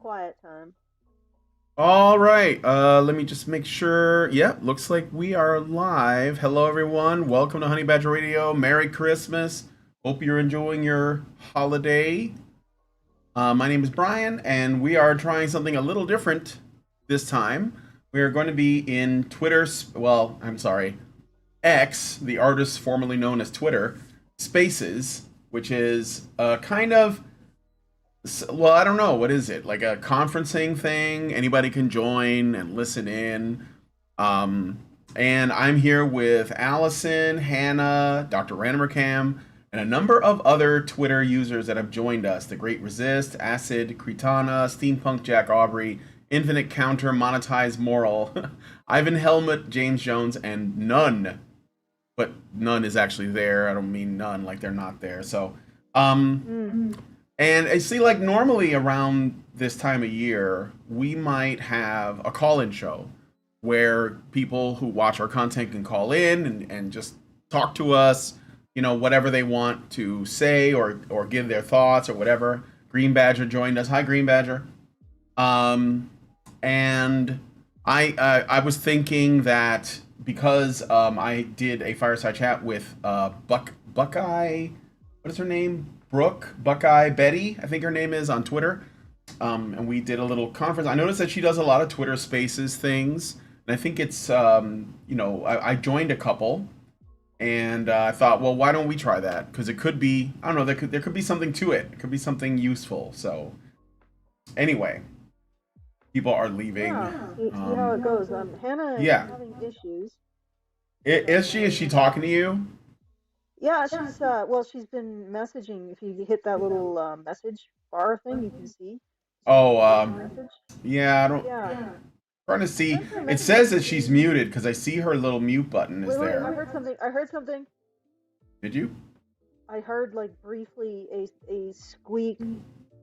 quiet time. All right, let me just make sure. Yep, looks like we are live. Hello, everyone. Welcome to Honey Badger Radio. Merry Christmas. Hope you're enjoying your holiday. My name is Brian, and we are trying something a little different this time. We are going to be in well, I'm sorry, X, the artist formerly known as Twitter, Spaces, which is a kind of well, I don't know. What is it? Like a conferencing thing? Anybody can join and listen in. Um, and I'm here with Allison, Hannah, Dr. Randomcam, and a number of other Twitter users that have joined us. The Great Resist, Acid, Kritana, Steampunk Jack Aubrey, Infinite Counter, Monetized Moral, Ivan Helmut, James Jones, and None. But none is actually there. I don't mean none like they're not there. So, Mm. and I see, like, normally around this time of year, we might have a call in show where people who watch our content can call in and just talk to us, whatever they want to say or give their thoughts or whatever. Green Badger joined us. Hi, Green Badger. Um, and I was thinking that because I did a fireside chat with Buckeye, what is her name? Brooke, Buckeye Betty, I think her name is on Twitter. And we did a little conference. I noticed that she does a lot of Twitter Spaces things, and I think it's I joined a couple, and I thought, well, why don't we try that? Because it could be, I don't know, there could be something to it. It could be something useful. So anyway, people are leaving. Yeah, see how it goes. Hannah is Yeah, having issues. is she talking to you? Yeah, she's been messaging. If you hit that little message bar thing, you can see. Oh, Sent her a message. yeah, I don't. Yeah, Trying to see. sent her a It message. says that she's muted because I see her little mute button is Wait, I there. heard something. I heard something. Did you? I heard like briefly a squeak.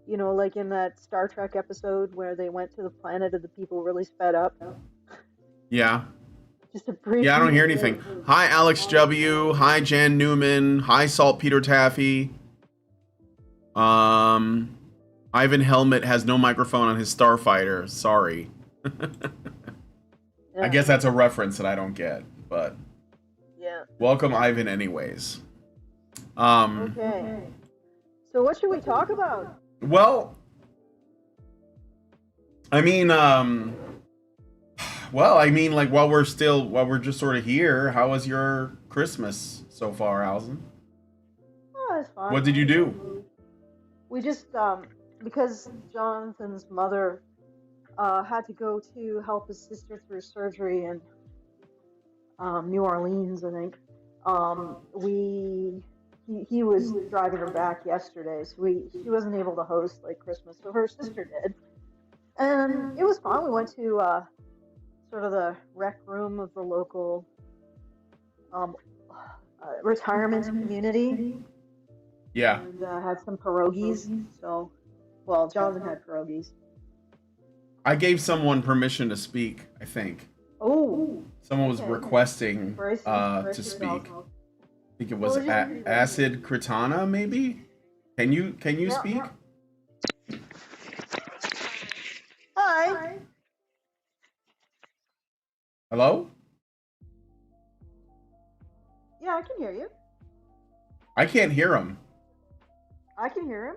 Like in that Star Trek episode where they went to the planet of the people really sped up. Yeah. Just a brief. Yeah, I don't hear anything. Hi, Alex W. Hi, Jan Newman. Hi, Saltpeter Taffy. Um, Ivan Helmet has no microphone on his Starfighter. Sorry. I Yeah. guess that's a reference that I don't get, but Yeah. welcome, Ivan, anyways. Um, Okay. So what should we talk about? well, I mean, like while we're just sort of here, how was your Christmas so far, Allison? Oh, it's fine. What did you do? We just because Jonathan's mother had to go to help his sister through surgery in New Orleans, I think. He was driving her back yesterday, so she wasn't able to host like Christmas, so her sister did, and it was fun. We went to sort of the rec room of the local um, retirement community Yeah. and had some pierogies. So, well, Jonathan had pierogies. I gave someone permission to speak, I think. Oh, Someone was okay. requesting Brace to yourself. speak. I think it What was was your name? Acid Kritana, maybe? Can you Yeah, speak? yeah. Hi. Hello? Yeah, I can hear you. I can't hear him. I can hear him.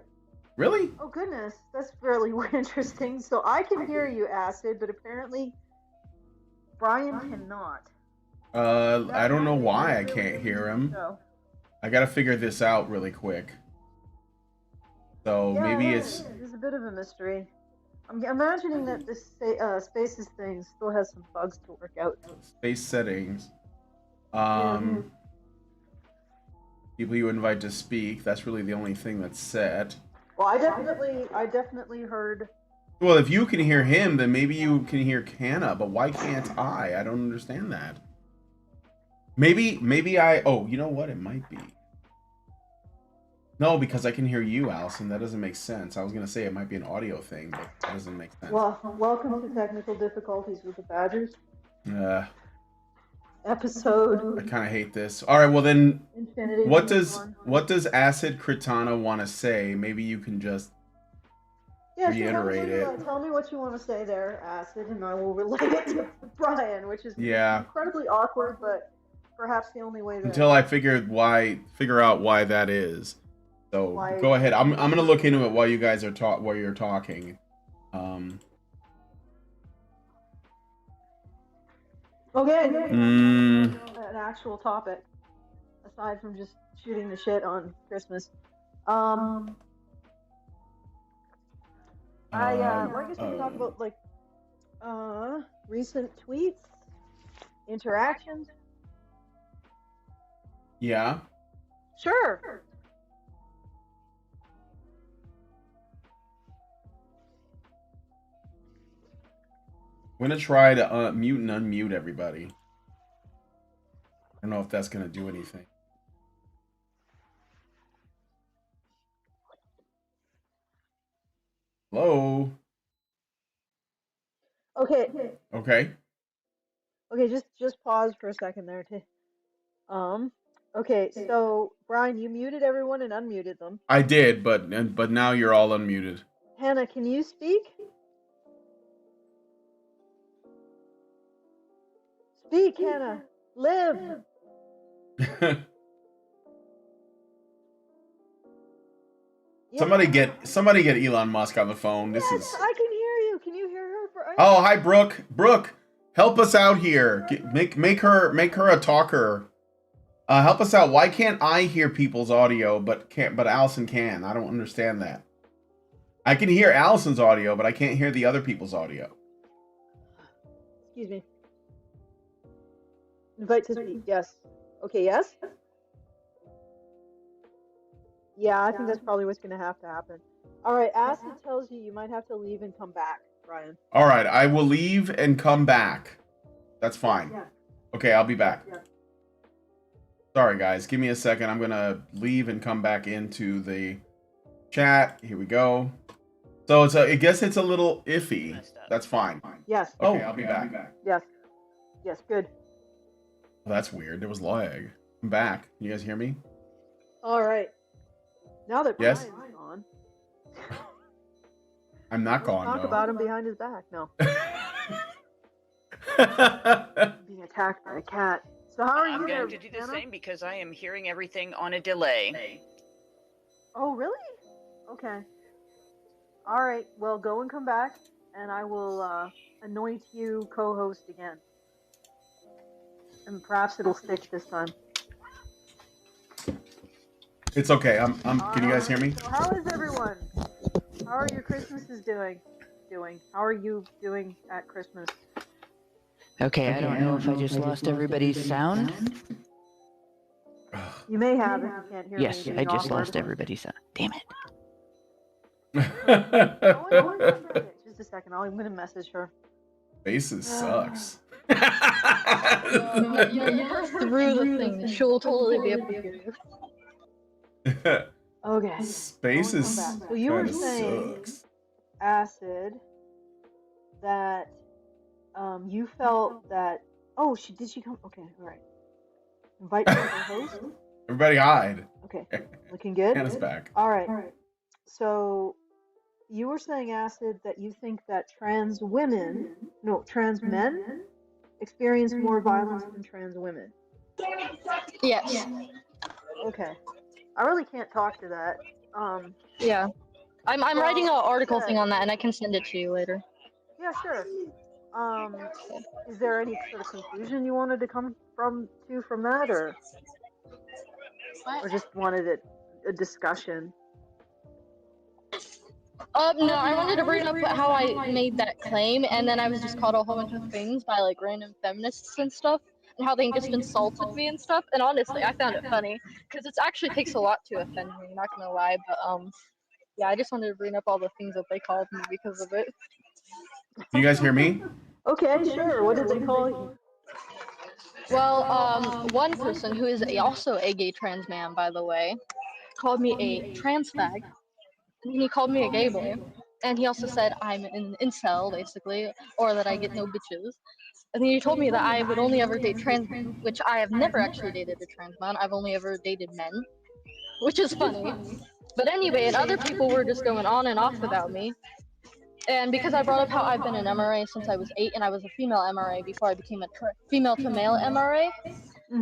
Really? Oh goodness, that's really interesting. So I can hear you, Acid, but apparently Brian cannot. I don't know That's why I really can't hear interesting. him. So, I gotta figure this out really quick. So yeah, maybe it it's is a bit of a mystery. I'm imagining that this Spaces thing still has some bugs to work out. space settings. Yeah. People you invite to speak. That's really the only thing that's set. Well, I definitely heard. Well, if you can hear him, then maybe you can hear Hannah, but why can't I? I don't understand that. Maybe I. Oh, you know what? It might be. No, because I can hear you, Allison. That doesn't make sense. I was gonna say it might be an audio thing, but that doesn't make sense. Well, welcome to technical difficulties with the Badgers I episode. kind of hate this. All right, well then, Infinity. what does Acid Kritana want to say? Maybe you can just Yeah, so reiterate it. tell me what you want to say there, Acid, and I will relay it to Brian, which is Yeah, incredibly awkward, but perhaps the only way until to I figure out why that is. So why. go ahead. I'm gonna look into it while you guys are while you're talking. Um, Okay, mm, an actual topic aside from just shooting the shit on Christmas. Well, I guess we can talk about like recent tweets, interactions. yeah. Sure. I'm gonna try to mute and unmute everybody. I don't know if that's gonna do anything. Hello. Okay. Okay. Okay, just pause for a second there to okay, so Brian, you muted everyone and unmuted them. I did, but now you're all unmuted. Hannah, can you speak? Speak, Hannah. Live. Somebody get Elon Musk on the phone. This is. I can hear you. Can you hear her, Brian? Oh, hi, Brooke. Brooke, help us out here. Make her a talker. Help us out. Why can't I hear people's audio, but Allison can? I don't understand that. I can hear Allison's audio, but I can't hear the other people's audio. Excuse me. Invite to speak. Yes. Okay. Yes. Yeah, I think that's probably what's going to happen. All right. Acid tells you might have to leave and come back, Brian. All right. I will leave and come back. That's fine. Yeah. Okay, I'll be back. Yeah. Sorry, guys. Give me a second. I'm going to leave and come back into the chat. Here we go. So I guess it's a little iffy. That's fine. Yes. Okay, I'll be back. Yes. Yes, good. Well, that's weird. There was lag. I'm back. You guys hear me? All right. Now that yes? Brian's gone. I'm not gone, talk though. about him behind his back. No. Being attacked by a cat. So how are you I'm there, going to do the Anna? same because I am hearing everything on a delay. Oh, really? Okay. All right. Well, go and come back, and I will anoint you co-host again. And perhaps it'll stick this time. It's okay. Can you guys hear me? So how is everyone? How are your Christmases doing? How are you doing at Christmas? Okay, I don't know if I just lost everybody's sound. You may have if you can't hear me. Yes, I just lost everybody's sound. Damn it. Just a second. I'm going to message her. Faces sucks. You're through the thing. She'll totally be able to hear you. Okay. Spaces so you were saying, sucks. Acid, that you felt that did she come? Okay, all right. Invite her to host. Everybody hide. Okay, looking good. Hannah's back. All right. So you were saying, Acid, that you think that trans men experience more violence than trans women. Yes. Okay. I really can't talk to that. Yeah. I'm writing an article thing on that, and I can send it to you later. Yeah, sure. Is there any sort of conclusion you wanted to come from that, or just wanted a discussion? No, I wanted to bring up how I made that claim, and then I was just called a whole bunch of things by like random feminists and stuff, and how they just insulted me and stuff. And honestly, I found it funny because it actually takes a lot to offend me. Not gonna lie, but yeah, I just wanted to bring up all the things that they called me because of it. Can you guys hear me? Okay, sure. What did they call you? Well, one person who is also a gay trans man, by the way, called me a trans fag. And he called me a gay boy. And he also said I'm an incel, basically, or that I get no bitches. And then he told me that I would only ever date trans men, which I have never actually dated a trans man. I've only ever dated men, which is funny. But anyway, and other people were just going on and off about me. And because I brought up how I've been an MRA since I was 8, and I was a female MRA before I became a female to male MRA,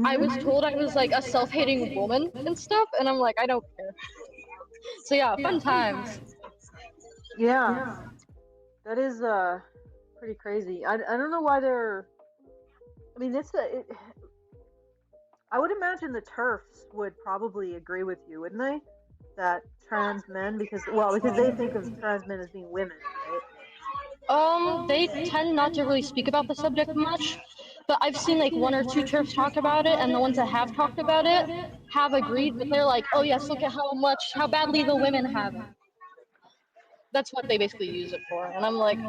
I was told I was like a self-hating woman and stuff, and I'm like, I don't care. So yeah, fun times. Yeah, that is pretty crazy. I don't know why they're. I mean, I would imagine the TERFs would probably agree with you, wouldn't they? That trans men, because they think of trans men as being women, right? They tend not to really speak about the subject much, but I've seen like 1 or 2 TERFs talk about it, and the ones that have talked about it have agreed, but they're like, oh yes, look at how badly the women have it. That's what they basically use it for, and I'm like,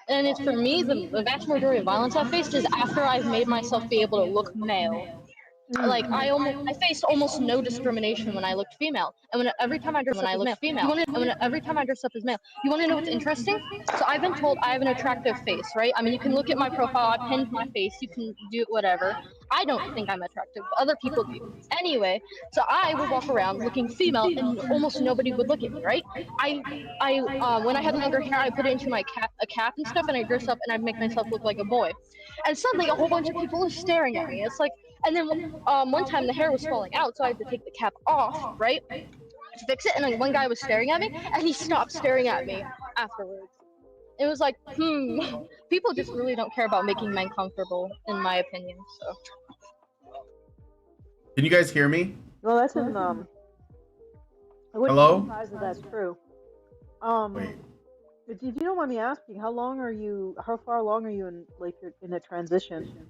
And it's for me, the vast majority of violence I've faced is after I've made myself be able to look male. Like I faced almost no discrimination when I looked female, and every time I dress up as male, every time I dress up as male, you want to know what's interesting? So I've been told I have an attractive face, right? I mean, you can look at my profile. I pinned my face. You can do whatever. I don't think I'm attractive, but other people do. Anyway, so I would walk around looking female, and almost nobody would look at me, right? When I had longer hair, I put it into a cap and stuff, and I dress up and I'd make myself look like a boy. And suddenly, a whole bunch of people are staring at me. It's like. And then one time the hair was falling out, so I had to take the cap off, right, to fix it. And then one guy was staring at me, and he stopped staring at me afterwards. It was like, people just really don't care about making men comfortable, in my opinion. So. Can you guys hear me? Well, that's in I wouldn't Hello? be surprised if that's true. Wait. If you don't mind me asking, how far along are you in a transition?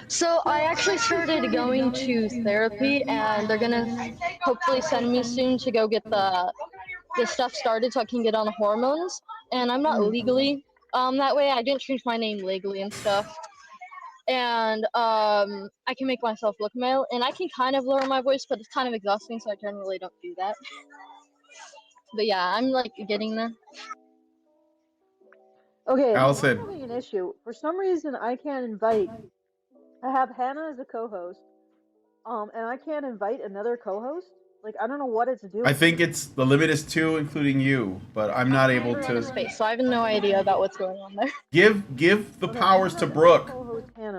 So I actually started going to therapy, and they're gonna hopefully send me soon to go get the stuff started so I can get on hormones. And I'm not legally that way. I didn't change my name legally and stuff. And I can make myself look male, and I can kind of lower my voice, but it's kind of exhausting, so I generally don't do that. But yeah, I'm like getting there. Okay, Allison. I'm having an issue. For some reason, I can't invite. I have Hannah as a co-host, and I can't invite another co-host. Like, I don't know what it's doing. I think the limit is 2, including you, but I'm not able to. Space, so I have no idea about what's going on there. Give the powers to Brooke.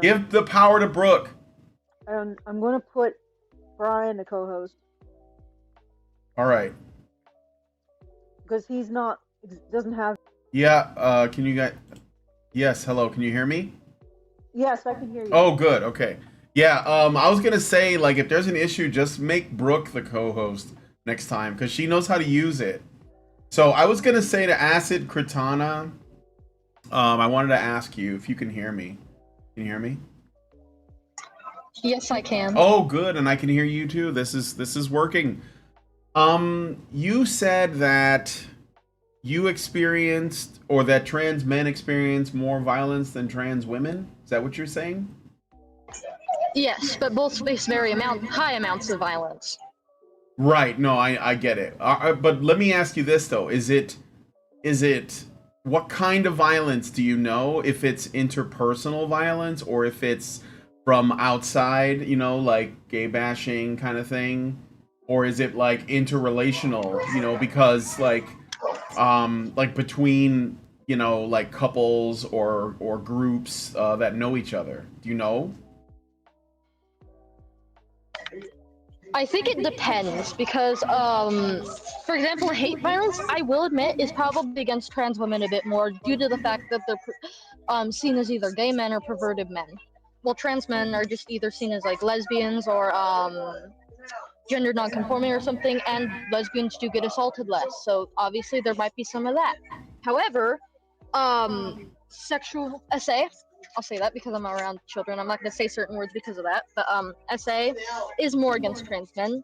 Give the power to Brooke. I'm going to put Brian the co-host. All right. Because doesn't have. Yeah. Can you guys? Yes. Hello. Can you hear me? Yes, I can hear you. Oh, good. Okay. Yeah. I was gonna say, like, if there's an issue, just make Brooke the co-host next time, because she knows how to use it. So I was gonna say to Acid Cortana, I wanted to ask you if you can hear me. Can you hear me? Yes, I can. Oh, good, and I can hear you too. This is working. You said that you experienced, or that trans men experience more violence than trans women. Is that what you're saying? Yes, but both face high amounts of violence. Right. No, I get it. But let me ask you this though: is it what kind of violence do you know? If it's interpersonal violence, or if it's from outside, like gay bashing kind of thing, or is it like interrelational? Because like between like couples or groups that know each other. Do you know? I think it depends, because for example, hate violence, I will admit, is probably against trans women a bit more due to the fact that they're seen as either gay men or perverted men. Well, trans men are just either seen as like lesbians or gender non-conforming or something, and lesbians do get assaulted less, so obviously there might be some of that. However, sexual SA, I'll say that because I'm around children, I'm not going to say certain words because of that, but SA is more against trans men.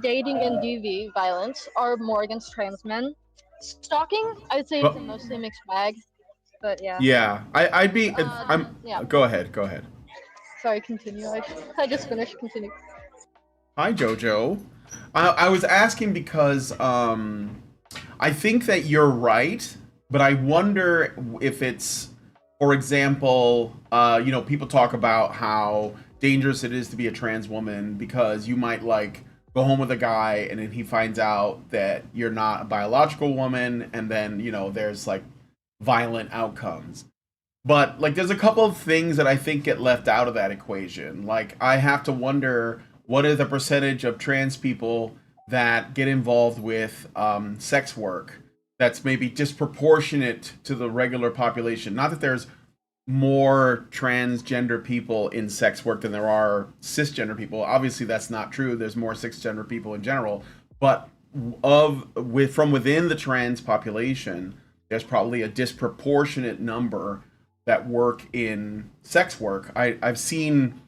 Dating and DV violence are more against trans men. Stalking, I'd say it's a mostly mixed bag, but yeah. Yeah, I'd be. Yeah. Go ahead. Sorry, continue. I just finished. Continue. Hi, Jojo. I was asking because I think that you're right, but I wonder if it's, for example, people talk about how dangerous it is to be a trans woman because you might like go home with a guy, and then he finds out that you're not a biological woman, and then there's like violent outcomes. But like, there's a couple of things that I think get left out of that equation. Like, I have to wonder, what is the percentage of trans people that get involved with sex work that's maybe disproportionate to the regular population? Not that there's more transgender people in sex work than there are cisgender people. Obviously, that's not true. There's more cisgender people in general, but from within the trans population, there's probably a disproportionate number that work in sex work. I've seen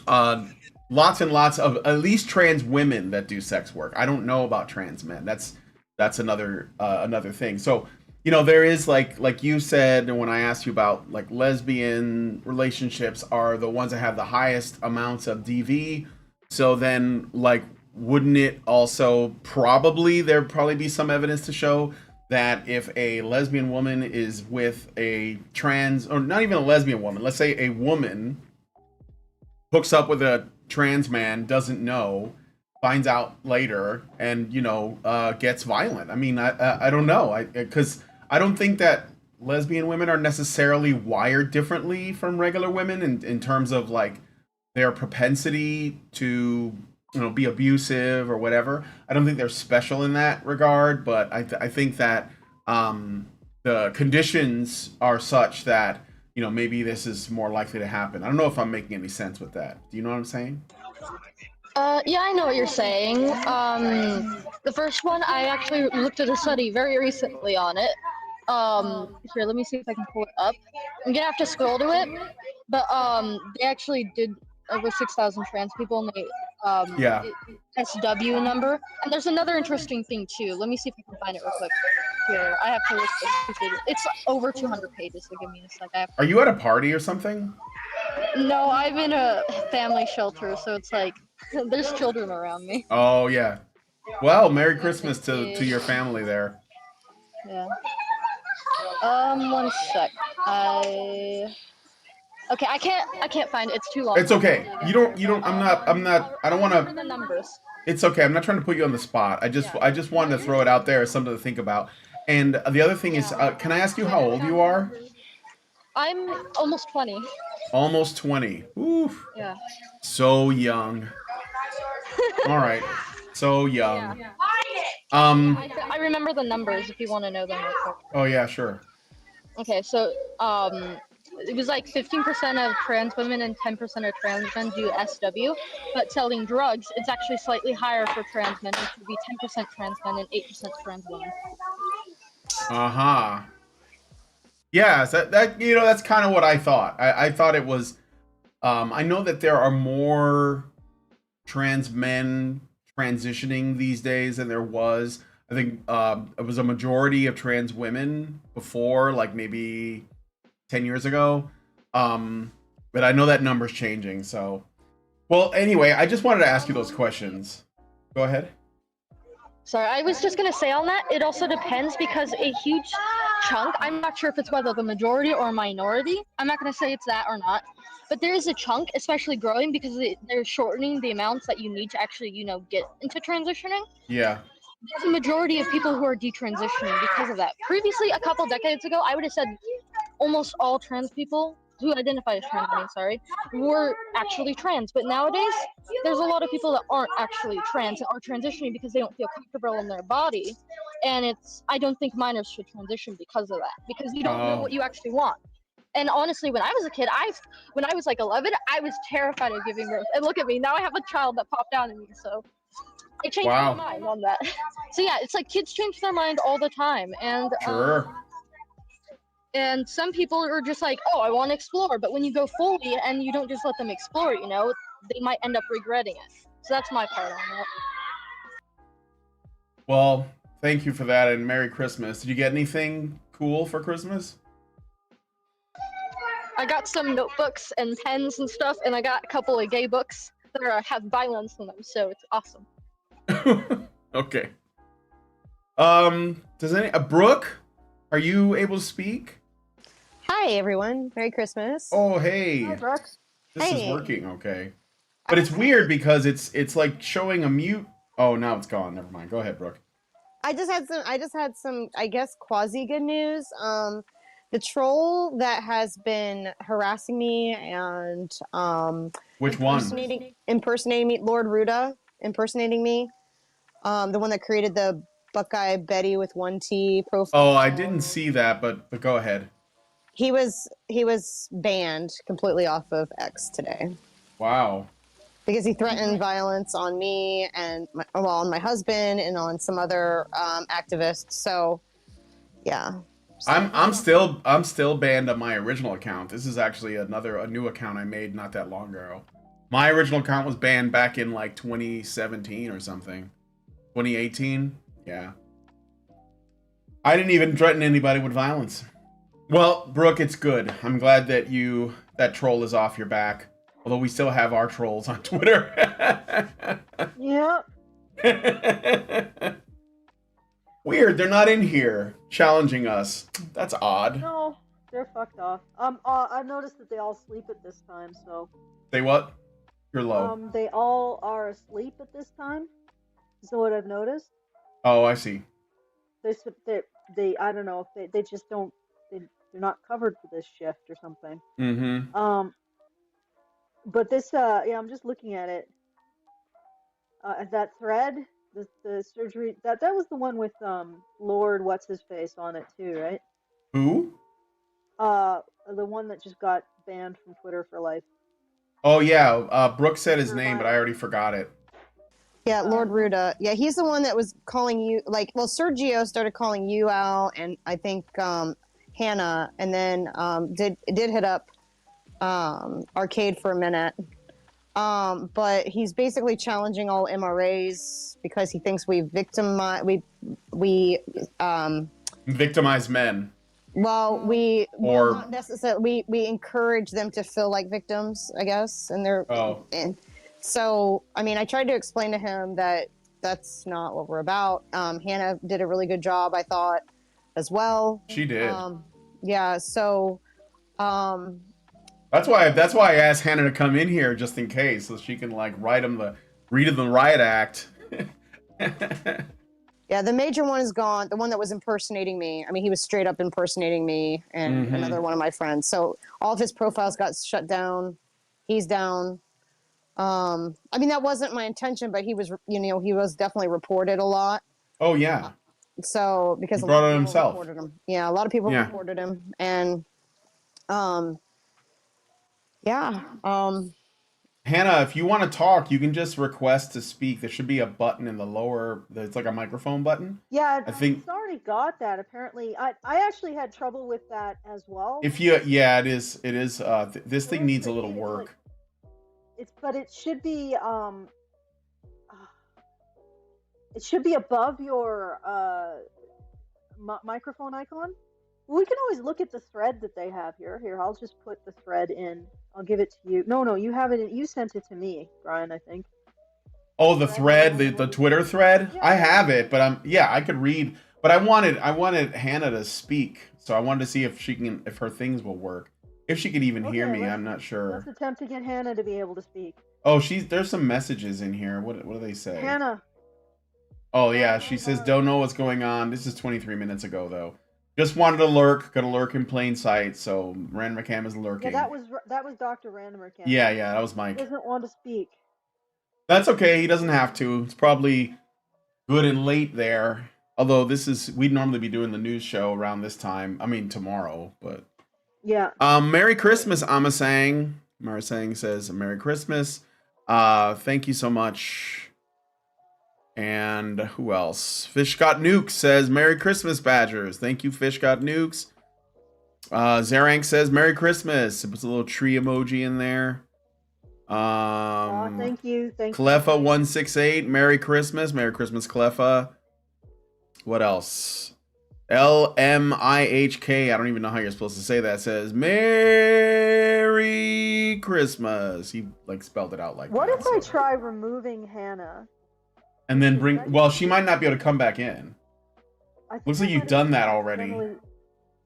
lots and lots of at least trans women that do sex work. I don't know about trans men. That's another thing. So there is like you said, and when I asked you about like lesbian relationships are the ones that have the highest amounts of DV. So then like, wouldn't it also there'd probably be some evidence to show that if a lesbian woman is with a trans, or not even a lesbian woman, let's say a woman hooks up with a trans man, doesn't know, finds out later, and gets violent. I mean, I don't know, because I don't think that lesbian women are necessarily wired differently from regular women in terms of like their propensity to be abusive or whatever. I don't think they're special in that regard, but I think that the conditions are such that maybe this is more likely to happen. I don't know if I'm making any sense with that. Do you know what I'm saying? Yeah, I know what you're saying. The first one, I actually looked at a study very recently on it. Here, let me see if I can pull it up. I'm gonna have to scroll to it, but they actually did over 6,000 trans people, and they Yeah. SW number. And there's another interesting thing too. Let me see if I can find it real quick. Here, I have to look. It's over 200 pages. So give me a sec. Are you at a party or something? No, I'm in a family shelter, so it's like there's children around me. Oh yeah. Well, Merry Christmas to your family there. Yeah. One sec. Okay, I can't find it. It's too long. It's okay. You don't. I'm not. I don't want to. The numbers. It's okay. I'm not trying to put you on the spot. I just wanted to throw it out there as something to think about. And the other thing is, can I ask you how old you are? I'm almost 20. Almost 20. Oof. Yeah. So young. All right. So young. Yeah. I remember the numbers if you want to know them real quick. Oh yeah, sure. Okay, so it was like 15% of trans women and 10% of trans men do SW, but selling drugs, it's actually slightly higher for trans men, which would be 10% trans men and 8% trans women. Uh-huh. Yeah, so that's kind of what I thought. I thought it was I know that there are more trans men transitioning these days than there was. I think it was a majority of trans women before, like maybe 10 years ago. But I know that number's changing, so. Well, anyway, I just wanted to ask you those questions. Go ahead. Sorry, I was just going to say on that, it also depends because a huge chunk, I'm not sure if it's whether the majority or minority, I'm not going to say it's that or not, but there is a chunk, especially growing, because they're shortening the amounts that you need to actually, get into transitioning. Yeah. There's a majority of people who are detransitioning because of that. Previously, a couple decades ago, I would have said almost all trans people who identify as trans, were actually trans. But nowadays, there's a lot of people that aren't actually trans and are transitioning because they don't feel comfortable in their body. And I don't think minors should transition because of that, because you don't know what you actually want. And honestly, when I was a kid, when I was like 11, I was terrified of giving birth. And look at me, now I have a child that popped out in me, so I changed my mind on that. So yeah, it's like kids change their mind all the time. And sure. And some people are just like, oh, I want to explore. But when you go fully and you don't just let them explore, they might end up regretting it. So that's my part on that. Well, thank you for that, and Merry Christmas. Did you get anything cool for Christmas? I got some notebooks and pens and stuff, and I got a couple of gay books that have violence in them, so it's awesome. Okay. Does Brooke, are you able to speak? Hi everyone, Merry Christmas. Oh hey. Hi, Brooke. This is working okay. But it's weird because it's like showing a mute Oh, now it's gone. Never mind. Go ahead, Brooke. I just had some, I guess, quasi good news. The troll that has been harassing me and Which one? impersonating me, Lord Ruda, impersonating me. The one that created the Buckeye Betty with 1T profile. Oh, I didn't see that, but go ahead. He was banned completely off of X today. Wow. Because he threatened violence on me and on my husband and on some other activists. So, yeah. So, I'm still banned on my original account. This is actually a new account I made not that long ago. My original account was banned back in like 2017 or something. 2018? Yeah. I didn't even threaten anybody with violence. Well, Brooke, it's good. I'm glad that that troll is off your back. Although we still have our trolls on Twitter. Yep. Weird, they're not in here challenging us. That's odd. No, they're fucked off. I've noticed that they all sleep at this time, so. Say what? You're low. They all are asleep at this time. Is what I've noticed. Oh, I see. They I don't know if they just don't they're not covered for this shift or something. Mm-hmm. But this yeah, I'm just looking at it. That thread, the surgery that was the one with Lord what's his face on it too, right? Who? The one that just got banned from Twitter for life. Oh yeah, Brooke said his name, but I already forgot it. Yeah, Lord Ruda. Yeah, he's the one that was calling you, like, well, Sergio started calling you out, and I think Hannah, and then did hit up Arcade for a minute. But he's basically challenging all MRAs because he thinks we victimize men. Well, well, not necessarily. We encourage them to feel like victims, I guess, and they're. Oh. And so, I mean, I tried to explain to him that that's not what we're about. Hannah did a really good job, I thought, as well. She did. Yeah. So. That's why I asked Hannah to come in here just in case, so she can like read him the riot act. Yeah, the major one is gone. The one that was impersonating me. I mean, he was straight up impersonating me and another one of my friends. So all of his profiles got shut down. He's down. I mean, that wasn't my intention, but he was, he was definitely reported a lot. Oh yeah. So because he brought it himself. Reported him. Yeah, a lot of people reported him, and yeah. Hannah, if you want to talk, you can just request to speak. There should be a button in the lower. It's like a microphone button. Yeah, I think it's already got that. Apparently, I actually had trouble with that as well. If you, yeah, it is. It is. This thing needs a little work. But it should be. It should be above your microphone icon. We can always look at the thread that they have here. Here, I'll just put the thread in. I'll give it to you. No, you have it. You sent it to me, Brian, I think. Oh, the thread, the Twitter thread. Yeah. I have it, but I could read. But I wanted Hannah to speak, so I wanted to see if her things will work. If she could even hear me, I'm not sure. Let's attempt to get Hannah to be able to speak. Oh, there's some messages in here. What do they say? Hannah. Oh yeah, she says don't know what's going on. This is 23 minutes ago though. Just wanted to lurk, gonna lurk in plain sight. So Random Cam is lurking. Yeah, that was Dr. Random Cam. Yeah, that was Mike. He doesn't want to speak. That's okay. He doesn't have to. It's probably good and late there. Although we'd normally be doing the news show around this time. I mean tomorrow, but yeah. Merry Christmas, Amasang. Marasang says Merry Christmas. Thank you so much. And who else? Fish Got Nukes says Merry Christmas, Badgers. Thank you, Fish Got Nukes. Zerank says Merry Christmas. It puts a little tree emoji in there. Thank you. Cleffa168, Merry Christmas. Merry Christmas, Cleffa. What else? LMIHK, I don't even know how you're supposed to say that, says Merry Christmas. He spelled it out like what that. What if I try removing Hannah? And then she might not be able to come back in. Looks like you've done that already.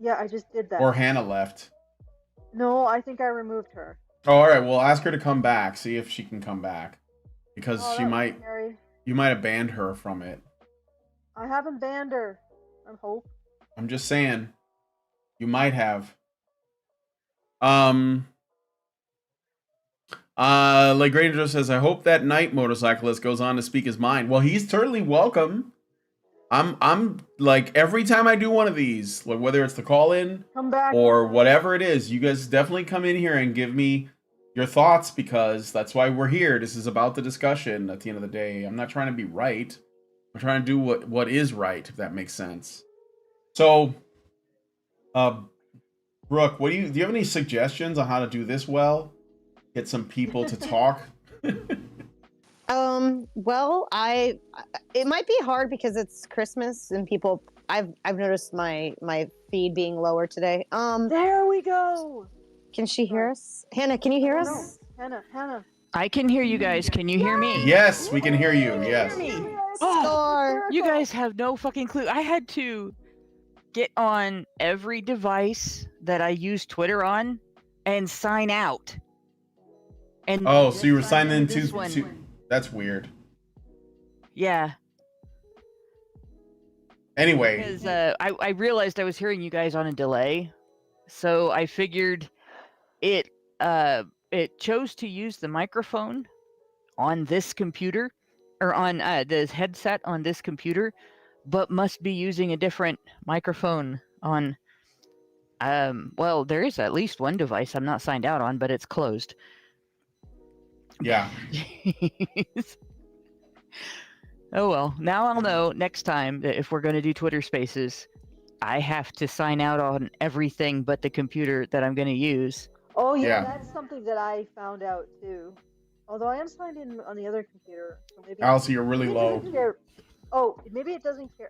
Yeah, I just did that. Or Hannah left. No, I think I removed her. Oh, all right. Well, ask her to come back. See if she can come back. Because she might... You might have banned her from it. I haven't banned her. I hope. I'm just saying. You might have. Like Granger says, I hope that night motorcyclist goes on to speak his mind. Well, he's totally welcome. I'm like every time I do one of these, like whether it's the call-in Come back. or whatever it is, you guys definitely come in here and give me your thoughts because that's why we're here. This is about the discussion at the end of the day. I'm not trying to be right. I'm trying to do what is right, if that makes sense. So, Brooke, do you have any suggestions on how to do this well? Get some people to talk? Well, it might be hard because it's Christmas and people. I've noticed my feed being lower today. There we go. Can she hear us? Hannah, can you hear us? Hannah. I can hear you guys. Can you hear me? Yes, we can hear you. Yes. Star. You guys have no fucking clue. I had to get on every device that I use Twitter on and sign out. And Oh, so you were signed in this to one. that's weird. Yeah, Anyway, because I realized I was hearing you guys on a delay, so I figured it chose to use the microphone on this computer or on the headset on this computer, but must be using a different microphone on. Well, there is at least one device I'm not signed out on, but it's closed. yeah. Oh well, now I'll know next time that if we're going to do Twitter Spaces, I have to sign out on everything but the computer that I'm going to use. Oh yeah, Yeah. that's something that I found out too. Although I am signed in on the other computer, so maybe. Allison, you're really maybe it low. doesn't care. Oh, maybe it doesn't care.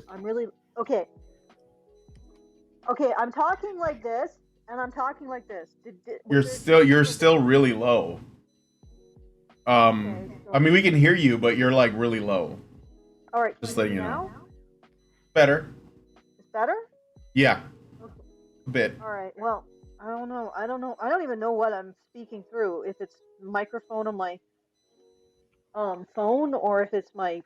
I'm really okay. Okay, I'm talking like this, and I'm talking like this. You're still really low. Okay, so- I mean, we can hear you, but you're like really low. All right. Just can letting you hear know. now? Better. It's better. Yeah. Okay. A bit. All right. Well, I don't know. I don't even know what I'm speaking through. If it's microphone on my phone or if it's my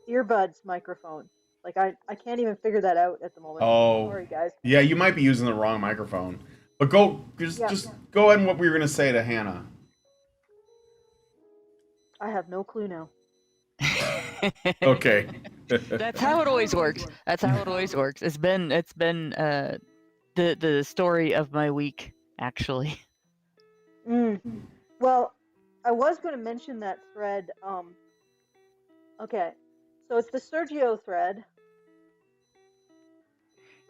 earbuds microphone. Like I can't even figure that out at the moment. Oh. Sorry, guys. Yeah, you might be using the wrong microphone. But just go ahead and what we were gonna say to Hannah. Oh. I have no clue now. Okay. That's how it always works. That's how it always works. It's been the story of my week actually. Well, I was going to mention that thread. Okay, so it's the Sergio thread.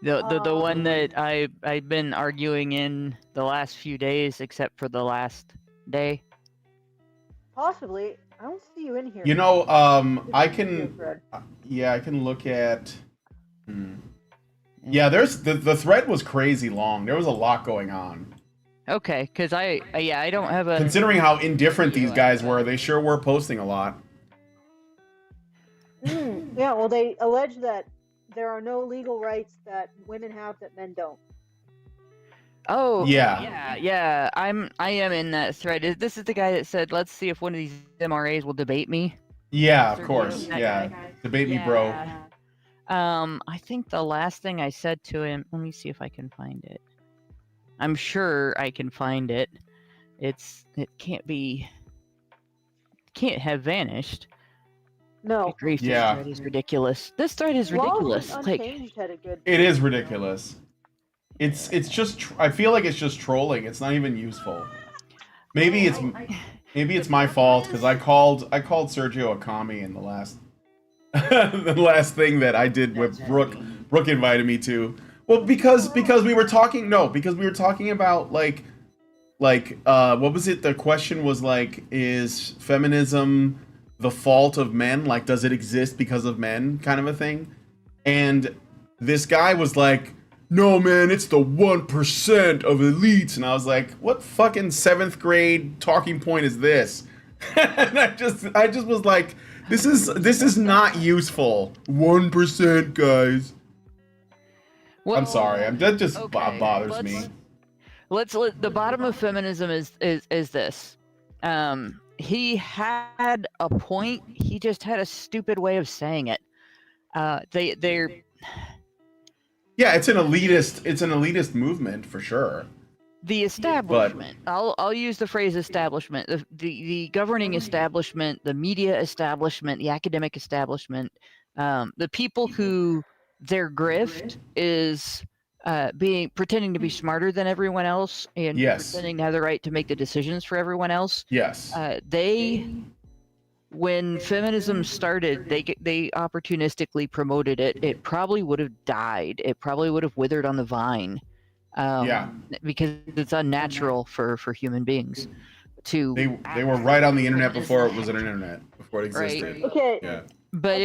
The one that I've been arguing in the last few days, except for the last day. Possibly. I don't see you in here. You know, I Sergio can thread. I can look at Yeah, there's the thread was crazy long. There was a lot going on. Okay, because I don't have a. Considering how indifferent these guys were, they sure were posting a lot. Yeah, well, they allege that there are no legal rights that women have that men don't. Oh Yeah. I am in that thread. This is the guy that said, "Let's see if one of these MRAs will debate me." Yeah, of Sergio, course. that Yeah. guy. Debate me, bro. I think the last thing I said to him. Let me see if I can find it. I'm sure I can find it. It can't be. Can't have vanished. No. Good grief, Yeah. This thread is ridiculous. This thread is Lawless ridiculous. Like, Unchanged had a good. It is ridiculous. It's just I feel like it's just trolling. It's not even useful. Maybe it's my fault because I called Sergio a commie in the last the last thing that I did with Brooke. Brooke invited me to. Well, because we were talking about like what was it? The question was like, is feminism the fault of men? Like, does it exist because of men? Kind of a thing. And this guy was like, no, man, it's the 1% of elites. And I was like, what fucking 7th grade talking point is this? And I just was like, this is not useful. 1%, guys. well, I'm sorry. That just okay, bothers me. Let's the bottom of feminism is this. he had a point. He just had a stupid way of saying it. They're Yeah, it's an elitist movement for sure. the establishment. I'll use the phrase establishment. The governing establishment, the media establishment, the academic establishment, the people who their grift is pretending to be smarter than everyone else and Yes. pretending to have the right to make the decisions for everyone else. Yes. When feminism started, they opportunistically promoted it. It probably would have died. It probably would have withered on the vine. Yeah. Because it's unnatural for human beings to. They were right on the internet before it was an internet, before it existed. Right. Okay. Yeah. But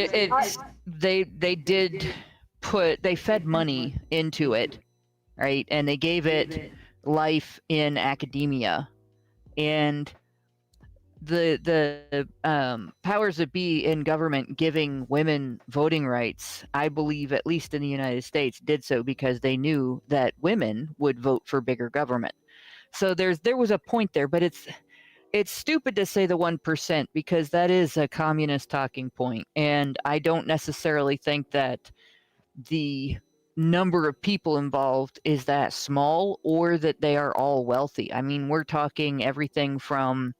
they fed money into it, right? And they gave it life in academia, and the powers that be in government giving women voting rights, I believe, at least in the United States, did so because they knew that women would vote for bigger government. So there was a point there, but it's stupid to say the 1% because that is a communist talking point, and I don't necessarily think that the number of people involved is that small or that they are all wealthy. I mean, we're talking everything from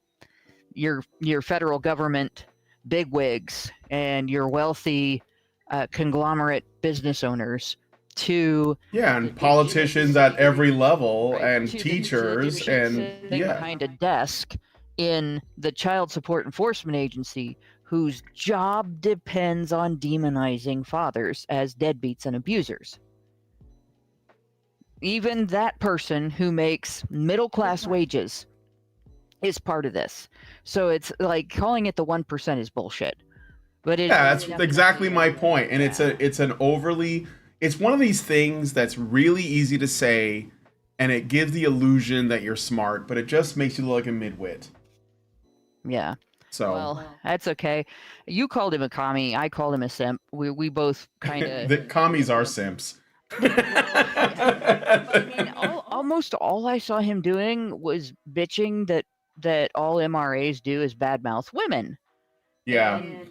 your federal government bigwigs and your wealthy conglomerate business owners to and politicians at every level, right, and to teachers, and sitting behind a desk in the Child Support Enforcement Agency whose job depends on demonizing fathers as deadbeats and abusers. Even that person who makes middle-class wages is part of this. So it's like calling it the 1% is bullshit. But that's exactly my point. And it's one of these things that's really easy to say, and it gives the illusion that you're smart, but it just makes you look like a midwit. Yeah. So well, that's okay. You called him a commie. I called him a simp. We both kind of. The commies are simps. I mean, almost all I saw him doing was bitching that all MRAs do is badmouth women. Yeah. And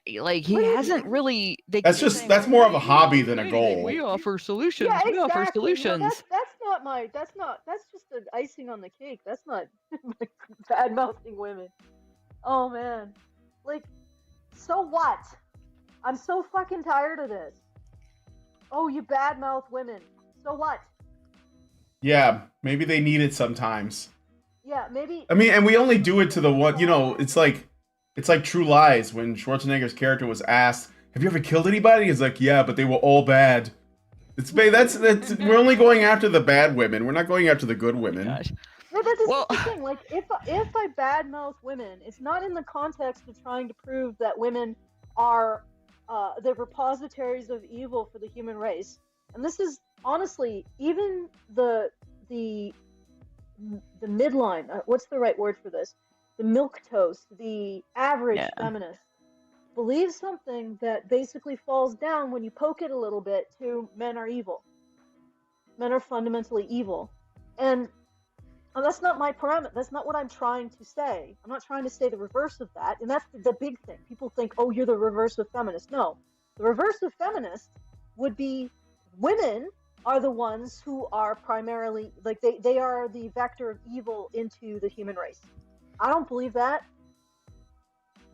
he hasn't really. That's more of a hobby than a goal. We offer solutions. Yeah, exactly. We offer solutions. No, that's just the icing on the cake. That's not bad mouthing women. Oh man, so what? I'm so fucking tired of this. Oh, you badmouth women. So what? Yeah, maybe they need it sometimes. Yeah, maybe. I mean, and we only do it to the one. It's like True Lies when Schwarzenegger's character was asked, "Have you ever killed anybody?" He's like, "Yeah, but they were all bad." That's we're only going after the bad women. We're not going after the good women. Gosh. No, but this is the thing. If I badmouth women, it's not in the context of trying to prove that women are the repositories of evil for the human race. And this is honestly even the midline. What's the right word for this? The milquetoast, the average feminist believes something that basically falls down when you poke it a little bit to men are evil. Men are fundamentally evil. And that's not my parameter. That's not what I'm trying to say. I'm not trying to say the reverse of that. And that's the big thing. People think, oh, you're the reverse of feminist. No. The reverse of feminist would be women are the ones who are primarily, they are the vector of evil into the human race. I don't believe that.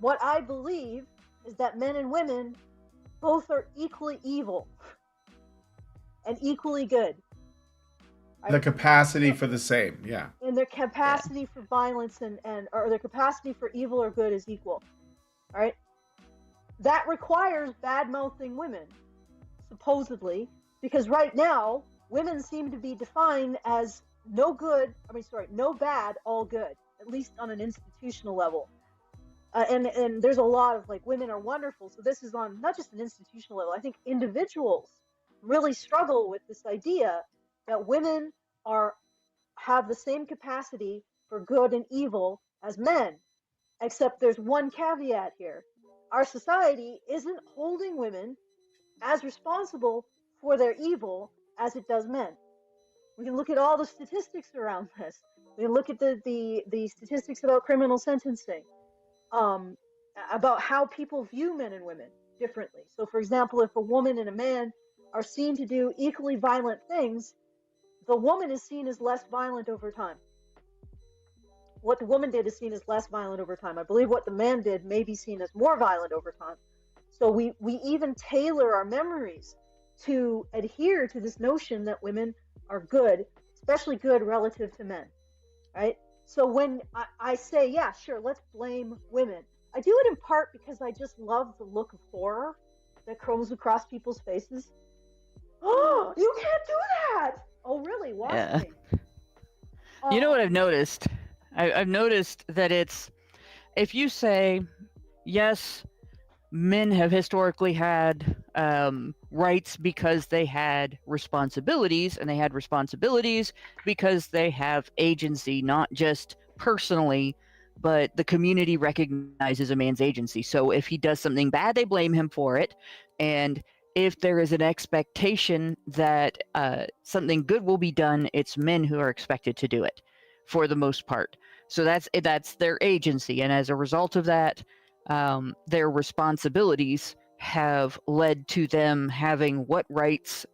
What I believe is that men and women both are equally evil and equally good. Right? The capacity for the same, yeah. And their capacity for violence or their capacity for evil or good is equal. All right? That requires bad-mouthing women, supposedly, because right now, women seem to be defined as no bad, all good, at least on an institutional level. And there's a lot of women are wonderful. So this is on not just an institutional level. I think individuals really struggle with this idea that women have the same capacity for good and evil as men, except there's one caveat here. Our society isn't holding women as responsible for their evil as it does men. We can look at all the statistics around this. We can look at the statistics about criminal sentencing, um, about how people view men and women differently. So, for example, if a woman and a man are seen to do equally violent things, the woman is seen as less violent over time. What the woman did is seen as less violent over time. I believe what the man did may be seen as more violent over time. So we even tailor our memories to adhere to this notion that women are good, especially good relative to men, right? So when I say, yeah, sure, let's blame women, I do it in part because I just love the look of horror that comes across people's faces. Oh, you can't do that! Oh, really? Watch Yeah. me. You know what I've noticed? I've noticed that it's, if you say, yes, men have historically had rights because they had responsibilities, and they had responsibilities because they have agency, not just personally, but the community recognizes a man's agency. So if he does something bad, they blame him for it. And if there is an expectation that something good will be done, it's men who are expected to do it for the most part. So that's their agency. And as a result of that, their responsibilities have led to them having what rights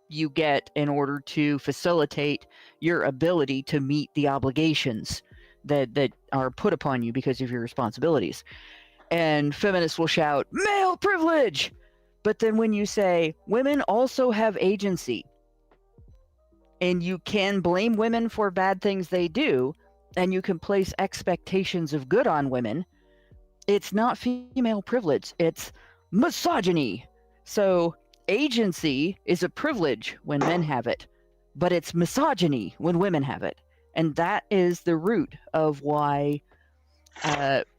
you get in order to facilitate your ability to meet the obligations that are put upon you because of your responsibilities. And feminists will shout, male privilege! But then when you say, women also have agency, and you can blame women for bad things they do, and you can place expectations of good on women, it's not female privilege, it's misogyny. So agency is a privilege when men have it, but it's misogyny when women have it. And that is the root of why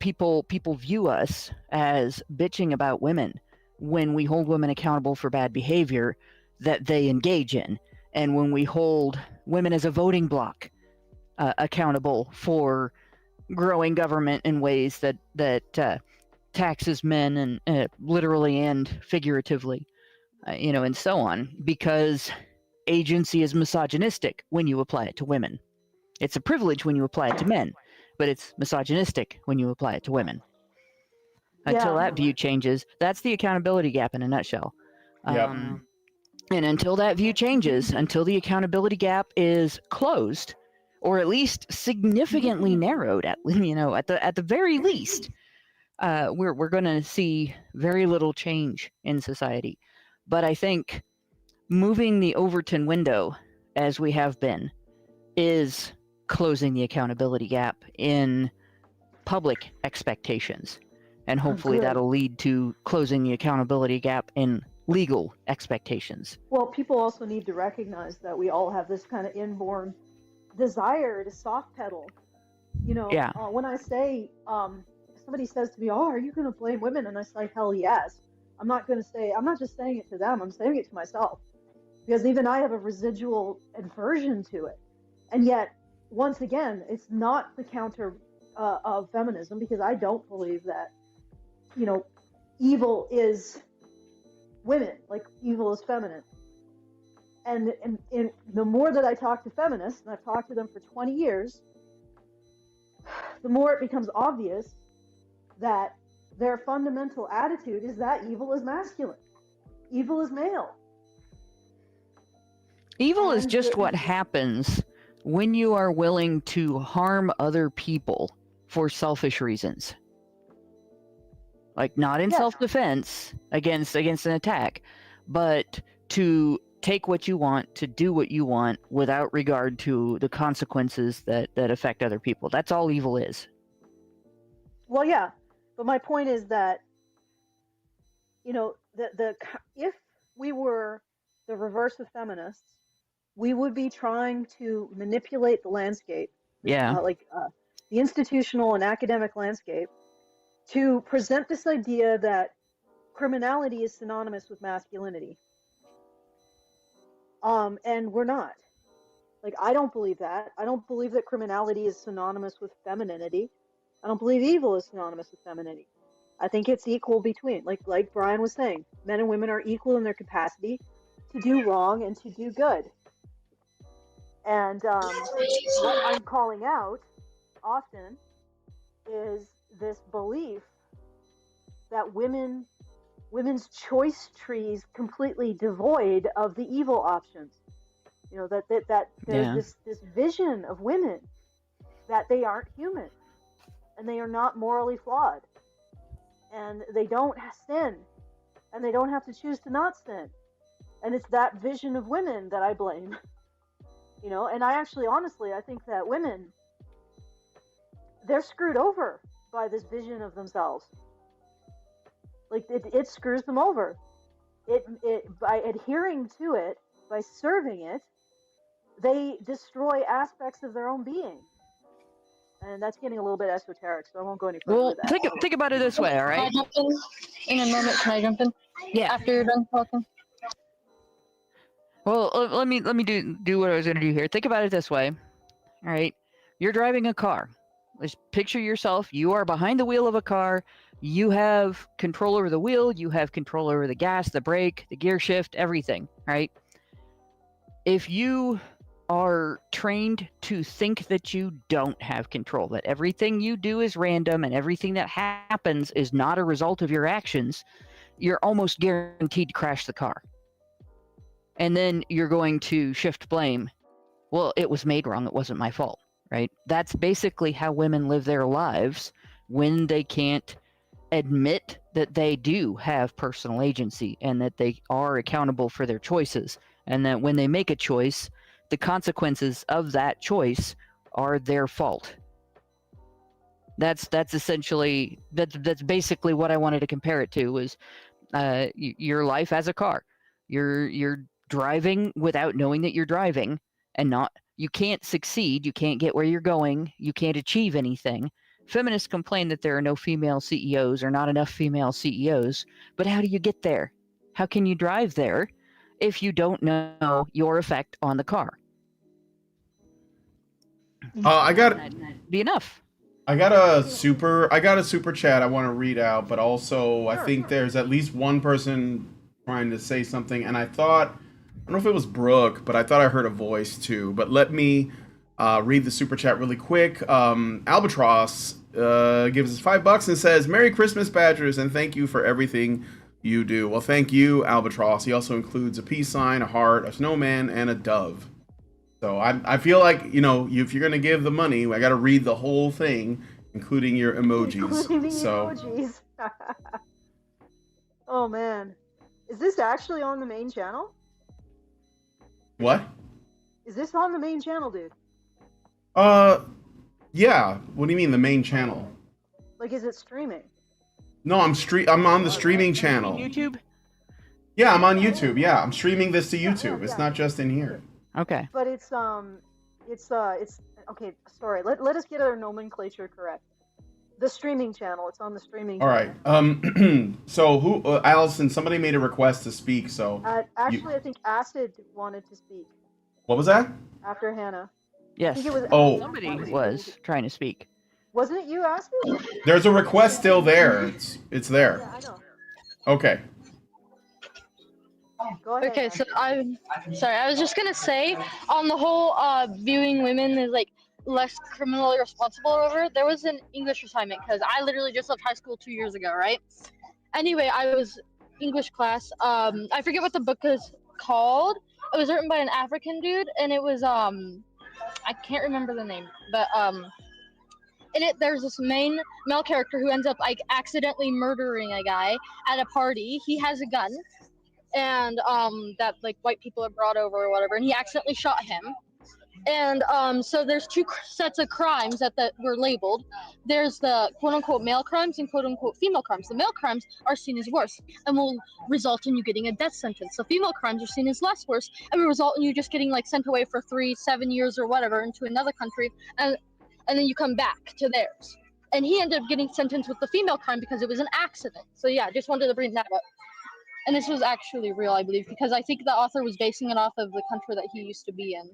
people view us as bitching about women when we hold women accountable for bad behavior that they engage in, and when we hold women as a voting bloc accountable for growing government in ways that taxes men, and literally and figuratively, and so on, because agency is misogynistic when you apply it to women. It's a privilege when you apply it to men, but it's misogynistic when you apply it to women. Until that view changes, that's the accountability gap in a nutshell. Yep. And until that view changes, until the accountability gap is closed, or at least significantly narrowed, at the very least, we're going to see very little change in society. But I think moving the Overton window, as we have been, is closing the accountability gap in public expectations. And hopefully that'll lead to closing the accountability gap in legal expectations. Well, people also need to recognize that we all have this kind of inborn desire to soft pedal. When I say, somebody says to me, oh, are you going to blame women? And I say, hell yes. I'm not just saying it to them, I'm saying it to myself. Because even I have a residual aversion to it. And yet, once again, it's not the counter of feminism, because I don't believe that, evil is women, like evil is feminine. And the more that I talk to feminists, and I've talked to them for 20 years, the more it becomes obvious that their fundamental attitude is that evil is masculine. Evil is male. Evil is just what happens when you are willing to harm other people for selfish reasons. Like, not in self-defense against an attack, but to take what you want, to do what you want without regard to the consequences that affect other people. That's all evil is. Well, yeah, but my point is that, if we were the reverse of feminists, we would be trying to manipulate the landscape, the institutional and academic landscape, to present this idea that criminality is synonymous with masculinity. And we're not. Like, I don't believe that. I don't believe that criminality is synonymous with femininity. I don't believe evil is synonymous with femininity. I think it's equal between, like Brian was saying, men and women are equal in their capacity to do wrong and to do good. And what I'm calling out often is this belief that women's choice trees completely devoid of the evil options. You know, that there's Yeah. this vision of women that they aren't human and they are not morally flawed and they don't sin and they don't have to choose to not sin. And it's that vision of women that I blame. You know, and I actually honestly I think that women, they're screwed over by this vision of themselves. Like it screws them over. It by adhering to it, by serving it, they destroy aspects of their own being. And that's getting a little bit esoteric, so I won't go any further Well, with that. think about it this way, all Can I right? jump in a moment? Can I jump in Yeah. after you're done talking? Well, let me do what I was going to do here. Think about it this way. All right. You're driving a car. Let's picture yourself. You are behind the wheel of a car. You have control over the wheel. You have control over the gas, the brake, the gear shift, everything. Right? If you are trained to think that you don't have control, that everything you do is random and everything that happens is not a result of your actions, you're almost guaranteed to crash the car. And then you're going to shift blame. Well, it was made wrong. It wasn't my fault, right? That's basically how women live their lives when they can't admit that they do have personal agency and that they are accountable for their choices. And that when they make a choice, the consequences of that choice are their fault. That's essentially, that's basically what I wanted to compare it to, was your life as a car. You're driving without knowing that you're driving, and you can't succeed, you can't get where you're going, you can't achieve anything. Feminists complain that there are no female CEOs or not enough female CEOs, but how do you get there? How can you drive there if you don't know your effect on the car? I got That'd be enough. I got a super chat I want to read out, but also I Sure. think there's at least one person trying to say something, and I don't know if it was Brooke, but I thought I heard a voice too. But let me read the super chat really quick. Albatross gives us $5 and says, "Merry Christmas, Badgers, and thank you for everything you do." Well, thank you, Albatross. He also includes a peace sign, a heart, a snowman, and a dove. So I feel like, you know, if you're going to give the money, I got to read the whole thing, including your emojis. Including the So emojis. Oh man. Is this actually on the main channel? what? Is this on the main channel, dude? Yeah. What do you mean the main channel? Like, is it streaming? No, I'm on the streaming channel. YouTube? Yeah, I'm on YouTube. Yeah, I'm streaming this to YouTube. yeah. It's not just in here. Okay. But it's okay. Sorry. Let us get our nomenclature correct. The streaming channel. It's on the streaming. All right. So who? Allison, somebody made a request to speak. So Actually, I think Acid wanted to speak what was that? after Hannah. I Yes. think it was. Oh. Somebody was trying to speak. Wasn't it you, Acid? There's a request still there. It's there. Yeah, I know. Okay. Go ahead. Okay, so I'm sorry. I was just gonna say, on the whole, viewing women as like less criminally responsible or whatever. There was an English assignment because I literally just left high school 2 years ago, right? Anyway, I was English class. I forget what the book is called. It was written by an African dude, and it was I can't remember the name, but in it there's this main male character who ends up like accidentally murdering a guy at a party. He has a gun, and that like white people have brought over or whatever, and he accidentally shot him. And so there's two sets of crimes that were labeled. There's the quote-unquote male crimes and quote-unquote female crimes. The male crimes are seen as worse and will result in you getting a death sentence. The female crimes are seen as less worse and will result in you just getting like sent away for 3, 7 years or whatever into another country, and then you come back to theirs. And he ended up getting sentenced with the female crime because it was an accident. So yeah, just wanted to bring that up. And this was actually real, I believe, because I think the author was basing it off of the country that he used to be in.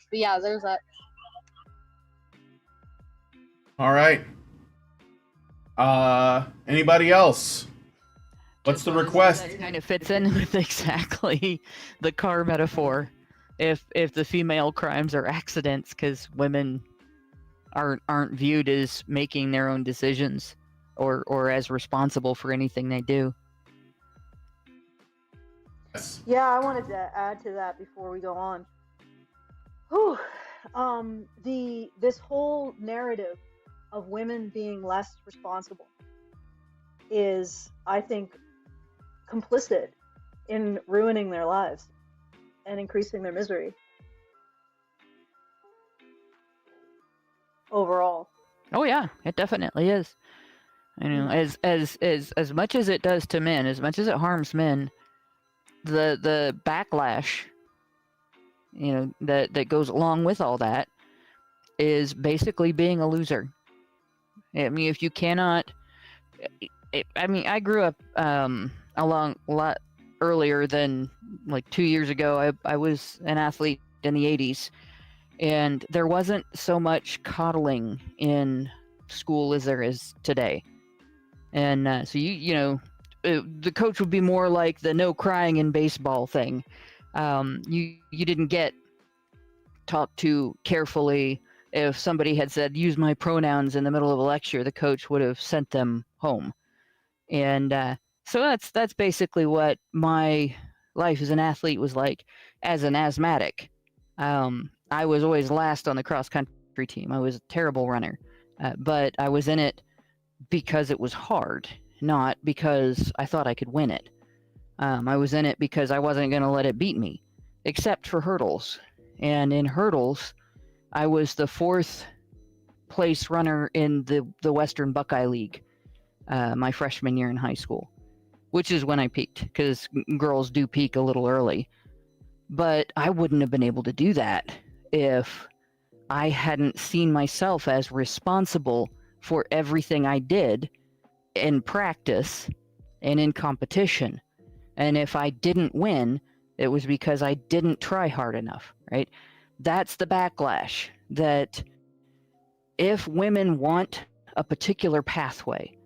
But yeah, there's that. All right. Anybody else? What's the request? That kind of fits in with exactly the car metaphor. if the female crimes are accidents because women aren't viewed as making their own decisions or as responsible for anything they do. Yes. Yeah, I wanted to add to that before we go on. Whew. This whole narrative of women being less responsible is, I think, complicit in ruining their lives and increasing their misery overall. Oh yeah, it definitely is. You know, as much as it does to men, as much as it harms men, the backlash, you know, that goes along with all that is basically being a loser. I mean, if you cannot, I mean, I grew up a lot earlier than like 2 years ago. I was an athlete in the 80s, and there wasn't so much coddling in school as there is today. And so you know, the coach would be more like the no crying in baseball thing. You didn't get talked to carefully. If somebody had said use my pronouns in the middle of a lecture, the coach would have sent them home. And so that's basically what my life as an athlete was like. As an asthmatic, I was always last on the cross country team. I was a terrible runner, but I was in it because it was hard, not because I thought I could win it. I was in it because I wasn't going to let it beat me, except for hurdles. And in hurdles, I was the 4th place runner in the Western Buckeye League my freshman year in high school, which is when I peaked, because girls do peak a little early. But I wouldn't have been able to do that if I hadn't seen myself as responsible for everything I did in practice and in competition. And if I didn't win, it was because I didn't try hard enough, right? That's the backlash, that if women want a particular pathway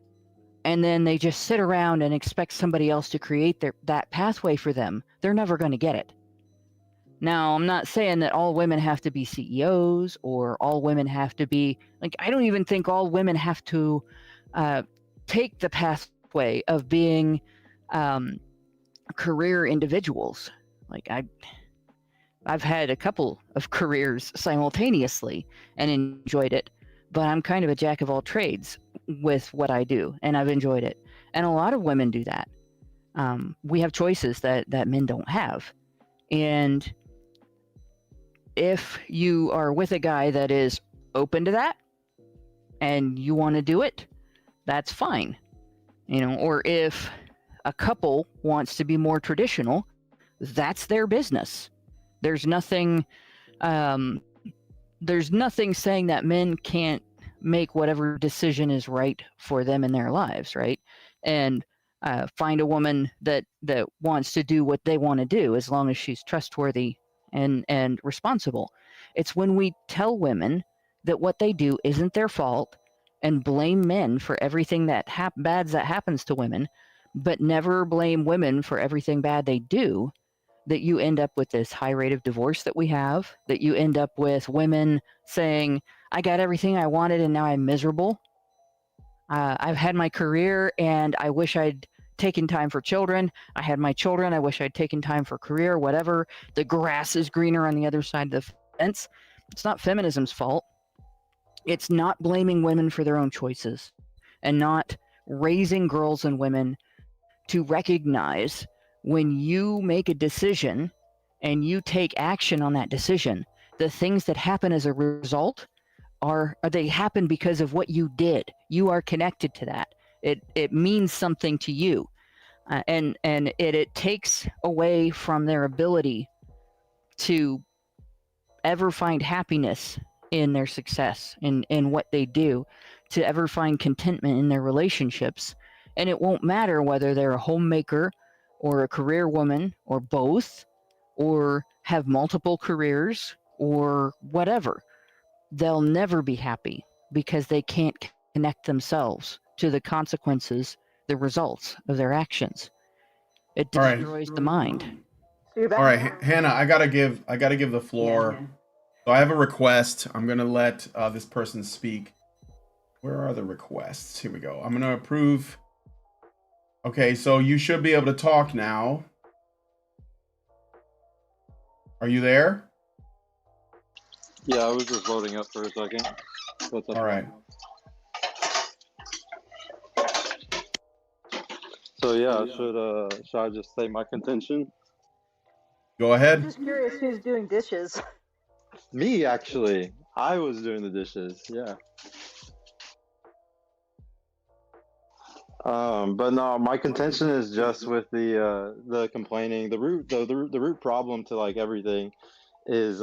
and then they just sit around and expect somebody else to create that pathway for them, they're never going to get it. Now, I'm not saying that all women have to be CEOs or all women have to be, like, I don't even think all women have to take the pathway of being career individuals. Like, I've had a couple of careers simultaneously and enjoyed it, but I'm kind of a jack of all trades with what I do, and I've enjoyed it. And a lot of women do that. We have choices that men don't have. And if you are with a guy that is open to that and you want to do it, that's fine. You know, or if a couple wants to be more traditional, that's their business. There's nothing saying that men can't make whatever decision is right for them in their lives, right? And find a woman that wants to do what they want to do, as long as she's trustworthy and responsible. It's when we tell women that what they do isn't their fault and blame men for everything that bad that happens to women, but never blame women for everything bad they do, that you end up with this high rate of divorce that we have, that you end up with women saying, I got everything I wanted and now I'm miserable. I've had my career and I wish I'd taken time for children. I had my children. I wish I'd taken time for career, whatever. The grass is greener on the other side of the fence. It's not feminism's fault. It's not blaming women for their own choices and not raising girls and women to recognize when you make a decision and you take action on that decision, the things that happen as a result they happen because of what you did. You are connected to that. It means something to you, and it takes away from their ability to ever find happiness in their success, in what they do, to ever find contentment in their relationships. And it won't matter whether they're a homemaker or a career woman or both, or have multiple careers or whatever. They'll never be happy because they can't connect themselves to the consequences, the results of their actions. It All right. destroys the mind. So you're back. All right, Hannah, I gotta give the floor. So I have a request. I'm gonna let this person speak. Where are the requests? Here we go. I'm gonna approve. Okay, so you should be able to talk now. Are you there? Yeah, I was just loading up for a second. What's up? All right. So yeah, should I just say my contention? Go I'm ahead. just curious who's doing dishes. Me, actually. I was doing the dishes, yeah. But no, my contention is just with the complaining. The root problem to like everything is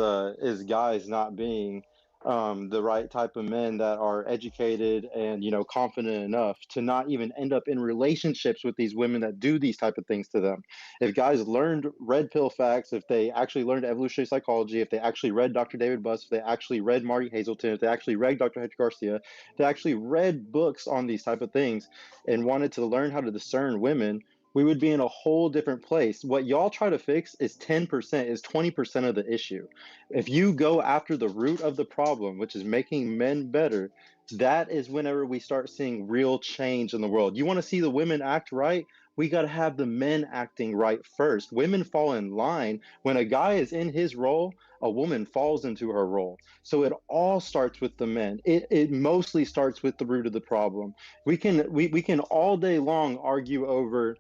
guys not being the right type of men that are educated and confident enough to not even end up in relationships with these women that do these type of things to them. If guys learned red pill facts, if they actually learned evolutionary psychology, if they actually read Dr. David Buss, if they actually read Marty Hazelton, if they actually read Dr. Hector Garcia, if they actually read books on these type of things and wanted to learn how to discern women, we would be in a whole different place. What y'all try to fix is 10%, is 20% of the issue. If you go after the root of the problem, which is making men better, that is whenever we start seeing real change in the world. You want to see the women act right? We got to have the men acting right first. Women fall in line. When a guy is in his role, a woman falls into her role. So it all starts with the men. It mostly starts with the root of the problem. We can all day long argue over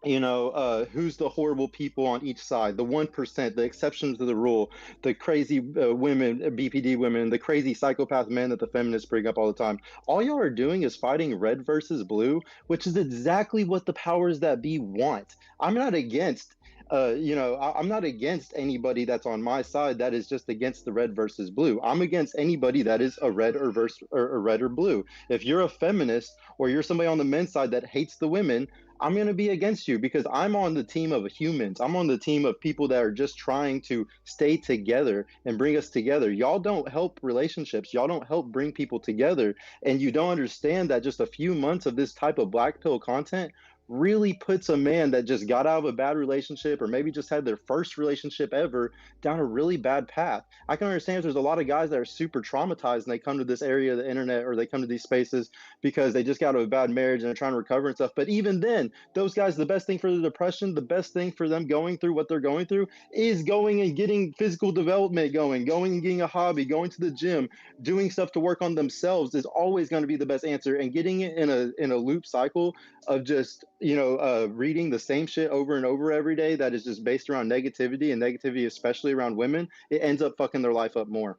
who's the horrible people on each side, the 1%, the exceptions to the rule, the crazy women, BPD women, the crazy psychopath men that the feminists bring up all the time. All y'all are doing is fighting red versus blue, which is exactly what the powers that be want. I'm not against I'm not against anybody that's on my side that is just against the red versus blue. I'm against anybody that is a red or red or blue. If you're a feminist or you're somebody on the men's side that hates the women, I'm going to be against you because I'm on the team of humans. I'm on the team of people that are just trying to stay together and bring us together. Y'all don't help relationships. Y'all don't help bring people together. And you don't understand that just a few months of this type of black pill content really puts a man that just got out of a bad relationship or maybe just had their first relationship ever down a really bad path. I can understand if there's a lot of guys that are super traumatized and they come to this area of the internet or they come to these spaces because they just got out of a bad marriage and they're trying to recover and stuff. But even then, those guys, the best thing for the depression, the best thing for them going through what they're going through is going and getting physical development going and getting a hobby, going to the gym, doing stuff to work on themselves is always going to be the best answer. And getting it in a loop cycle of just reading the same shit over and over every day that is just based around negativity and negativity, especially around women, it ends up fucking their life up more.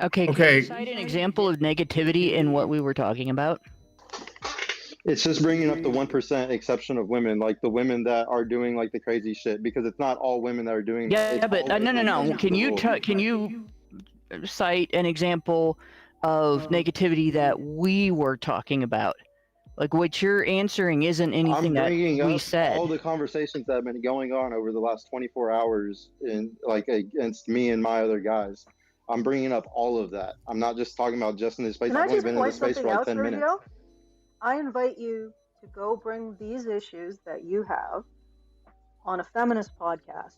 Okay, can you cite an example of negativity in what we were talking about? It's just bringing up the 1% exception of women, like the women that are doing like the crazy shit, because it's not all women that are doing that. Yeah, but no. Can you cite an example of negativity that we were talking about? Like what you're answering isn't anything that we said. All the conversations that have been going on over the last 24 hours against me and my other guys. I'm bringing up all of that. I'm not just talking about just in this space. I've only been in this space for like 10 minutes. I invite you to go bring these issues that you have on a feminist podcast.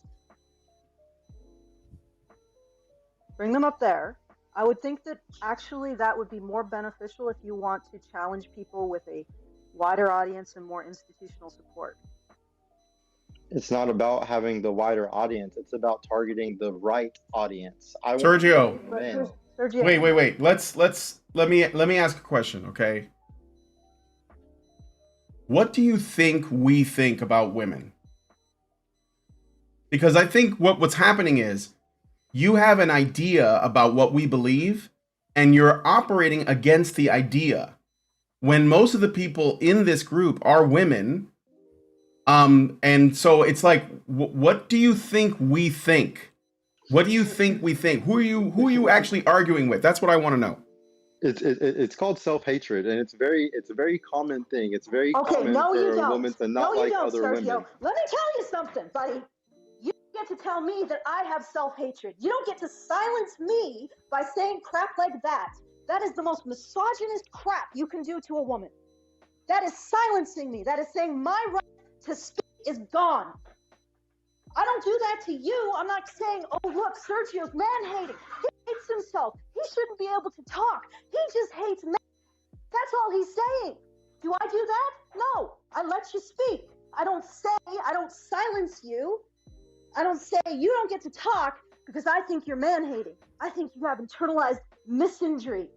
Bring them up there. I would think that actually that would be more beneficial if you want to challenge people with a wider audience and more institutional support. It's not about having the wider audience. It's about targeting the right audience. Sergio. Sergio. Wait. Let me ask a question, okay? What do you think we think about women? Because I think what's happening is you have an idea about what we believe, and you're operating against the idea. When most of the people in this group are women, and so it's like, what do you think we think? What do you think we think? Who are you actually arguing with? That's what I want to know. It's called self-hatred, and it's a very common thing. It's very common for a woman to not like other women. Let me tell you something, buddy. You get to tell me that I have self-hatred. You don't get to silence me by saying crap like that. That is the most misogynist crap you can do to a woman. That is silencing me. That is saying my right to speak is gone. I don't do that to you. I'm not saying, oh, look, Sergio's man-hating. He hates himself. He shouldn't be able to talk. He just hates men. That's all he's saying. Do I do that? No. I let you speak. I don't silence you. I don't say you don't get to talk because I think you're man-hating. I think you have internalized misinjury.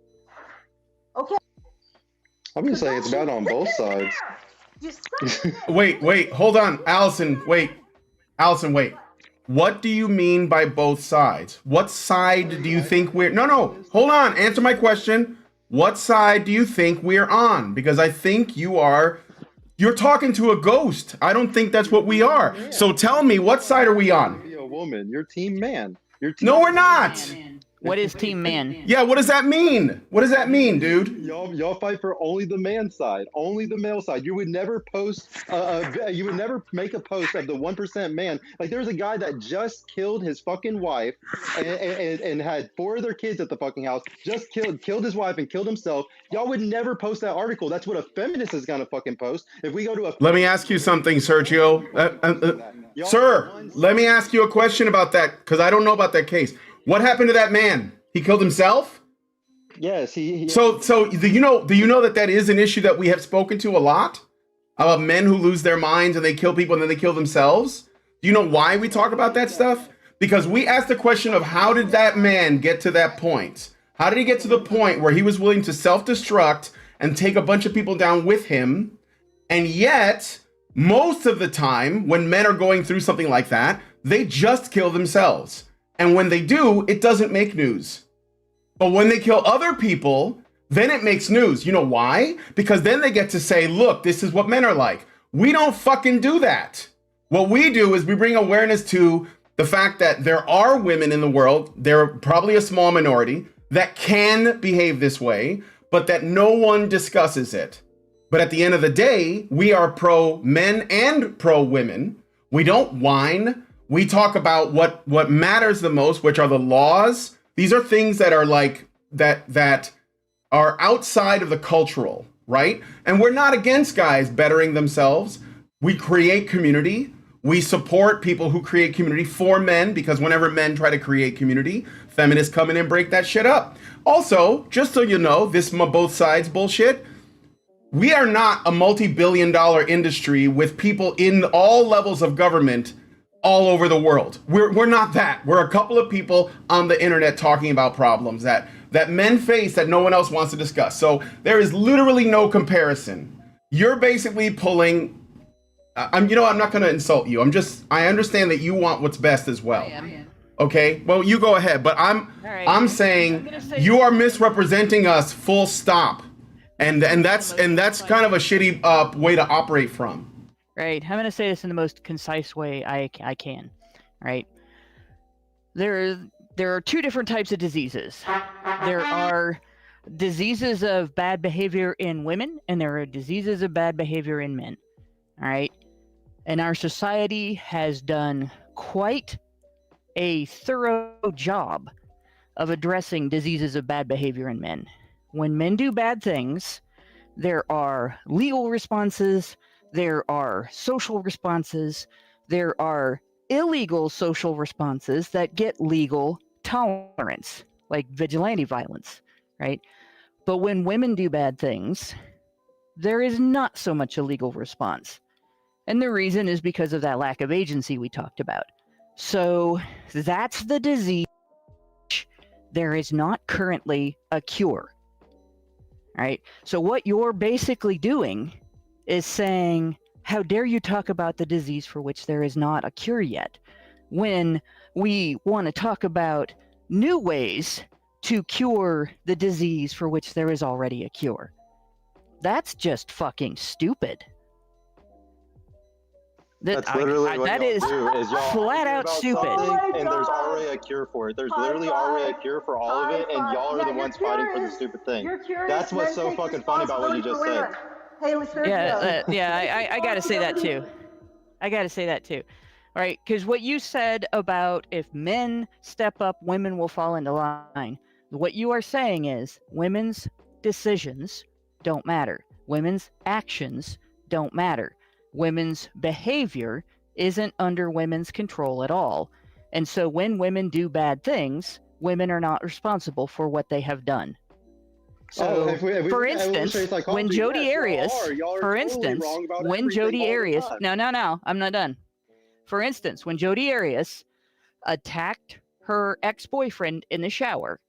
Okay? I'm gonna say it's bad on both sides. Wait, hold on, Allison, wait. What do you mean by both sides? What side do you think we're... No, hold on, answer my question. What side do you think we're on? Because I think you're talking to a ghost. I don't think that's what we are. So tell me, what side are we on? Be a woman. You're team man. No, we're not. What is Team Man? Yeah, what does that mean? What does that mean, dude? Y'all fight for only the man side, only the male side. You would never post, you would never make a post of the 1% man. Like there's a guy that just killed his fucking wife and had 4 other kids at the fucking house. Just killed his wife and killed himself. Y'all would never post that article. That's what a feminist is gonna fucking post. If we go to a... Let me ask you something, Sergio. Sir, let me ask you a question about that because I don't know about that case. What happened to that man? He killed himself? Yes, he So do you know that is an issue that we have spoken to a lot about men who lose their minds and they kill people and then they kill themselves? Do you know why we talk about that stuff? Because we asked the question of how did that man get to that point? How did he get to the point where he was willing to self-destruct and take a bunch of people down with him? And yet, most of the time when men are going through something like that, they just kill themselves. And when they do, it doesn't make news. But when they kill other people, then it makes news. You know why? Because then they get to say, look, this is what men are like. We don't fucking do that. What we do is we bring awareness to the fact that there are women in the world, they're probably a small minority, that can behave this way, but that no one discusses it. But at the end of the day, we are pro men and pro women. We don't whine. We talk about what matters the most, which are the laws. These are things that are like that are outside of the cultural, right? And we're not against guys bettering themselves. We create community. We support people who create community for men because whenever men try to create community, feminists come in and break that shit up. Also, just so you know, this both sides bullshit, we are not a multi-billion-dollar industry with people in all levels of government all over the world. We're not that. We're a couple of people on the internet talking about problems that men face that no one else wants to discuss. So there is literally no comparison. You're basically pulling. I'm not going to insult you. I understand that you want what's best as well. Okay. Well, you go ahead. But I'm saying you are misrepresenting us. Full stop. And that's kind of a shitty way to operate from. Right. I'm going to say this in the most concise way I can. Right. There are 2 different types of diseases. There are diseases of bad behavior in women, and there are diseases of bad behavior in men. All right. And our society has done quite a thorough job of addressing diseases of bad behavior in men. When men do bad things, there are legal responses. There are social responses. There are illegal social responses that get legal tolerance, like vigilante violence, right? But when women do bad things, there is not so much a legal response. And the reason is because of that lack of agency we talked about. So that's the disease. There is not currently a cure, right? So what you're basically doing is saying, how dare you talk about the disease for which there is not a cure yet, when we want to talk about new ways to cure the disease for which there is already a cure. That's just fucking stupid. That's literally what that y'all is do, is y'all flat out about stupid. something and there's already a cure for it. There's literally already a cure for all of it, and y'all are the ones fighting for the stupid thing. That's what's so fucking funny about what you just said. I gotta say that too. All right, because what you said about if men step up, women will fall into line. What you are saying is women's decisions don't matter. Women's actions don't matter. Women's behavior isn't under women's control at all. And so when women do bad things, women are not responsible for what they have done. So, if we for look at evolutionary instance, psychology, when Jodi yes, Arias, y'all are for totally instance, wrong about when everything Jodi all the Arias, time. no, I'm not done. For instance, when Jodi Arias attacked her ex-boyfriend in the shower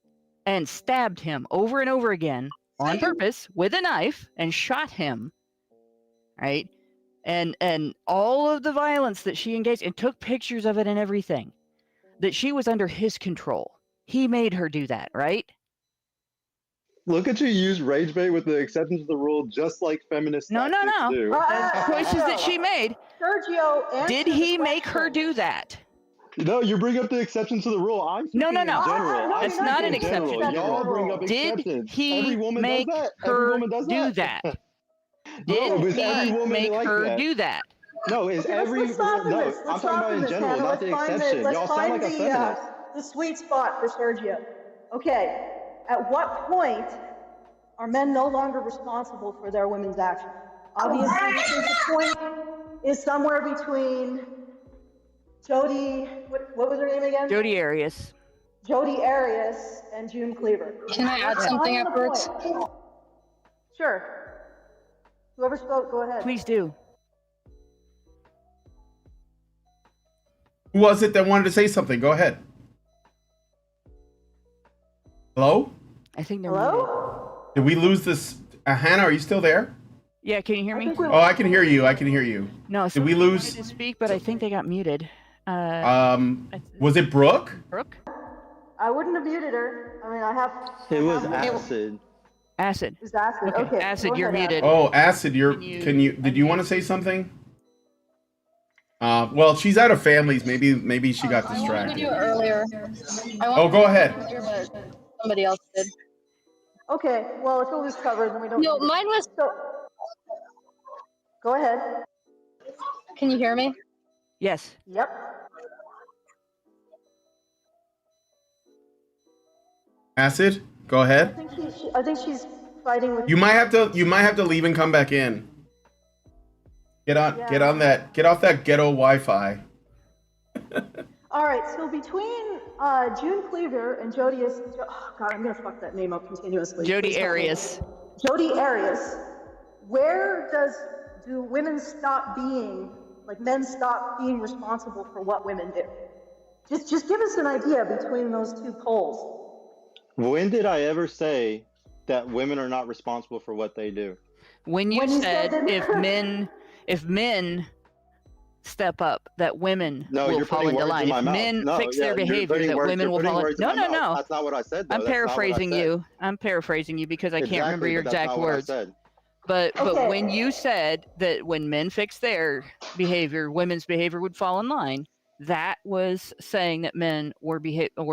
and stabbed him over and over again on purpose with a knife and shot him, right? And all of the violence that she engaged and took pictures of it and everything, that she was under his control. He made her do that, right? Look at you use rage bait with the exception to the rule, just like feminist No. tactics do. The choices that she made. Sergio, Did answer he the make her question. do that? No, you bring up the exception to the rule. I'm No, speaking no. in general. No, I'm That's you're not speaking an in general. exception to the Y'all rule. bring up Did exceptions. he Every woman make does that. Every her woman does do that. that? No, Did is every he woman make like her that? do that? No, is Okay, every let's stop in no? this. I'm Let's talking stop about in in this, general, Hannah. not the exception. Let's Y'all sound find like a feminist. the sweet spot for Sergio. Okay, at what point are men no longer responsible for their women's actions? Obviously, I think the point is somewhere between Jodi, what was her name again? Jodi Arias. Jodi Arias and June Cleaver. Can I add something afterwards? Sure. Whoever spoke, go ahead. Please do. Who was it that wanted to say something? Go ahead. Hello? I think they're muted. Hello? Did we lose this? Hannah, are you still there? Yeah, can you hear me? Oh, I can hear you. I can hear you. No, Did we somebody lose? wanted to speak, but I think they got muted. Was it Brooke? Brooke? I wouldn't have muted her. I mean, I have. It was I have- acid. Acid. It's acid. Okay, Okay. Acid, go you're ahead, muted. Oh, Acid, Can you did you want to say something? Well, she's out of families. Maybe she got I wanted to distracted. do it earlier. Oh, go ahead. But somebody else did. Okay, well, if it was covered, then we don't. No, need it. mine was. So, go ahead. Can you hear me? Yes. Yep. Acid, go ahead. I think she's fighting with. You might have to leave and come back in. Get off that ghetto Wi-Fi. All right, so between June Cleaver and Jodi, oh God, I'm gonna fuck that name up continuously. Jodi Arias. Jodi Arias. Where do women stop being, like men stop being responsible for what women do? Just give us an idea between those two poles. When did I ever say that women are not responsible for what they do? When you When you said said that- if men step up, that women No, will you're fall putting into words line. in my If mouth. men No, fix yeah, their you're behavior, putting that words- women you're will putting fall words in. in my No. mouth. That's not what I said, though. I'm That's not what I paraphrasing said. you. I'm paraphrasing you because I can't remember Exactly, your but that's exact not what I words. said. But Okay. when you said that when men fix their behavior, women's behavior would fall in line, that was saying that men were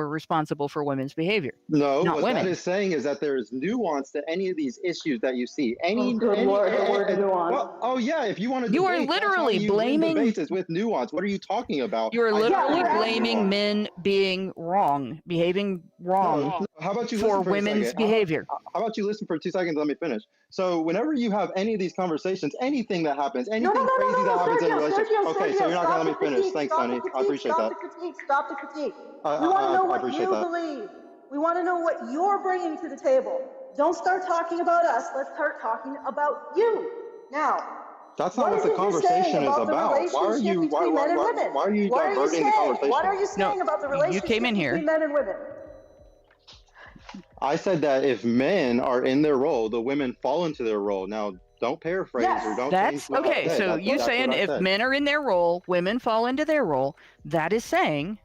responsible for women's behavior. No, Not what women. that is saying is that there is nuance to any of these issues that you see. Good Lord, the word nuance. Well, oh yeah, if you want to You are debate, literally that's how you win blaming- debates is with nuance. What are you talking about? You are I literally have blaming nuance. men being wrong, behaving wrong No, how about you for listen for a women's second? behavior. How about you listen for 2 seconds? Let me finish. So whenever you have any of these conversations, anything that happens, anything crazy that happens in a relationship. Okay, so you're not gonna let me finish. Thanks, honey. I appreciate that. Stop the critique. We want to know I what appreciate you that. believe. We want to know what you're bringing to the table. Don't start talking about us. Let's start talking about you. Now, That's not what is the it you're conversation saying is about the about. Why are relationship you between men and women? why are you What are you diverting the saying? conversation? What are you saying about the you relationship came in here. between men and women? I said that if men are in their role, the women fall into their role. Now, don't paraphrase Yes. or don't That's change what I okay. said. So That's- you that's saying what I if said. men are in their role, women fall into their role. That is saying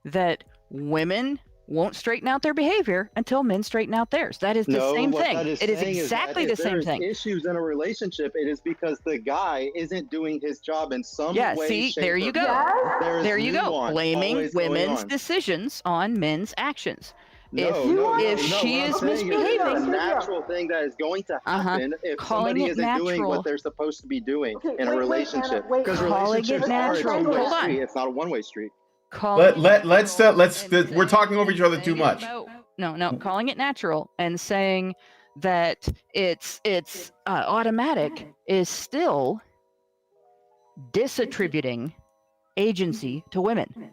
that women won't straighten out their behavior until men straighten out theirs. That is the No, same what thing. that is It is saying exactly is the that same if thing. there's issues in a relationship, it is because the guy isn't doing his job in some Yeah, way, see, shape, there or you go. Yes. There is There you go. nuance Blaming always going women's on. decisions on men's actions. No, if no, if no, she what I'm is saying misbehaving, it's a natural thing that is going to Uh-huh. happen if Calling somebody it isn't doing natural. what they're supposed to be doing Okay, in a wait, relationship. Hannah, wait. Because Calling it relationships are a natural. two-way Hold on. street. It's not a one-way street. calling Let's we're talking over each other too much. No, calling it natural and saying that it's automatic is still disattributing agency to women.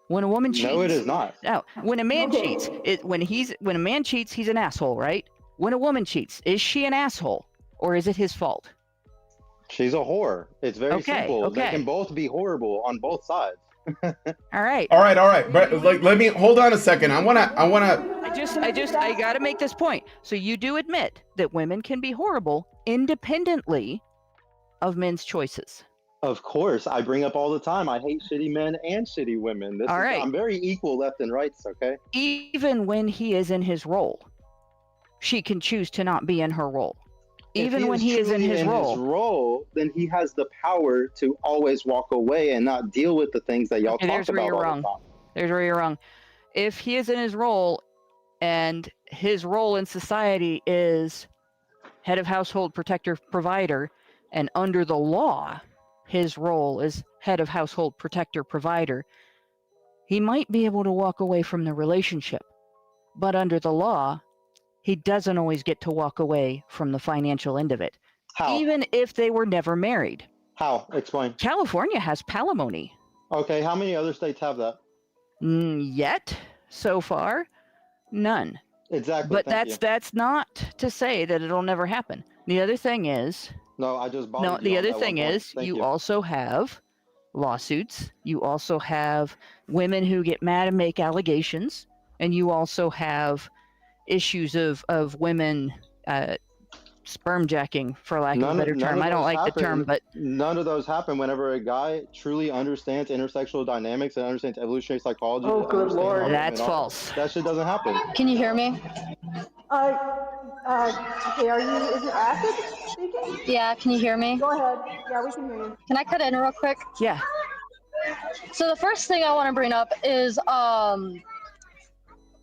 When a woman cheats, No, it is not. no. When a man cheats, when a man cheats, he's an asshole, right? When a woman cheats, is she an asshole, or is it his fault? She's a whore. It's very simple. They okay. can both be horrible on both sides. All right. But like, let me hold on a second. I wanna. I gotta make this point. So you do admit that women can be horrible independently of men's choices. Of course, I bring up all the time. I hate shitty men and shitty women. All right. I'm very equal left and right. Okay. Even when he is in his role, she can choose to not be in her role. Even when he is in his role, then he has the power to always walk away and not deal with the things that y'all talk about all the time. There's where you're wrong. If he is in his role, and his role in society is head of household protector provider, and under the law, his role is head of household protector provider, he might be able to walk away from the relationship. But under the law, he doesn't always get to walk away from the financial end of it. How? Even if they were never married. How? Explain. California has palimony. Okay, how many other states have that? Yet, so far, none. Exactly. But that's not to say that it'll never happen. The other thing is, you also have lawsuits. You also have women who get mad and make allegations, and you also have issues of women sperm jacking, for lack of a better term. I don't like the term, but none of those happen whenever a guy truly understands intersexual dynamics and understands evolutionary psychology. Oh, good Lord. That's false. That shit doesn't happen. Can you hear me? Okay, is it Acid speaking? Yeah, can you hear me? Go ahead. Yeah, we can hear you. Can I cut in real quick? Yeah. So the first thing I want to bring up is,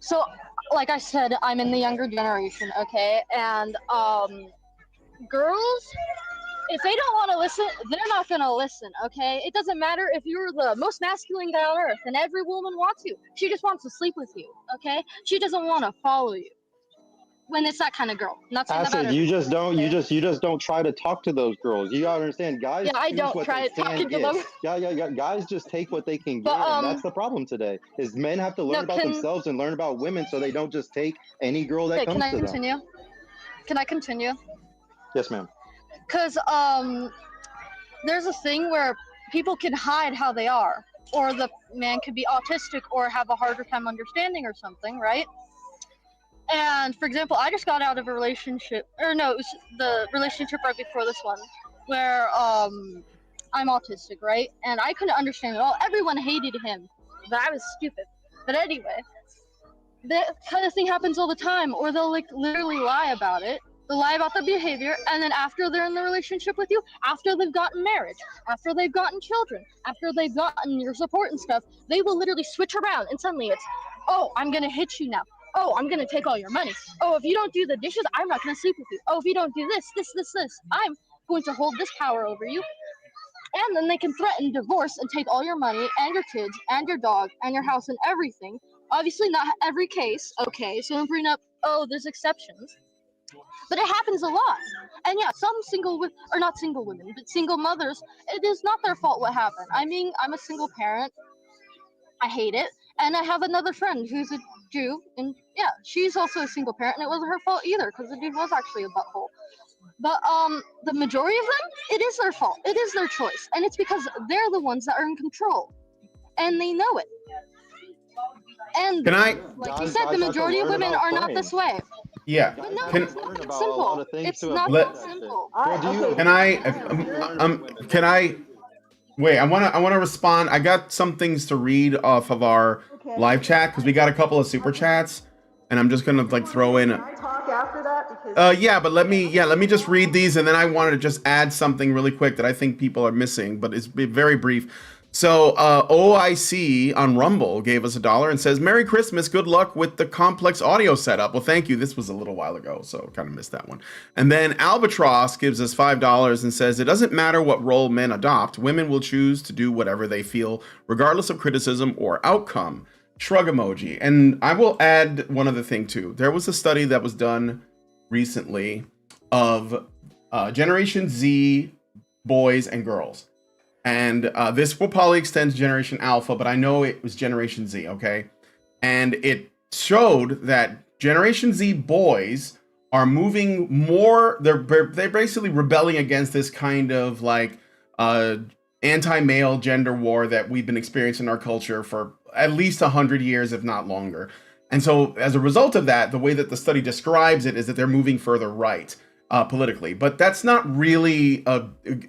so like I said, I'm in the younger generation, okay? And girls, if they don't want to listen, they're not going to listen, okay? It doesn't matter if you're the most masculine guy on earth and every woman wants you. She just wants to sleep with you, okay? She doesn't want to follow you. When it's that kind of girl. Not saying that you just don't try to talk to those girls. You gotta understand, guys. Yeah, I don't try talking to them. Yeah. Guys just take what they can get, and that's the problem today. Is men have to learn about themselves and learn about women, so they don't just take any girl that comes to them. Can I continue? Yes, ma'am. Because there's a thing where people can hide how they are, or the man could be autistic or have a harder time understanding or something, right? And for example, I just got out of a relationship, or no, it was the relationship right before this one, where I'm autistic, right? And I couldn't understand at all. Everyone hated him, but I was stupid. But anyway, that kind of thing happens all the time, or they'll like literally lie about it. They'll lie about their behavior, and then after they're in the relationship with you, after they've gotten marriage, after they've gotten children, after they've gotten your support and stuff, they will literally switch around, and suddenly it's, oh, I'm gonna hit you now. Oh, I'm gonna take all your money. Oh, if you don't do the dishes, I'm not gonna sleep with you. Oh, if you don't do this, I'm going to hold this power over you. And then they can threaten divorce and take all your money and your kids and your dog and your house and everything. Obviously not every case, okay, so I'm bringing up, there's exceptions. But it happens a lot. And yeah, some single women, but single mothers, it is not their fault what happened. I mean, I'm a single parent. I hate it. And I have another friend who's a Jew, and yeah, she's also a single parent, and it wasn't her fault either, because the dude was actually a butthole. But the majority of them, it is their fault. It is their choice, and it's because they're the ones that are in control, and they know it. And like you said, the majority of women are not this way. Yeah. But no, it's not that simple. It's not that simple. Can I? Wait, I wanna respond. I got some things to read off of our live chat because we got a couple of super chats, and I'm just gonna like throw in. Can I talk after that? Because yeah, but let me just read these, and then I wanted to just add something really quick that I think people are missing, but it's very brief. So OIC on Rumble gave us $1 and says, "Merry Christmas, good luck with the complex audio setup." Well, thank you. This was a little while ago, so kind of missed that one. And then Albatross gives us $5 and says, "It doesn't matter what role men adopt. Women will choose to do whatever they feel, regardless of criticism or outcome." Shrug emoji. And I will add one other thing too. There was a study that was done recently of Generation Z boys and girls. And this will probably extend to Generation Alpha, but I know it was Generation Z, okay? And it showed that Generation Z boys are moving more, they're basically rebelling against this kind of like anti-male gender war that we've been experiencing in our culture for at least 100 years, if not longer. And so as a result of that, the way that the study describes it is that they're moving further right. Politically, but that's not really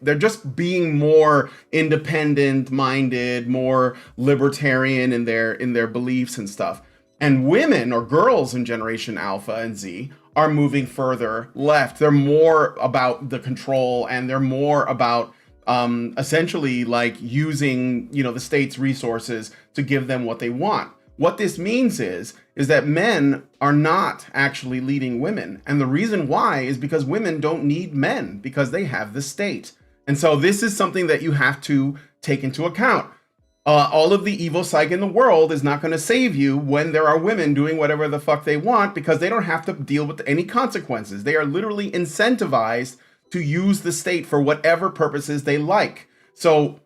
they're just being more independent minded, more libertarian in their beliefs and stuff. And women or girls in Generation Alpha and Z are moving further left. They're more about the control, and they're more about essentially like using, you know, the state's resources to give them what they want. What this means is that men are not actually leading women. And the reason why is because women don't need men, because they have the state. And so this is something that you have to take into account. All of the evil psych in the world is not going to save you when there are women doing whatever the fuck they want, because they don't have to deal with any consequences. They are literally incentivized to use the state for whatever purposes they like. So,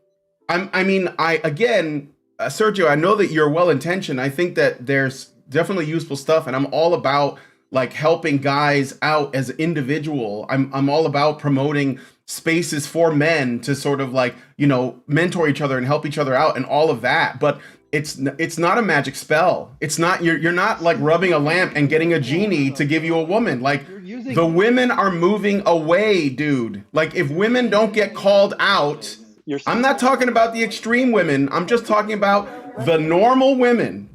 again, Sergio, I know that you're well-intentioned. I think that there's definitely useful stuff, and I'm all about like helping guys out as an individual. I'm all about promoting spaces for men to sort of like, you know, mentor each other and help each other out and all of that. But it's not a magic spell. It's not, you're not like rubbing a lamp and getting a genie to give you a woman. Like the women are moving away, dude. Like if women don't get called out, I'm not talking about the extreme women. I'm just talking about the normal women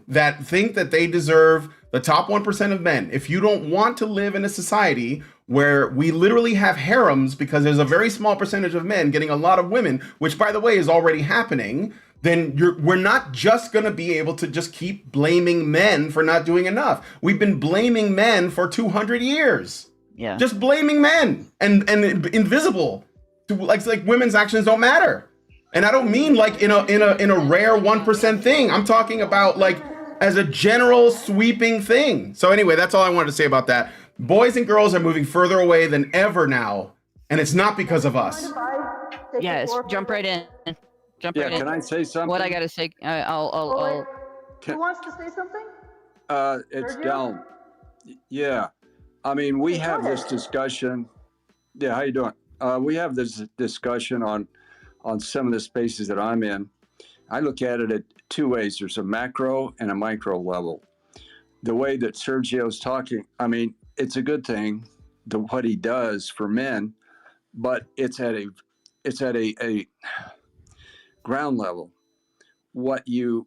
that think that they deserve the top 1% of men. If you don't want to live in a society where we literally have harems because there's a very small percentage of men getting a lot of women, which by the way is already happening, then we're not just going to be able to just keep blaming men for not doing enough. We've been blaming men for 200 years. Yeah. Just blaming men and invisible. Like women's actions don't matter. And I don't mean like in a rare 1% thing. I'm talking about like as a general sweeping thing. So anyway, that's all I wanted to say about that. Boys and girls are moving further away than ever now, and it's not because of us. Yes, jump right in. Jump right in. Yeah, can I say something? What I gotta say, I'll. Who wants to say something? It's Sergio? down. Yeah, I mean, we have this discussion. Yeah, how you doing? We have this discussion on some of the spaces that I'm in. I look at it at two ways. There's a macro and a micro level. The way that Sergio's talking, I mean, it's a good thing, what he does for men, but it's at a ground level. What you're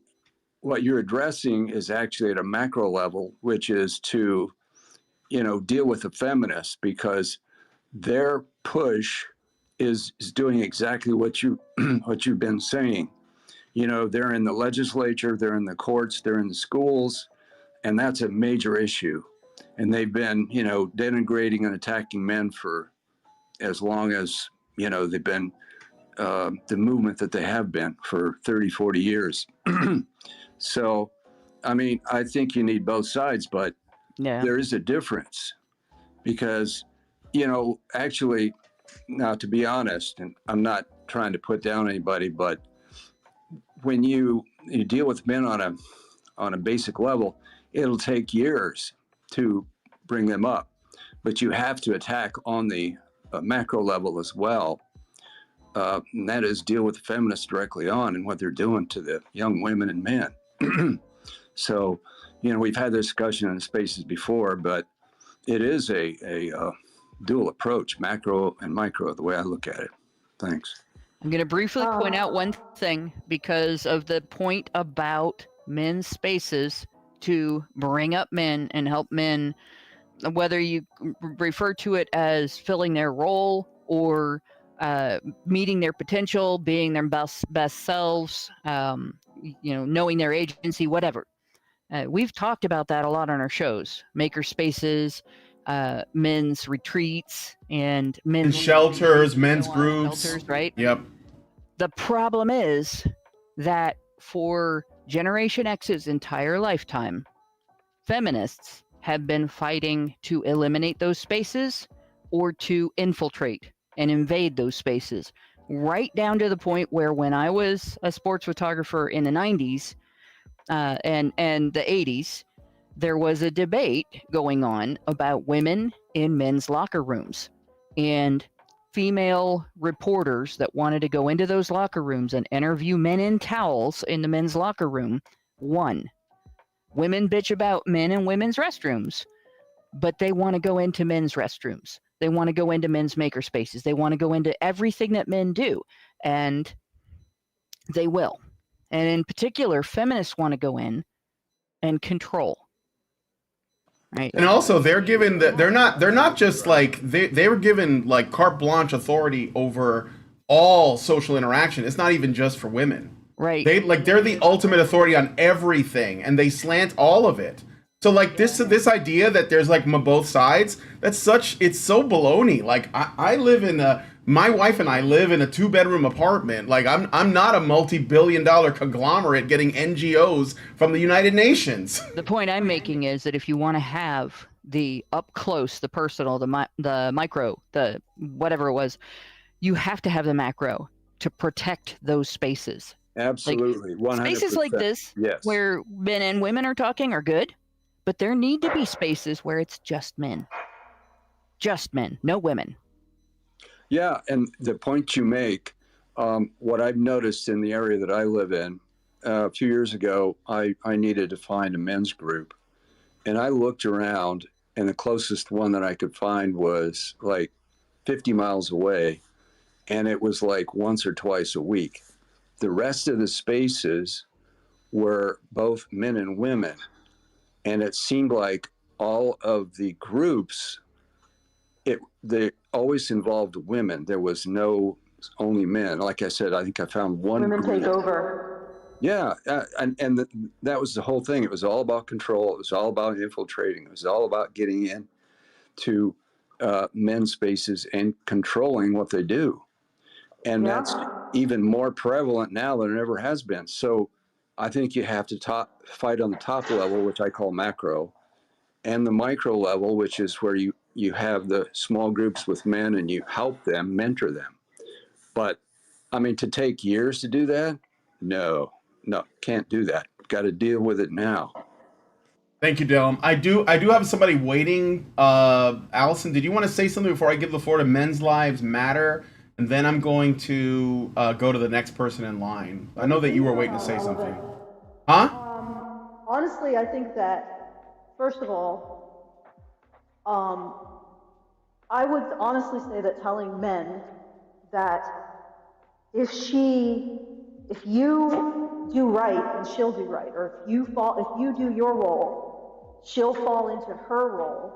addressing is actually at a macro level, which is to, you know, deal with the feminists, because their push is doing exactly what you've been saying. You know, they're in the legislature, they're in the courts, they're in the schools, and that's a major issue. And they've been, you know, denigrating and attacking men for as long as, you know, they've been the movement that they have been for 30, 40 years. So, I mean, I think you need both sides, but there is a difference because, you know, actually, now to be honest, and I'm not trying to put down anybody, but when you deal with men on a basic level, it'll take years to bring them up, but you have to attack on the macro level as well. And that is deal with the feminists directly on and what they're doing to the young women and men. So, you know, we've had this discussion in the spaces before, but it is a dual approach, macro and micro, the way I look at it. Thanks. I'm going to briefly point out one thing because of the point about men's spaces to bring up men and help men, whether you refer to it as filling their role or meeting their potential, being their best selves, you know, knowing their agency, whatever. We've talked about that a lot on our shows, maker spaces, men's retreats, and men's shelters, men's groups. Shelters, right? Yep. The problem is that for Generation X's entire lifetime, feminists have been fighting to eliminate those spaces or to infiltrate and invade those spaces. right down to the point where when I was a sports photographer in the 90s and the 80s, there was a debate going on about women in men's locker rooms. And female reporters that wanted to go into those locker rooms and interview men in towels in the men's locker room won. Women bitch about men and women's restrooms, but they want to go into men's restrooms. They want to go into men's maker spaces. They want to go into everything that men do, and they will. And in particular, feminists want to go in and control. Right. And also, they're given they're not just like they were given like carte blanche authority over all social interaction. It's not even just for women. Right. They're the ultimate authority on everything, and they slant all of it. So like this idea that there's like both sides, it's so baloney. Like I live in my wife and I live in a 2-bedroom apartment. Like I'm not a multi-billion-dollar conglomerate getting NGOs from the United Nations. The point I'm making is that if you want to have the up close, the personal, the micro, the whatever it was, you have to have the macro to protect those spaces. Absolutely. Like, 100%. spaces like this, yes, where men and women are talking, are good, but there need to be spaces where it's just men. Just men, no women. Yeah, and the point you make, what I've noticed in the area that I live in, a few years ago, I needed to find a men's group. And I looked around, and the closest one that I could find was like 50 miles away. And it was like once or twice a week. The rest of the spaces were both men and women. And it seemed like all of the groups, they always involved women. There was no only men. Like I said, I think I found one Women group. take over. Yeah, that was the whole thing. It was all about control. It was all about infiltrating. It was all about getting in to men's spaces and controlling what they do. And that's even more prevalent now than it ever has been. So I think you have to fight on the top level, which I call macro, and the micro level, which is where you have the small groups with men and you help them, mentor them. But I mean, to take years to do that, no, can't do that. Got to deal with it now. Thank you, Dylan. I do have somebody waiting. Allison, did you want to say something before I give the floor to Men's Lives Matter? And then I'm going to go to the next person in line. I know that you were waiting to say something. Huh? Honestly, I think that, first of all, I would honestly say that telling men that if you do right, then she'll do right, or if you do your role, she'll fall into her role,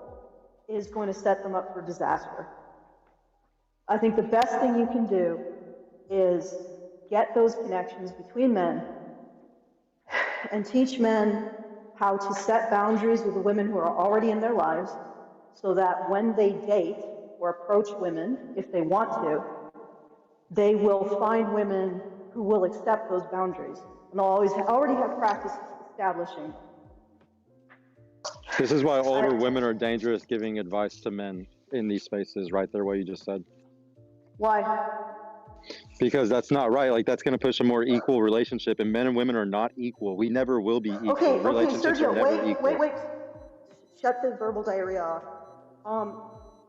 is going to set them up for disaster. I think the best thing you can do is get those connections between men and teach men how to set boundaries with the women who are already in their lives, so that when they date or approach women, if they want to, they will find women who will accept those boundaries, and they'll already have practice establishing. This is why older women are dangerous giving advice to men in these spaces, right there, what you just said. Why? Because that's not right. Like, that's going to push a more equal relationship, and men and women are not equal. We never will be equal. Okay, Relationships are never Sergio, equal. wait. Shut the verbal diarrhea off.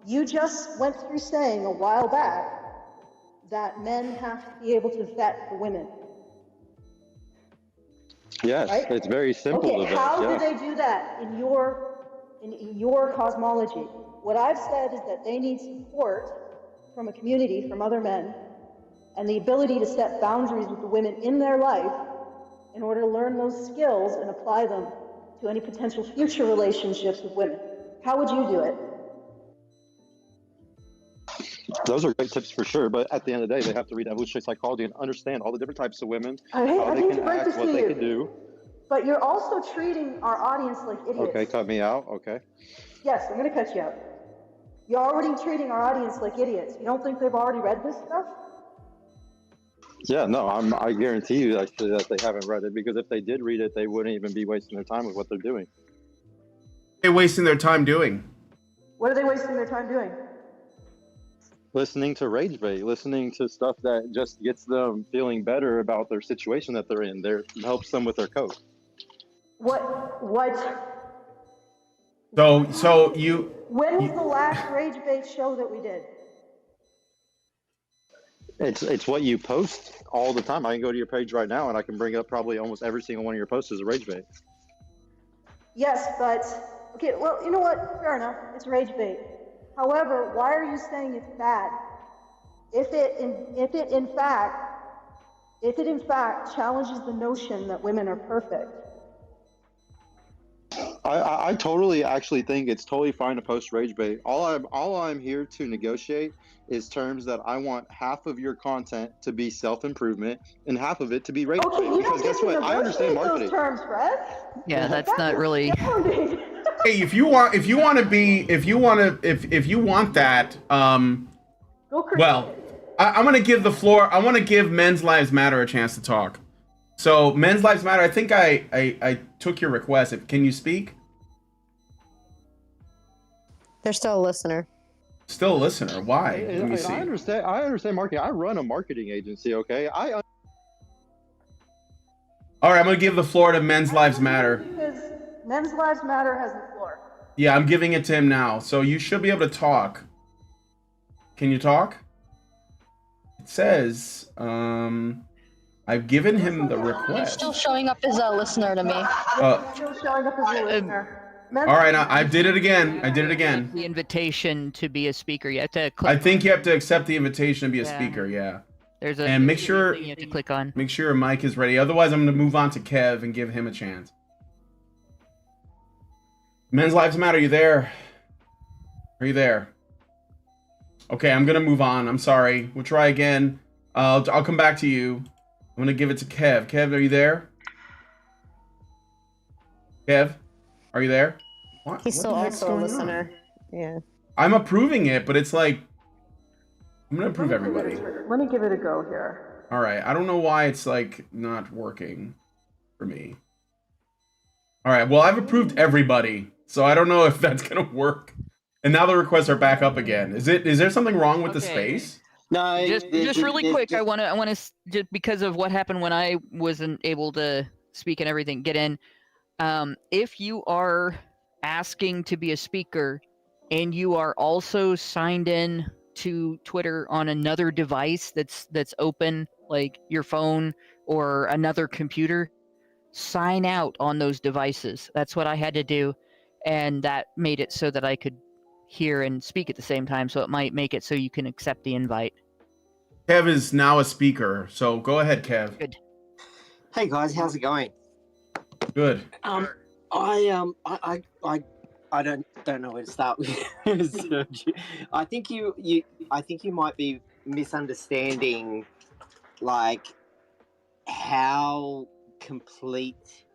You just went through saying a while back that men have to be able to vet the women. Yes, right? It's very simple to vet. How do they do that in your cosmology? What I've said is that they need support from a community, from other men, and the ability to set boundaries with the women in their life in order to learn those skills and apply them to any potential future relationships with women. How would you do it? Those are great tips for sure, but at the end of the day, they have to read evolutionary psychology and understand all the different types of women, how they can act, what they can do. But you're also treating our audience like idiots. Okay, cut me out, okay. Yes, I'm going to cut you out. You're already treating our audience like idiots. You don't think they've already read this stuff? Yeah, no, I guarantee you that they haven't read it, because if they did read it, they wouldn't even be wasting their time with what they're doing. They're wasting their time doing. What are they wasting their time doing? listening to rage bait, listening to stuff that just gets them feeling better about their situation that they're in. There helps them with their cope. What? So you. When was the last rage bait show that we did? It's what you post all the time. I can go to your page right now and I can bring up probably almost every single one of your posts as a rage bait. Yes, but okay. Well, you know what? Fair enough. It's rage bait. However, why are you saying it's bad? If it in fact challenges the notion that women are perfect. I totally actually think it's totally fine to post rage bait. All I'm here to negotiate is terms that I want half of your content to be self-improvement and half of it to be rage bait. Because guess what? I understand marketing. Those terms, Fred. Yeah, that's not really. Hey, if you want that, well, I'm gonna give the floor. I want to give Men's Lives Matter a chance to talk. So, Men's Lives Matter. I think I took your request. Can you speak? They're still a listener. Still a listener. Why? Let me see. I understand marketing. I run a marketing agency. Okay. All right, I'm gonna give the floor to Men's Lives Matter. Because Men's Lives Matter has the floor. Yeah, I'm giving it to him now. So you should be able to talk. Can you talk? It says, I've given him the request. He's still showing up as a listener to me. Still showing up as a listener. All right, I did it again. The invitation to be a speaker. You have to click. I think you have to accept the invitation to be a speaker. Yeah. There's make sure you have to click on. Make sure your mic is ready. Otherwise, I'm going to move on to Kev and give him a chance. Men's Lives Matter. Are you there? Are you there? Okay, I'm going to move on. I'm sorry. We'll try again. I'll come back to you. I'm going to give it to Kev. Kev, are you there? Kev, are you there? He's still also a listener. Yeah. I'm approving it, but it's like, I'm going to approve everybody. Let me give it a go here. All right. I don't know why it's like not working for me. All right. Well, I've approved everybody, so I don't know if that's going to work. And now the requests are back up again. Is there something wrong with the space? No, just really quick. I want to just because of what happened when I wasn't able to speak and everything, get in. If you are asking to be a speaker and you are also signed in to Twitter on another device that's open, like your phone or another computer, sign out on those devices. That's what I had to do, and that made it so that I could hear and speak at the same time, so it might make it so you can accept the invite. Kev is now a speaker, so go ahead, Kev. Good. Hey guys, how's it going? Good. I don't know where to start with. I think you might be misunderstanding like how complete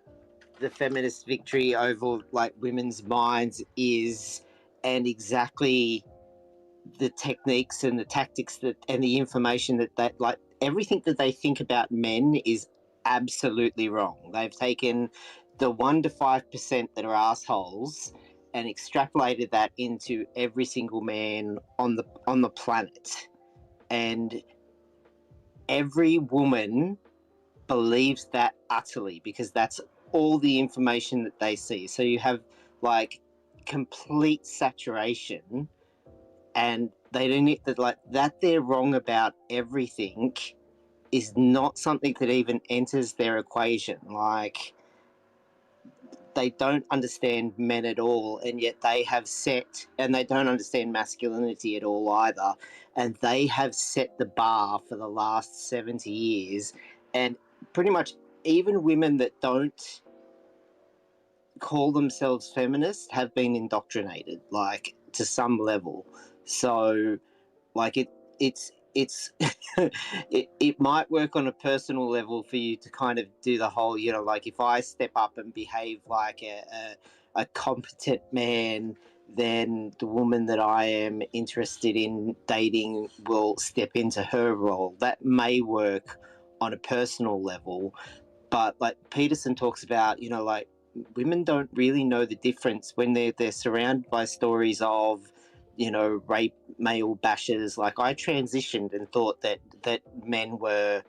the feminist victory over like women's minds is, and exactly the techniques and the tactics that and the information that like everything that they think about men is absolutely wrong. They've taken the 1 to 5% that are assholes and extrapolated that into every single man on the planet, and every woman believes that utterly because that's all the information that they see. So you have like complete saturation, and they don't need that, like that they're wrong about everything is not something that even enters their equation. Like they don't understand men at all, and yet they have set, and they don't understand masculinity at all either, and they have set the bar for the last 70 years, and pretty much even women that don't call themselves feminists have been indoctrinated, like to some level. So like it's it might work on a personal level for you to kind of do the whole, you know, like if I step up and behave like a competent man, then the woman that I am interested in dating will step into her role. That may work on a personal level, but like Peterson talks about, you know, like women don't really know the difference when they're surrounded by stories of rape male bashers. Like, I transitioned and thought that men were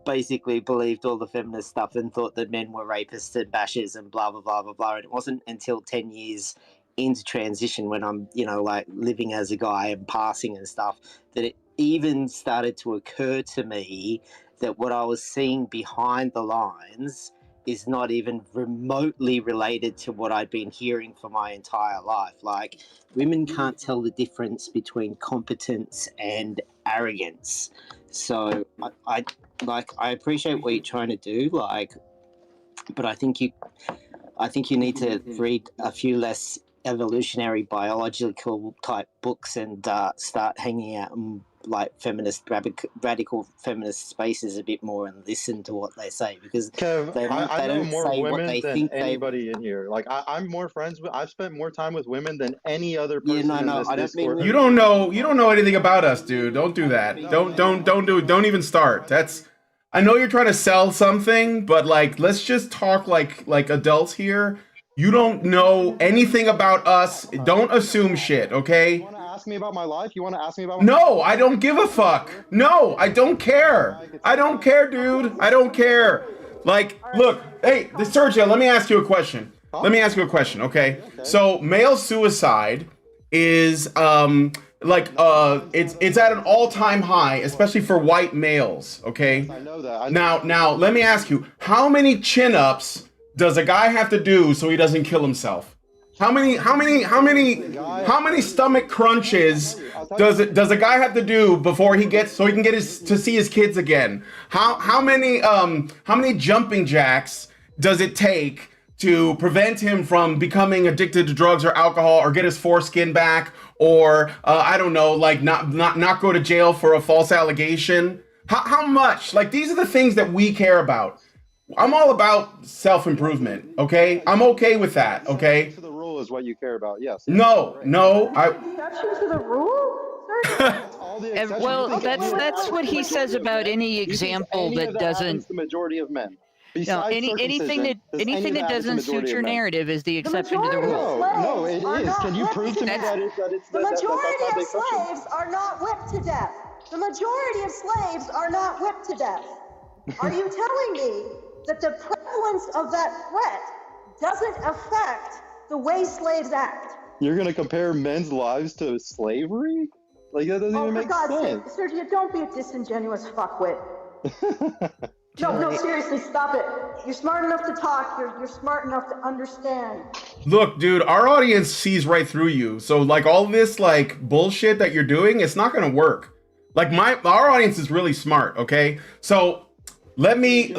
basically believed all the feminist stuff and thought that men were rapists and bashers and blah blah blah blah blah. And it wasn't until 10 years into transition, when I'm like living as a guy and passing and stuff, that it even started to occur to me that what I was seeing behind the lines is not even remotely related to what I'd been hearing for my entire life. Like, women can't tell the difference between competence and arrogance. So I appreciate what you're trying to do, but I think you need to read a few less evolutionary biological type books and start hanging out in radical feminist spaces a bit more and listen to what they say, because Kev, they I know don't more say what women they than think anybody in here. Like, I'm more friends with. I've spent more time with women than any other person no, in this I don't Discord. mean- You don't know anything about us, dude. Don't do that. Don't do it. Don't even start. I know you're trying to sell something, but like, let's just talk like adults here. You don't know anything about us. Don't assume shit, okay? You want to ask me about my life? You want to ask me about my No, I don't give a fuck. No, I don't care. I don't care, dude. I don't care. Like, look, hey, Sergio, let me ask you a question. Okay? So, male suicide is it's at an all-time high, especially for white males, okay? I know that. Now, let me ask you, how many chin-ups does a guy have to do so he doesn't kill himself? How many stomach crunches does a guy have to do before he can get to see his kids again? How many jumping jacks does it take to prevent him from becoming addicted to drugs or alcohol, or get his foreskin back, or I don't know, like not go to jail for a false allegation? How much? Like, these are the things that we care about. I'm all about self-improvement, okay? I'm okay with that, okay? To the rule is what you care about. Yes. No, Exception to the rule? Well, that's what he says about any example that doesn't. The majority of men. No, anything that doesn't suit your narrative is the exception to the rule. No, it is. Can you prove to me that it's the majority of slaves are not whipped to death. The majority of slaves are not whipped to death. Are you telling me that the prevalence of that threat doesn't affect the way slaves act? You're gonna compare men's lives to slavery? Like, that doesn't even make sense. For God's sake, Sergio, don't be a disingenuous fuckwit. No, seriously, stop it. You're smart enough to talk. You're smart enough to understand. Look, dude, our audience sees right through you. So, like, all this like bullshit that you're doing, it's not gonna work. Like, our audience is really smart, okay? So let me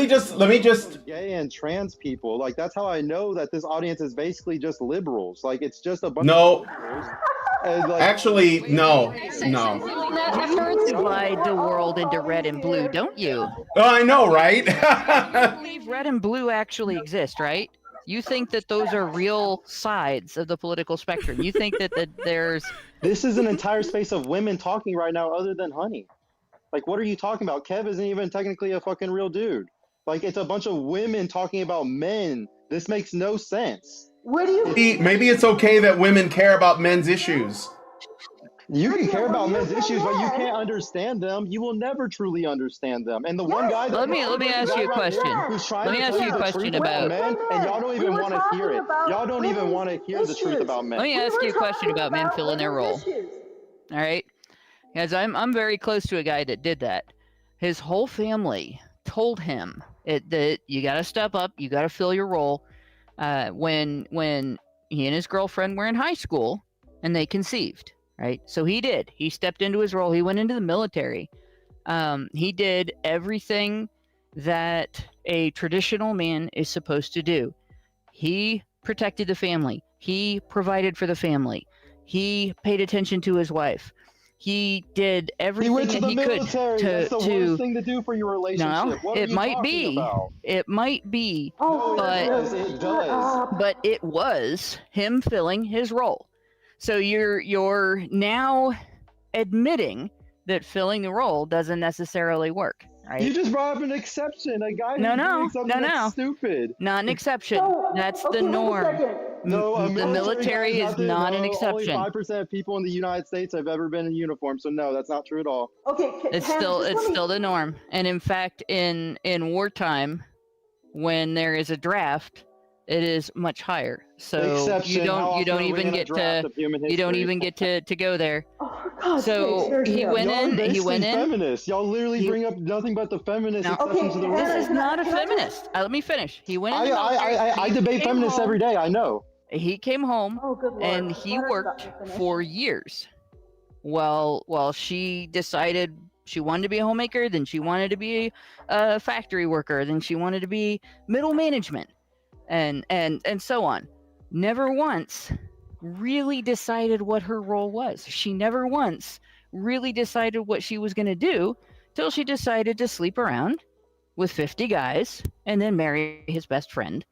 just gay and trans people. Like, that's how I know that this audience is basically just liberals. Like, it's just a bunch of liberals. Actually, no. Divide the world into red and blue, don't you? Oh, I know, right? You believe red and blue actually exist, right? You think that those are real sides of the political spectrum. You think that there's... This is an entire space of women talking right now other than Honey. Like, what are you talking about? Kev isn't even technically a fucking real dude. Like, it's a bunch of women talking about men. This makes no sense. What do you... Maybe it's okay that women care about men's issues. You can care about men's issues, but you can't understand them. You will never truly understand them. And the one guy that... Let me ask you a question. Let me ask you a question about men, and y'all don't even want to hear it. Y'all don't even want to hear the truth about men. Let me ask you a question about men filling their role. All right? Because I'm very close to a guy that did that. His whole family told him that you got to step up, you got to fill your role. When he and his girlfriend were in high school and they conceived, right? So he did. He stepped into his role. He went into the military. He did everything that a traditional man is supposed to do. He protected the family. He provided for the family. He paid attention to his wife. He did everything that he could to... That's the worst thing to do for your relationship. No, it might be. It might be. It does. But it was him filling his role. So you're now admitting that filling the role doesn't necessarily work. Right? You just brought up an exception. A guy No, who's no, doing something no, that's no. stupid. Not an exception. So, That's okay, the wait a norm. second. No, a The military guy is not an Only exception. 5% of people in the United States have ever been in uniform. So no, that's not true at all. Okay, It's Hannah, still just it's let me. still the norm. And in fact, in wartime, when there is a draft, it is much higher. So Exception. you How don't often are we even in a get draft to of human you don't history? even get to go there. Oh, for God's So sake, Sergio. he went Y'all are in. He basically went in. feminists. Y'all literally He- bring up nothing but the feminist Now- exceptions to the Okay, rule. This is Can I- not a can I just- feminist. Let me finish. He went in the military. I He debate came feminists home. every day. I know. He came home Oh, good lord. and he Let her worked stop me finish. for years. Well, she decided she wanted to be a homemaker, then she wanted to be a factory worker, then she wanted to be middle management, and so on. Never once really decided what her role was. She never once really decided what she was going to do till she decided to sleep around with 50 guys and then marry his best friend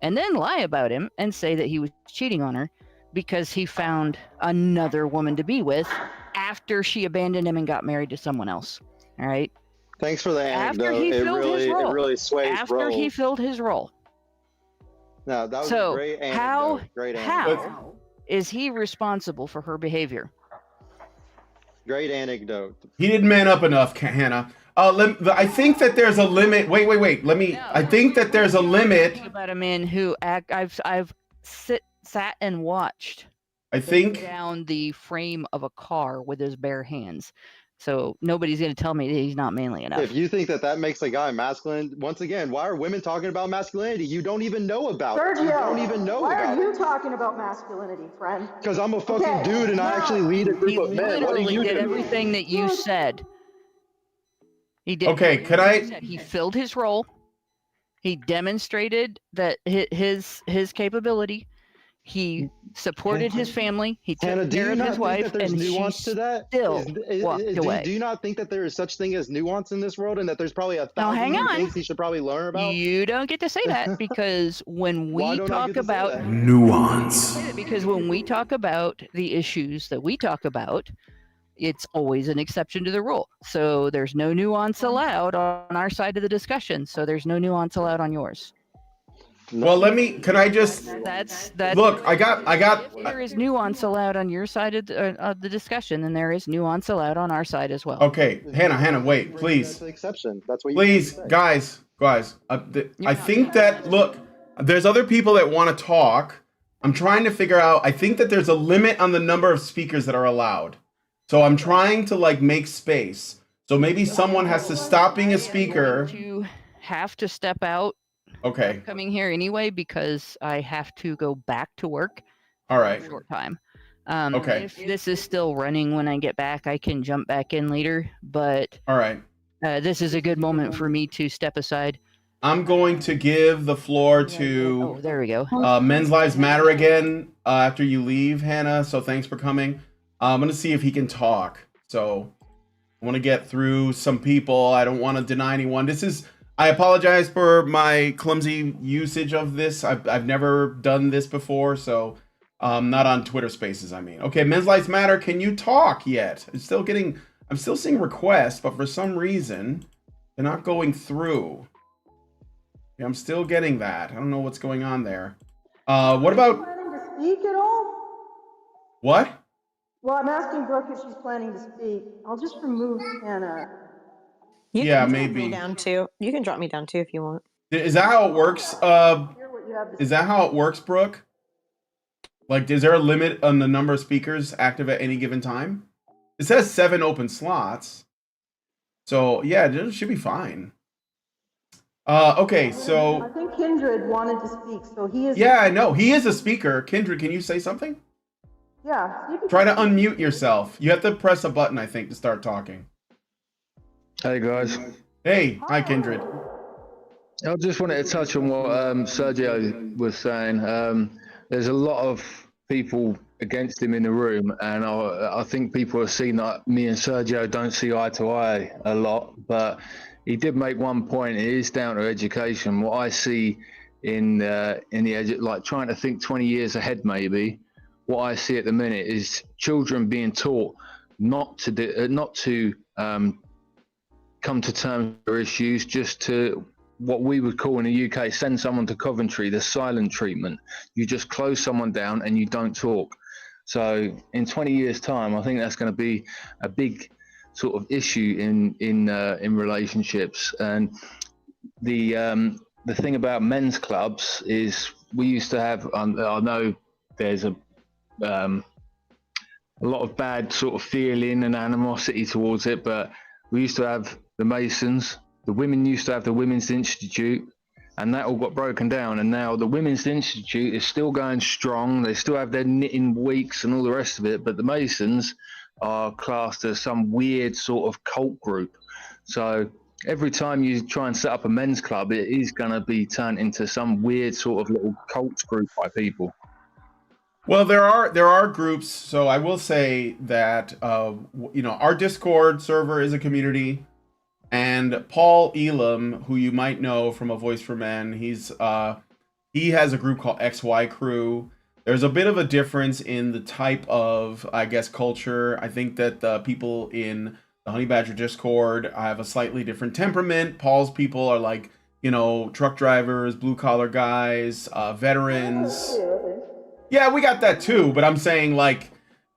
and then lie about him and say that he was cheating on her because he found another woman to be with after she abandoned him and got married to someone else. All right. Thanks for the After anecdote. he It filled his really, role. it really sways After roles. he filled his role. No, that was So, a great anecdote. how- Great anecdote. How is he responsible for her behavior? Great anecdote. He didn't man up enough, Hannah. I think that there's a limit. Wait. Let me. I think that there's a limit. About a man who I've sat and watched. I think. Down the frame of a car with his bare hands. So nobody's going to tell me that he's not manly enough. If you think that makes a guy masculine, once again, why are women talking about masculinity? You don't even know about it. Sergio, You don't even know why about are you it. talking about masculinity, friend? Because I'm a fucking Okay, dude and I now- actually lead a group He of men. What do literally you did do? everything that you said. He did. Okay, could I? He filled his role. He demonstrated that his capability. He supported his family. He took Hannah, do care you of not his think wife, that there's and nuance she to that? still walked away. Do you not think that there is such thing as nuance in this world, and that there's probably a Now, hang thousand new on. things he should probably learn about? You don't get to say that because when Why we don't I talk get to say about that? Nuance. because when we talk about the issues that we talk about, it's always an exception to the rule. So there's no nuance allowed on our side of the discussion. So there's no nuance allowed on yours. Well, can I just That's look? I got. If there is nuance allowed on your side of the discussion, then there is nuance allowed on our side as well. Okay, Hannah, wait, please. That's an exception. That's what you Please, say. guys. I think that look, there's other people that want to talk. I'm trying to figure out. I think that there's a limit on the number of speakers that are allowed. So I'm trying to make space. So maybe someone has to stop being a speaker. You have to step out. Okay. Coming here anyway because I have to go back to work. All right. For a short time. Okay. If this is still running when I get back, I can jump back in later. But all right. This is a good moment for me to step aside. I'm going to give the floor to. Oh, there we go. Men's Lives Matter again after you leave, Hannah. So thanks for coming. I'm gonna see if he can talk. So I want to get through some people. I don't want to deny anyone. I apologize for my clumsy usage of this. I've never done this before, so not on Twitter Spaces. I mean, okay. Men's Lives Matter. Can you talk yet? I'm still seeing requests, but for some reason they're not going through. Yeah, I'm still getting that. I don't know what's going on there. What about? Planning to speak at all? What? Well, I'm asking Brooke if she's planning to speak. I'll just remove Hannah. You Yeah, can drop maybe. me down too. You can drop me down too if you want. Is that how it works? Hear what you have to Is say. that how it works, Brooke? Is there a limit on the number of speakers active at any given time? It says 7 open slots. So, yeah, it should be fine. Okay, so... I think Kindred wanted to speak, so he is... Yeah, I know. He is a speaker. Kindred, can you say something? Yeah. You can Try to unmute yourself. You have to press a button, I think, to start talking. Hey, guys. Hey, hi, Kindred. I just wanted to touch on what Sergio was saying. There's a lot of people against him in the room, and I think people have seen that me and Sergio don't see eye to eye a lot, but he did make one point. It is down to education. What I see in the trying to think 20 years ahead, maybe, what I see at the minute is children being taught not to come to terms with their issues just to what we would call in the UK, send someone to Coventry, the silent treatment. You just close someone down and you don't talk. So in 20 years' time, I think that's going to be a big sort of issue in relationships. And the thing about men's clubs is we used to have. I know there's a lot of bad sort of feeling and animosity towards it, but we used to have the Masons. The women used to have the Women's Institute, and that all got broken down. And now the Women's Institute is still going strong. They still have their knitting weeks and all the rest of it, but the Masons are classed as some weird sort of cult group. So every time you try and set up a men's club, it is going to be turned into some weird sort of little cult group by people. Well, there are groups. So I will say that our Discord server is a community, and Paul Elam, who you might know from A Voice for Men, he has a group called XY Crew. There's a bit of a difference in the type of, I guess, culture. I think that the people in the Honey Badger Discord have a slightly different temperament. Paul's people are like, truck drivers, blue collar guys, veterans. Yeah, we got that too, but I'm saying like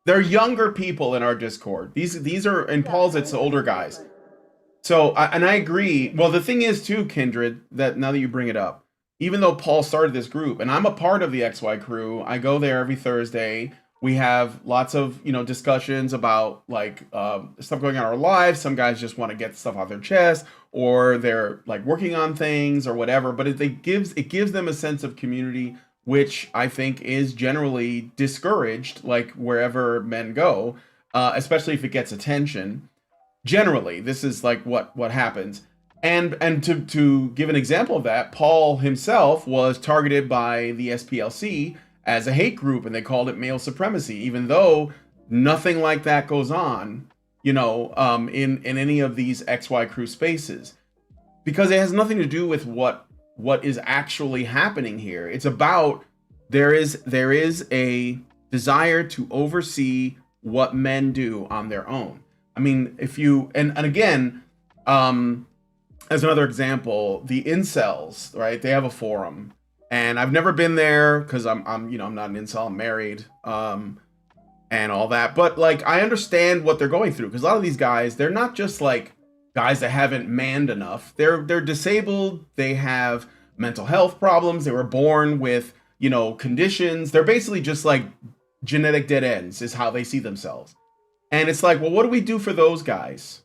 they're younger people in our Discord. These are, in Paul's, it's the older guys. So, and I agree. Well, the thing is too, Kindred, that now that you bring it up, even though Paul started this group, and I'm a part of the XY Crew, I go there every Thursday. We have lots of, discussions about like stuff going on in our lives. Some guys just want to get stuff off their chest, or they're like working on things or whatever. But it gives them a sense of community, which I think is generally discouraged, like wherever men go, especially if it gets attention. Generally, this is like what happens. And to give an example of that, Paul himself was targeted by the SPLC as a hate group, and they called it male supremacy, even though nothing like that goes on, in any of these XY Crew spaces, because it has nothing to do with what is actually happening here. It's about there is a desire to oversee what men do on their own. I mean, if you and again, as another example, the incels, right? They have a forum, and I've never been there because I'm not an incel. I'm married, and all that. But like, I understand what they're going through, because a lot of these guys, they're not just like guys that haven't manned enough. They're disabled. They have mental health problems. They were born with conditions. They're basically just like genetic dead ends, is how they see themselves. And it's like, well, what do we do for those guys?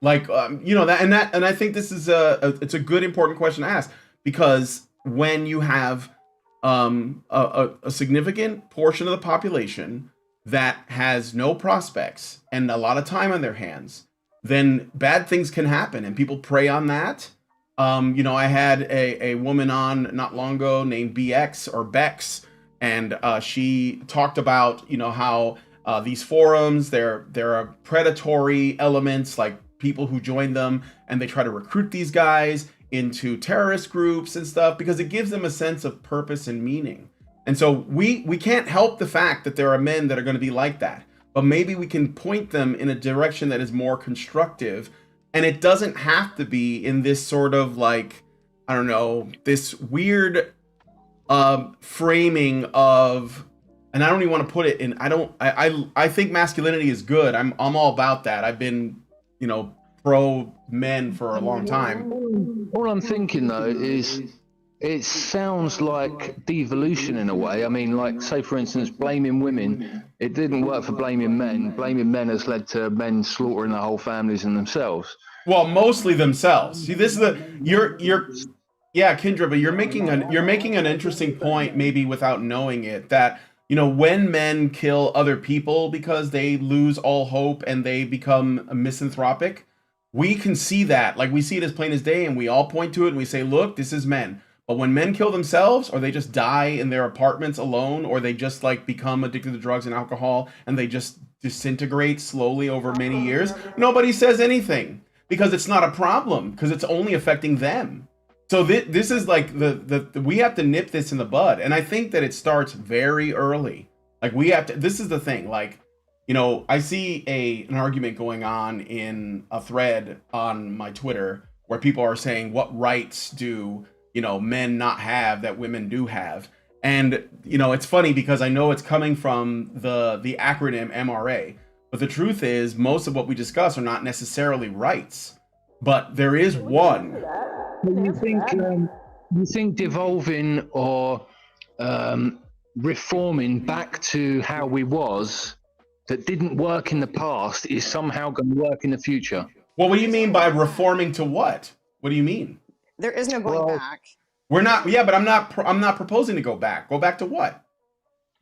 Like, that, and I think this is it's a good, important question to ask, because when you have a significant portion of the population that has no prospects and a lot of time on their hands, then bad things can happen, and people prey on that. I had a woman on not long ago named BX or Bex, and she talked about how these forums, there are predatory elements, like people who join them and they try to recruit these guys into terrorist groups and stuff, because it gives them a sense of purpose and meaning. And so we can't help the fact that there are men that are going to be like that, but maybe we can point them in a direction that is more constructive. And it doesn't have to be in this sort of like, I don't know, this weird framing of, and I don't even want to put it in, I think masculinity is good. I'm all about that. I've been, pro men for a long time. All I'm thinking though is it sounds like devolution in a way. I mean, like, say for instance, blaming women, it didn't work for blaming men. Blaming men has led to men slaughtering their whole families and themselves. Well, mostly themselves. See, this is Kendra, but you're making an interesting point, maybe without knowing it, that when men kill other people because they lose all hope and they become misanthropic, we can see that, like, we see it as plain as day, and we all point to it and we say, look, this is men. But when men kill themselves, or they just die in their apartments alone, or they just like become addicted to drugs and alcohol and they just disintegrate slowly over many years, nobody says anything, because it's not a problem, because it's only affecting them. So this is like we have to nip this in the bud. And I think that it starts very early. Like, this is the thing, like, I see an argument going on in a thread on my Twitter where people are saying, what rights do, men not have that women do have? And, it's funny because I know it's coming from the acronym MRA, but the truth is most of what we discuss are not necessarily rights, but there is one. You think devolving or reforming back to how we was that didn't work in the past is somehow going to work in the future? Well, what do you mean by reforming to what? What do you mean? There is no going back. We're not. Yeah, but I'm not proposing to go back. Go back to what?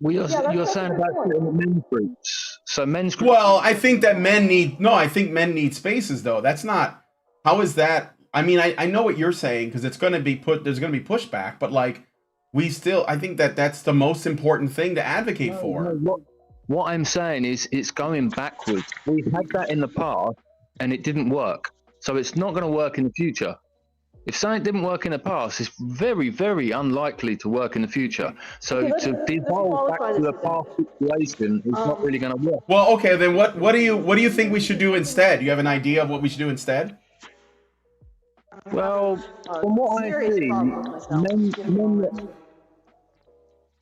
Well, you're saying about men's groups. So men's groups. Well, I think that men need. No, I think men need spaces, though. That's not. How is that? I mean, I know what you're saying because it's going to be there's going to be pushback, but like, I think that's the most important thing to advocate for. What I'm saying is it's going backwards. We've had that in the past and it didn't work. So it's not going to work in the future. If something didn't work in the past, it's very, very unlikely to work in the future. So to devolve back to the past situation is not really going to work. Well, okay, then what do you think we should do instead? Do you have an idea of what we should do instead? Well, from what I see, men.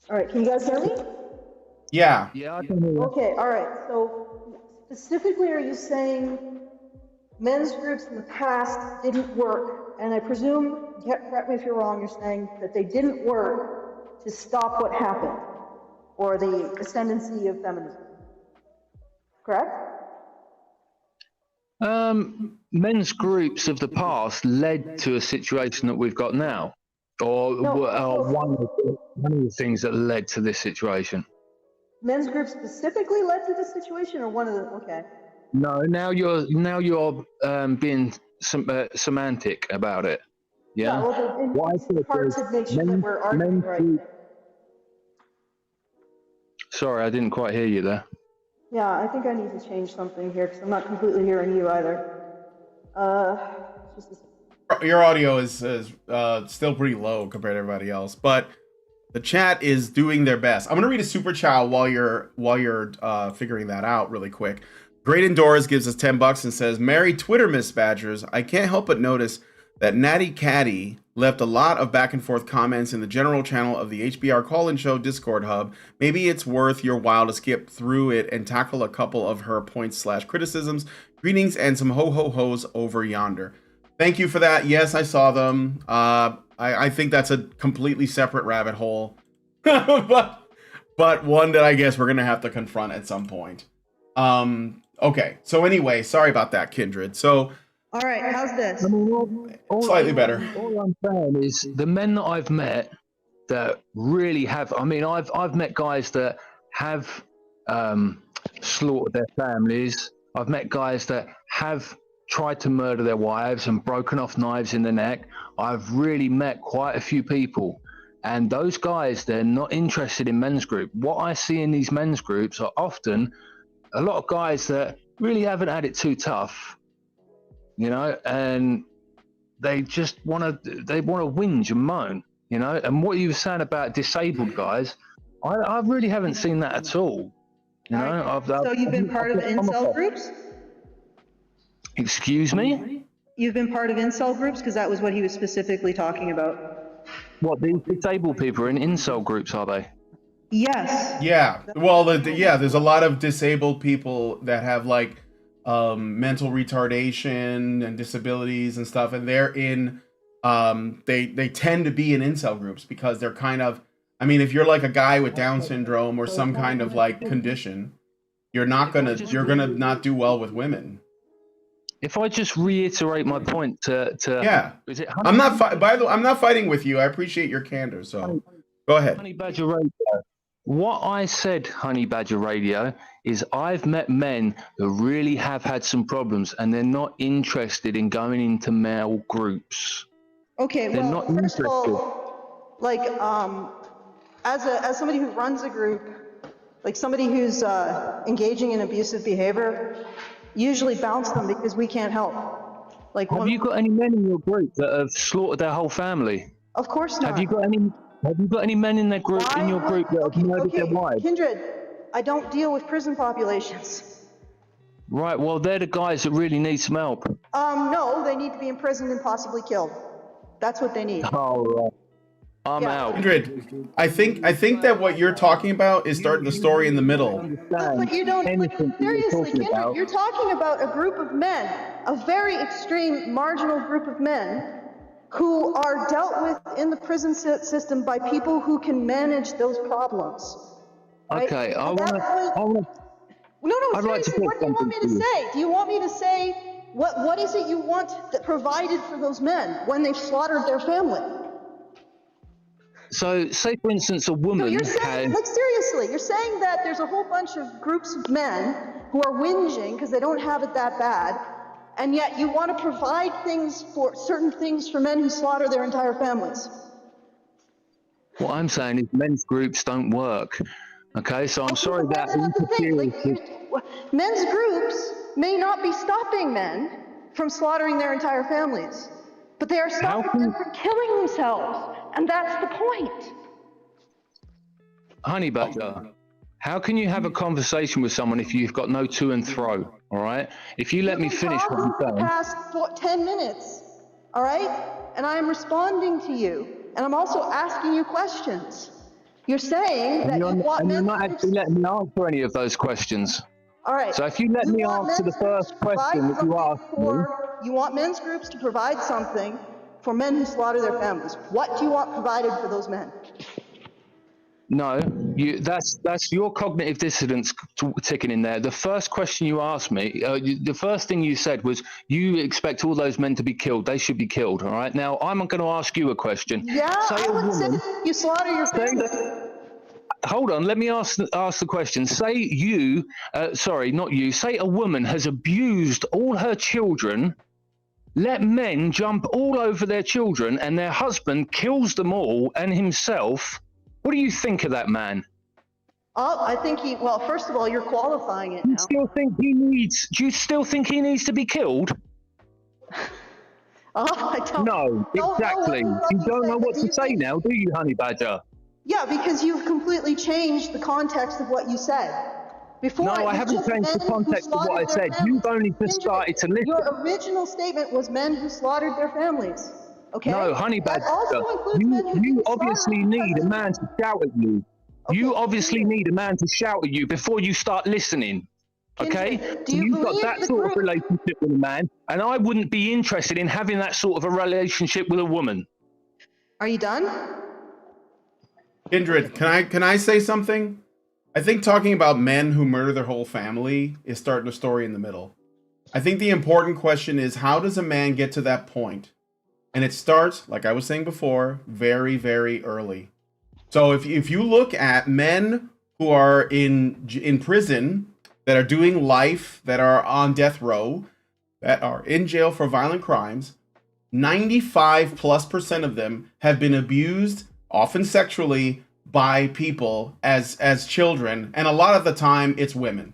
All right, can you guys hear me? Yeah. Yeah, I can hear you. Okay, all right. So specifically, are you saying men's groups in the past didn't work? And I presume, correct me if you're wrong, you're saying that they didn't work to stop what happened, or the ascendancy of feminism, correct? Men's groups of the past led to a situation that we've got now, or one of the things that led to this situation. Men's groups specifically led to this situation, or one of the? Okay. No, now you're being semantic about it. Yeah. Well, it's hard to make sure that we're arguing right. Sorry, I didn't quite hear you there. Yeah, I think I need to change something here because I'm not completely hearing you either. Your audio is still pretty low compared to everybody else, but the chat is doing their best. I'm gonna read a super chat while you're figuring that out really quick. Great Indoors gives us $10 and says, "Merry Twitter Miss Badgers. I can't help but notice that Natty Caddy left a lot of back and forth comments in the general channel of the HBR Call-In Show Discord hub. Maybe it's worth your while to skip through it and tackle a couple of her points/criticisms. Greetings and some ho-ho-hos over yonder." Thank you for that. Yes, I saw them. I think that's a completely separate rabbit hole, but one that I guess we're gonna have to confront at some point. Okay. So anyway, sorry about that, Kindred. So. All right, how's this? Slightly better. All I'm saying is the men that I've met that really have. I mean, I've met guys that have slaughtered their families. I've met guys that have tried to murder their wives and broken off knives in the neck. I've really met quite a few people. And those guys, they're not interested in men's group. What I see in these men's groups are often a lot of guys that really haven't had it too tough, and they just want to whinge and moan, And what you were saying about disabled guys, I really haven't seen that at all. So you've been part of incel groups? Excuse me? You've been part of incel groups? Because that was what he was specifically talking about. What, these disabled people are in incel groups, are they? Yes. Yeah. Well, there's a lot of disabled people that have like mental retardation and disabilities and stuff, and they're in they tend to be in incel groups because they're kind of, I mean, if you're like a guy with Down syndrome or some kind of like condition, you're gonna not do well with women. If I just reiterate my point to yeah, is it I'm not I'm not fighting with you. I appreciate your candor. So go ahead. Honey Badger Radio. What I said, Honey Badger Radio, is I've met men who really have had some problems and they're not interested in going into male groups. Okay, they're not first interested. of all, like as somebody who runs a group, like somebody who's engaging in abusive behavior, usually bounce them because we can't help. Like, have you got any men in your group that have slaughtered their whole family? Of course not. Have you got any men in your group that have murdered their wives? Kindred, I don't deal with prison populations. Right, well, they're the guys that really need some help. No, they need to be imprisoned and possibly killed. That's what they need. Oh, right. I'm Yeah. out. Kindred, I think that what you're talking about is starting the story in the middle. But you don't, anything but seriously, you're talking Kindred, about. you're talking about a group of men, a very extreme, marginal group of men who are dealt with in the prison system by people who can manage those problems. Right? Okay, At that point, no, I'd like to seriously, put what do you want me something to to you. say? Do you want me to say, what is it you want that provided for those men when they've slaughtered their family? So, say for instance, a woman No, you're saying, has... like seriously, you're saying that there's a whole bunch of groups of men who are whinging because they don't have it that bad, and yet you want to provide certain things for men who slaughter their entire families. What I'm saying is men's groups don't work. Okay, so I'm sorry But that that's not the thing. Like, interferes men's groups may not be stopping men from slaughtering their entire families, but they are stopping them from killing themselves, and that's the point. Honey Badger, how can you have a conversation with someone if you've got no to and fro, all right? If you let me finish what I'm For the saying... past 10 minutes, all right? And I am responding to you, and I'm also asking you questions. You're saying that you want men... You're not actually letting me answer any of those questions. All right. So if you let me answer the first question that you asked me... You want men's groups to provide something for men who slaughter their families. What do you want provided for those men? No, that's your cognitive dissonance ticking in there. The first question you asked me, the first thing you said was, you expect all those men to be killed. They should be killed, all right? Now, I'm going to ask you a question. Yeah, I would say you slaughter your family. Hold on, let me ask the question. Say you, sorry, not you, say a woman has abused all her children, let men jump all over their children, and their husband kills them all and himself. What do you think of that man? I think well, first of all, you're qualifying it now. Do you still think he needs to be killed? I don't. No, exactly. You don't know what to say now, do you, Honey Badger? Yeah, because you've completely changed the context of what you said. Before, no, I haven't changed the context of what I said. You've only just started to listen. Your original statement was men who slaughtered their families. Okay? No, Honey Badger, you obviously need a man to shout at you. Okay, you obviously need a man to shout at you before you start listening. Okay? So you've got that sort of relationship with a man, and I wouldn't be interested in having that sort of a relationship with a woman. Are you done? Kindred, can I say something? I think talking about men who murder their whole family is starting a story in the middle. I think the important question is, how does a man get to that point? And it starts, like I was saying before, very, very early. So if you look at men who are in prison, that are doing life, that are on death row, that are in jail for violent crimes, 95+% of them have been abused, often sexually, by people as children, and a lot of the time it's women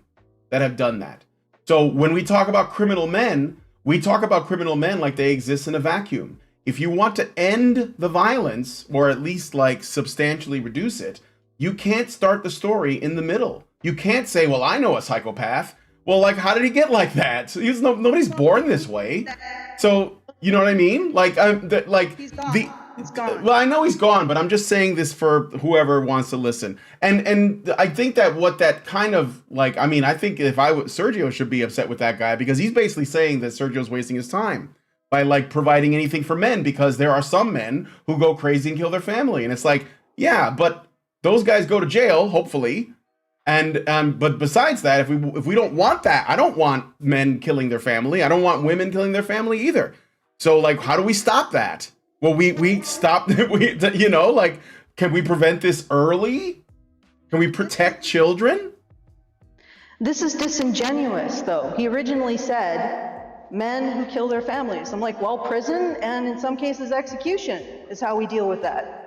that have done that. So when we talk about criminal men, we talk about criminal men like they exist in a vacuum. If you want to end the violence, or at least like substantially reduce it, you can't start the story in the middle. You can't say, well, I know a psychopath. Well, like, how did he get like that? So nobody's born this way. So, you know what I mean? Like, he's gone. Well, I know he's gone, but I'm just saying this for whoever wants to listen. And I think that what that kind of, like, I mean, I think if Sergio should be upset with that guy, because he's basically saying that Sergio's wasting his time by, like, providing anything for men, because there are some men who go crazy and kill their family. And it's like, yeah, but those guys go to jail, hopefully. And but besides that, if we don't want that, I don't want men killing their family. I don't want women killing their family either. So, like, how do we stop that? Well, we stop. You know, like, can we prevent this early? Can we protect children? This is disingenuous, though. He originally said men who kill their families. I'm like, well, prison and in some cases execution is how we deal with that.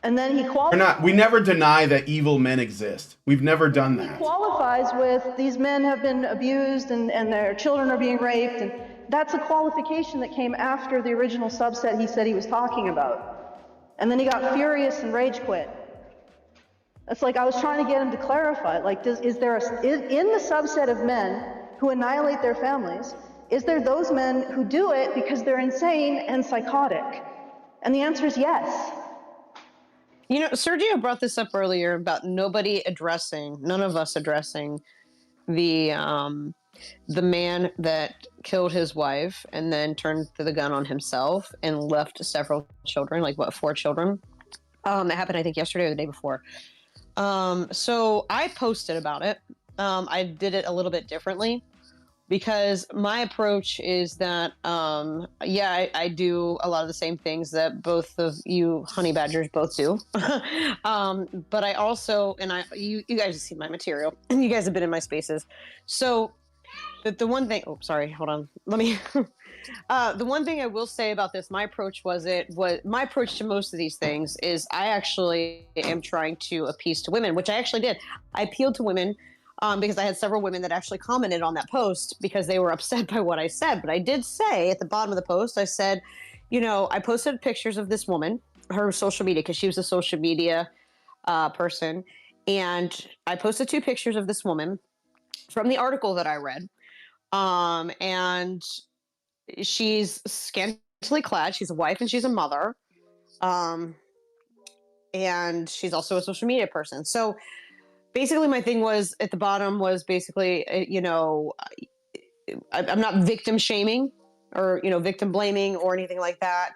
And then he qualifies. We never deny that evil men exist. We've never done that. He qualifies with these men have been abused and their children are being raped, and that's a qualification that came after the original subset he said he was talking about. And then he got furious and rage quit. It's like I was trying to get him to clarify, like, is there in the subset of men who annihilate their families, is there those men who do it because they're insane and psychotic? And the answer is yes. You know, Sergio brought this up earlier about none of us addressing the man that killed his wife and then turned the gun on himself and left several children, like 4 children. That happened, I think, yesterday or the day before. So I posted about it. I did it a little bit differently because my approach is that, I do a lot of the same things that both of you honey badgers both do. But I also, you guys have seen my material and you guys have been in my spaces. So the one thing, hold on. Let me, the one thing I will say about this, my approach my approach to most of these things is I actually am trying to appease to women, which I actually did. I appealed to women because I had several women that actually commented on that post because they were upset by what I said. But I did say at the bottom of the post, I said, I posted pictures of this woman, her social media, because she was a social media person. And I posted 2 pictures of this woman from the article that I read. And she's scantily clad. She's a wife and she's a mother. And she's also a social media person. So basically my thing was at the bottom was basically, I'm not victim shaming or, victim blaming or anything like that.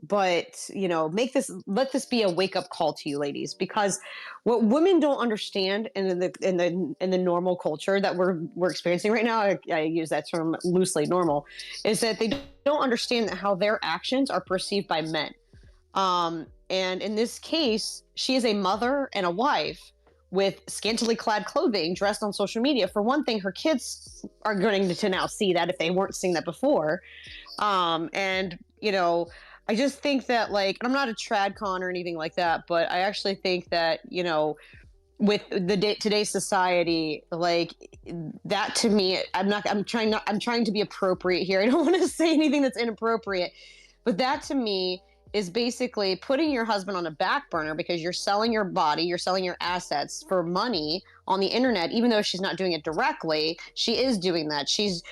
But, let this be a wake up call to you ladies, because what women don't understand in the normal culture that we're experiencing right now, I use that term loosely, normal, is that they don't understand how their actions are perceived by men. And in this case, she is a mother and a wife with scantily clad clothing, dressed on social media. For one thing, her kids are going to now see that if they weren't seeing that before. I just think that, I'm not a trad con or anything like that, but I actually think that, with today's society, that to me, I'm trying to be appropriate here. I don't want to say anything that's inappropriate, but that to me is basically putting your husband on a back burner because you're selling your body, you're selling your assets for money on the internet. Even though she's not doing it directly, she is doing that. She's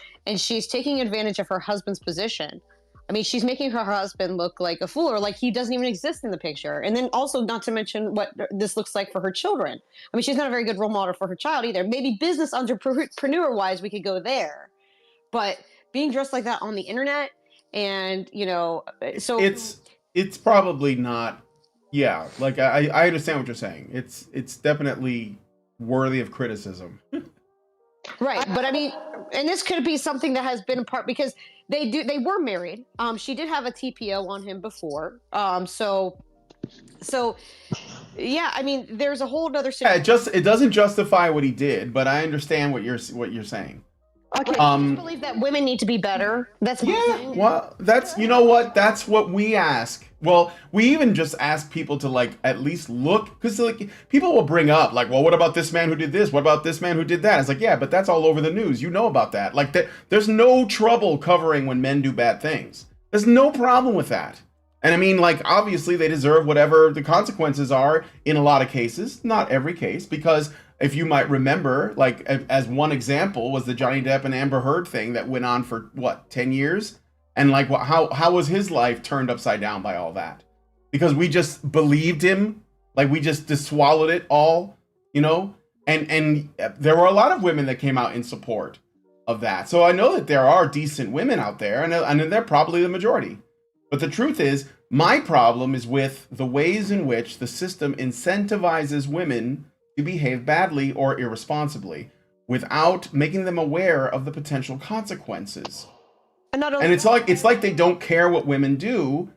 taking advantage of her husband's position. I mean, she's making her husband look like a fool or like he doesn't even exist in the picture. And then also not to mention what this looks like for her children. I mean, she's not a very good role model for her child either. Maybe business entrepreneur wise, we could go there. But being dressed like that on the internet and, so it's probably not. Yeah, I understand what you're saying. It's definitely worthy of criticism. Right, but I mean, and this could be something that has been a part because they were married. She did have a TPO on him before. So yeah, I mean, there's a whole other situation. Yeah, it doesn't justify what he did, but I understand what you're saying. Okay, I just believe that women need to be better. That's well, that's what we ask. Well, we even just ask people to at least look, because people will bring up well, what about this man who did this? What about this man who did that? It's yeah, but that's all over the news. You know about that. There's no trouble covering when men do bad things. There's no problem with that. And I mean, obviously they deserve whatever the consequences are in a lot of cases, not every case, because if you might remember, as one example was the Johnny Depp and Amber Heard thing that went on for 10 years? And how was his life turned upside down by all that? Because we just believed him, we just swallowed it all, and there were a lot of women that came out in support of that. So I know that there are decent women out there, and they're probably the majority. But the truth is, my problem is with the ways in which the system incentivizes women to behave badly or irresponsibly without making them aware of the potential consequences. And it's like they don't care what women do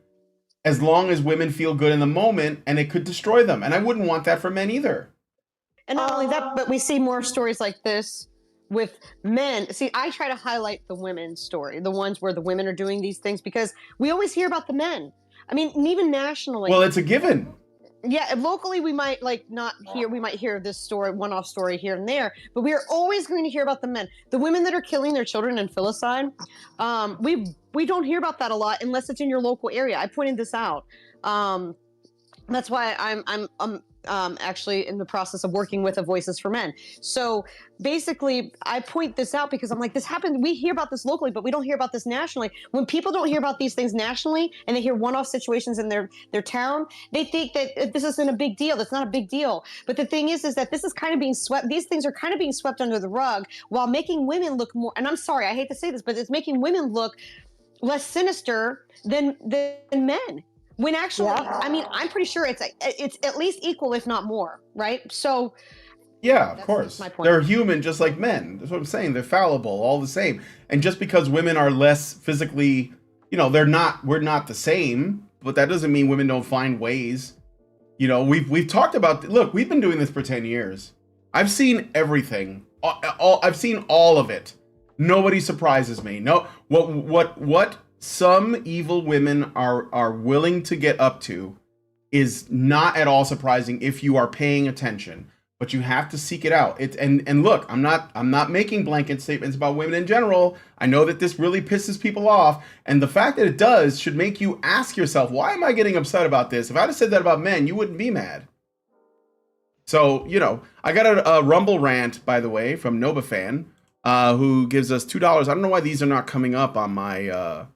as long as women feel good in the moment, and it could destroy them. And I wouldn't want that for men either. And not only that, but we see more stories like this with men. See, I try to highlight the women's story, the ones where the women are doing these things, because we always hear about the men. I mean, even nationally. Well, it's a given. Yeah, locally we might not hear. We might hear this story, one-off story here and there, but we are always going to hear about the men, the women that are killing their children in filicide. We don't hear about that a lot unless it's in your local area. I pointed this out. That's why I'm actually in the process of working with a Voices for Men. So basically, I point this out because I'm like, this happens. We hear about this locally, but we don't hear about this nationally. When people don't hear about these things nationally and they hear one-off situations in their town, they think that this isn't a big deal. That's not a big deal. But the thing is that this is kind of being swept. These things are kind of being swept under the rug while making women look more. And I'm sorry, I hate to say this, but it's making women look less sinister than men. When actually, I mean, I'm pretty sure it's at least equal, if not more, right? So, yeah, of course, my point. They're human just like men. That's what I'm saying. They're fallible, all the same. And just because women are less physically, we're not the same, but that doesn't mean women don't find ways. We've talked about. Look, we've been doing this for 10 years. I've seen everything. I've seen all of it. Nobody surprises me. No, what some evil women are willing to get up to is not at all surprising if you are paying attention, but you have to seek it out. And look, I'm not making blanket statements about women in general. I know that this really pisses people off, and the fact that it does should make you ask yourself, why am I getting upset about this? If I'd have said that about men, you wouldn't be mad. So, I got a Rumble rant, by the way, from NobaFan, who gives us $2. I don't know why these are not coming up on my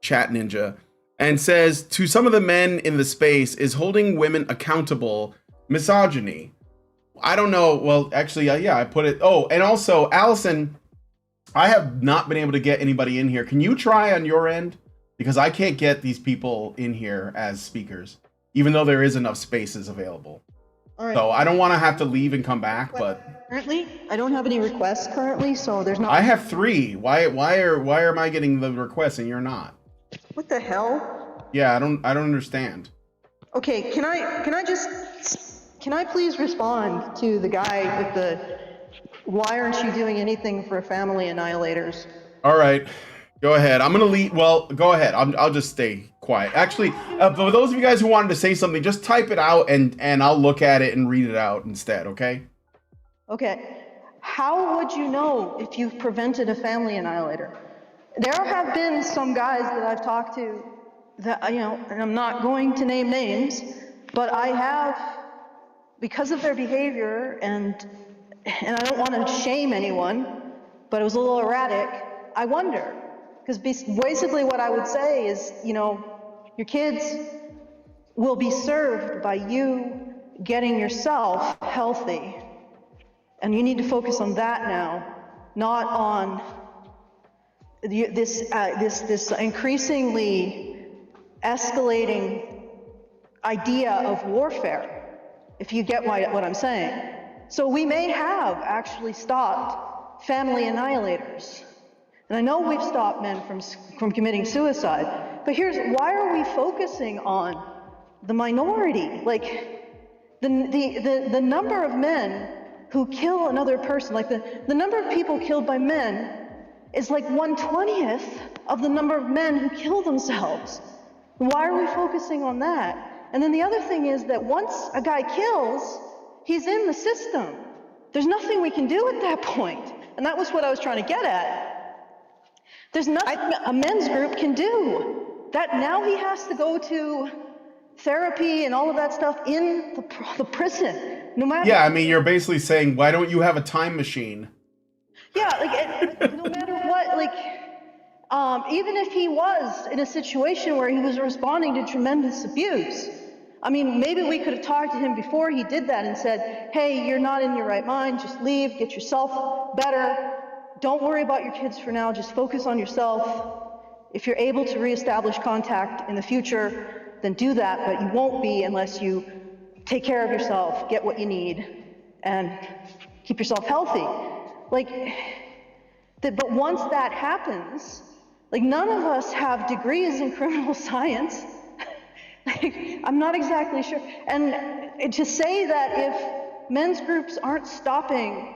Chat Ninja, and says, to some of the men in the space, is holding women accountable misogyny? I don't know. Well, actually, yeah, I put it. Oh, and also, Allison, I have not been able to get anybody in here. Can you try on your end? Because I can't get these people in here as speakers, even though there is enough spaces available. All right. So I don't want to have to leave and come back, but currently, I don't have any requests currently, so there's not. I have 3. Why am I getting the requests and you're not? What the hell? Yeah, I don't understand. Okay, can I please respond to the guy with the why aren't you doing anything for family annihilators? All right, go ahead. I'm gonna leave. Well, go ahead. I'll just stay quiet. Actually, for those of you guys who wanted to say something, just type it out and I'll look at it and read it out instead. Okay. Okay. How would you know if you've prevented a family annihilator? There have been some guys that I've talked to that, and I'm not going to name names, but I have, because of their behavior, and I don't want to shame anyone, but it was a little erratic, I wonder. Because basically what I would say is, your kids will be served by you getting yourself healthy. And you need to focus on that now, not on this increasingly escalating idea of warfare, if you get what I'm saying. So we may have actually stopped family annihilators. And I know we've stopped men from committing suicide, but why are we focusing on the minority? Like the number of men who kill another person, like the number of people killed by men is like 1/20th of the number of men who kill themselves. Why are we focusing on that? And then the other thing is that once a guy kills, he's in the system. There's nothing we can do at that point. And that was what I was trying to get at. There's nothing a men's group can do. That now he has to go to therapy and all of that stuff in the prison. No matter. Yeah, I mean, you're basically saying, why don't you have a time machine? Yeah, no matter what, even if he was in a situation where he was responding to tremendous abuse, I mean, maybe we could have talked to him before he did that and said, hey, you're not in your right mind, just leave, get yourself better, don't worry about your kids for now, just focus on yourself. If you're able to reestablish contact in the future, then do that, but you won't be unless you take care of yourself, get what you need, and keep yourself healthy. But once that happens, none of us have degrees in criminal science. I'm not exactly sure. And to say that if men's groups aren't stopping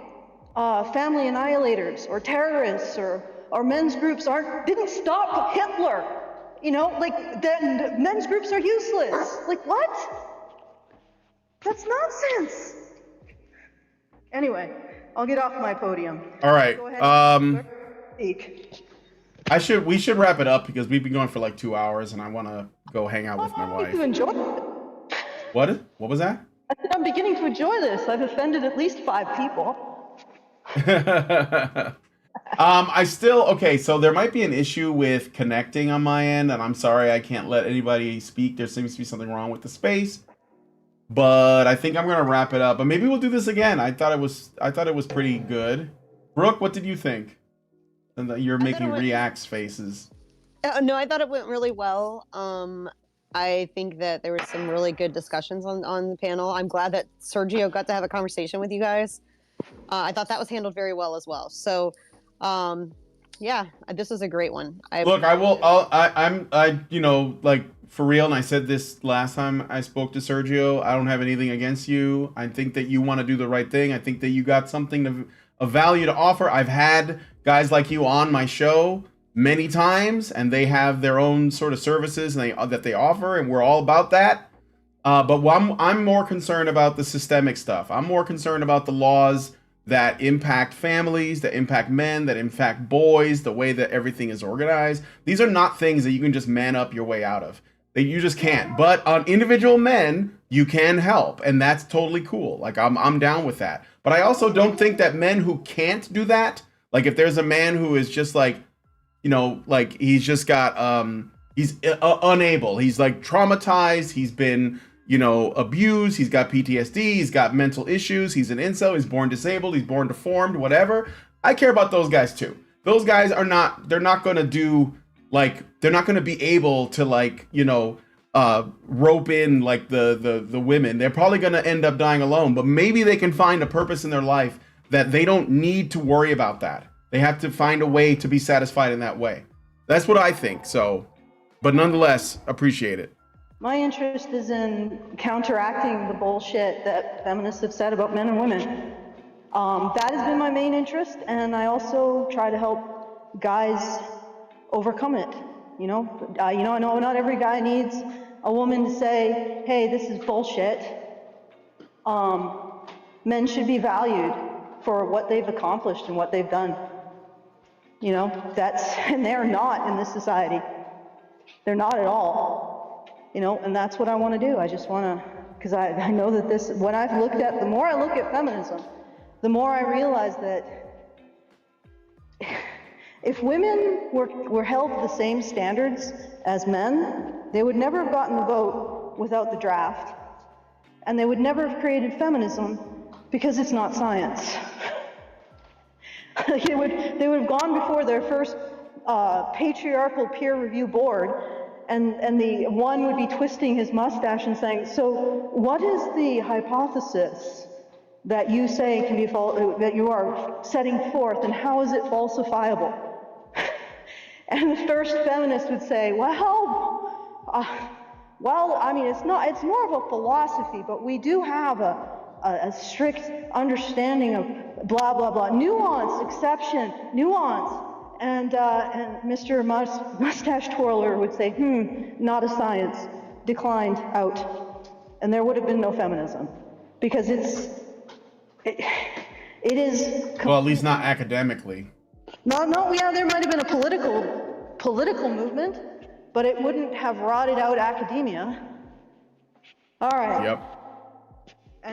family annihilators or terrorists or men's groups didn't stop Hitler, then men's groups are useless. What? That's nonsense. Anyway, I'll get off my podium. All right. Go ahead. Speak. We should wrap it up because we've been going for 2 hours and I want to go hang out with my wife. You enjoy it. What was that? I said, I'm beginning to enjoy this. I've offended at least 5 people. I still okay. So there might be an issue with connecting on my end, and I'm sorry I can't let anybody speak. There seems to be something wrong with the space, but I think I'm gonna wrap it up. But maybe we'll do this again. I thought it was pretty good. Brooke, what did you think? And that you're I thought it making went- reacts faces. No, I thought it went really well. I think that there was some really good discussions on the panel. I'm glad that Sergio got to have a conversation with you guys. I thought that was handled very well as well. So, yeah, this was a great one. Look, you know, like for real, and I said this last time I spoke to Sergio. I don't have anything against you. I think that you want to do the right thing. I think that you got something of value to offer. I've had guys like you on my show many times, and they have their own sort of services and that they offer, and we're all about that. But I'm more concerned about the systemic stuff. I'm more concerned about the laws that impact families, that impact men, that impact boys, the way that everything is organized. These are not things that you can just man up your way out of. That you just can't. But on individual men, you can help, and that's totally cool. Like I'm down with that. But I also don't think that men who can't do that, like if there's a man who is just like, you know, like he's just got he's unable. He's like traumatized. He's been, you know, abused. He's got PTSD. He's got mental issues. He's an incel. He's born disabled. He's born deformed. Whatever. I care about those guys too. Those guys are not. They're not going to do like. They're not going to be able to like, you know, rope in like the women. They're probably going to end up dying alone. But maybe they can find a purpose in their life that they don't need to worry about that. They have to find a way to be satisfied in that way. That's what I think. So, but nonetheless, appreciate it. My interest is in counteracting the bullshit that feminists have said about men and women. That has been my main interest, and I also try to help guys overcome it. I know not every guy needs a woman to say, "Hey, this is bullshit." Men should be valued for what they've accomplished and what they've done. And they're not in this society. They're not at all. And that's what I want to do. I just want to, because I know that the more I look at feminism, the more I realize that if women were held to the same standards as men, they would never have gotten the vote without the draft. And they would never have created feminism because it's not science. They would have gone before their first patriarchal peer review board, and the one would be twisting his mustache and saying, "So, what is the hypothesis that you say can be that you are setting forth, and how is it falsifiable?" And the first feminist would say, "Well, I mean, it's more of a philosophy, but we do have a strict understanding of blah, blah, blah. Nuance, exception, nuance." And Mr. Mustache Twirler would say, "Not a science, declined, out." And there would have been no feminism. Because it is... Well, at least not academically. No, yeah, there might have been a political movement, but it wouldn't have rotted out academia. All right. Yep.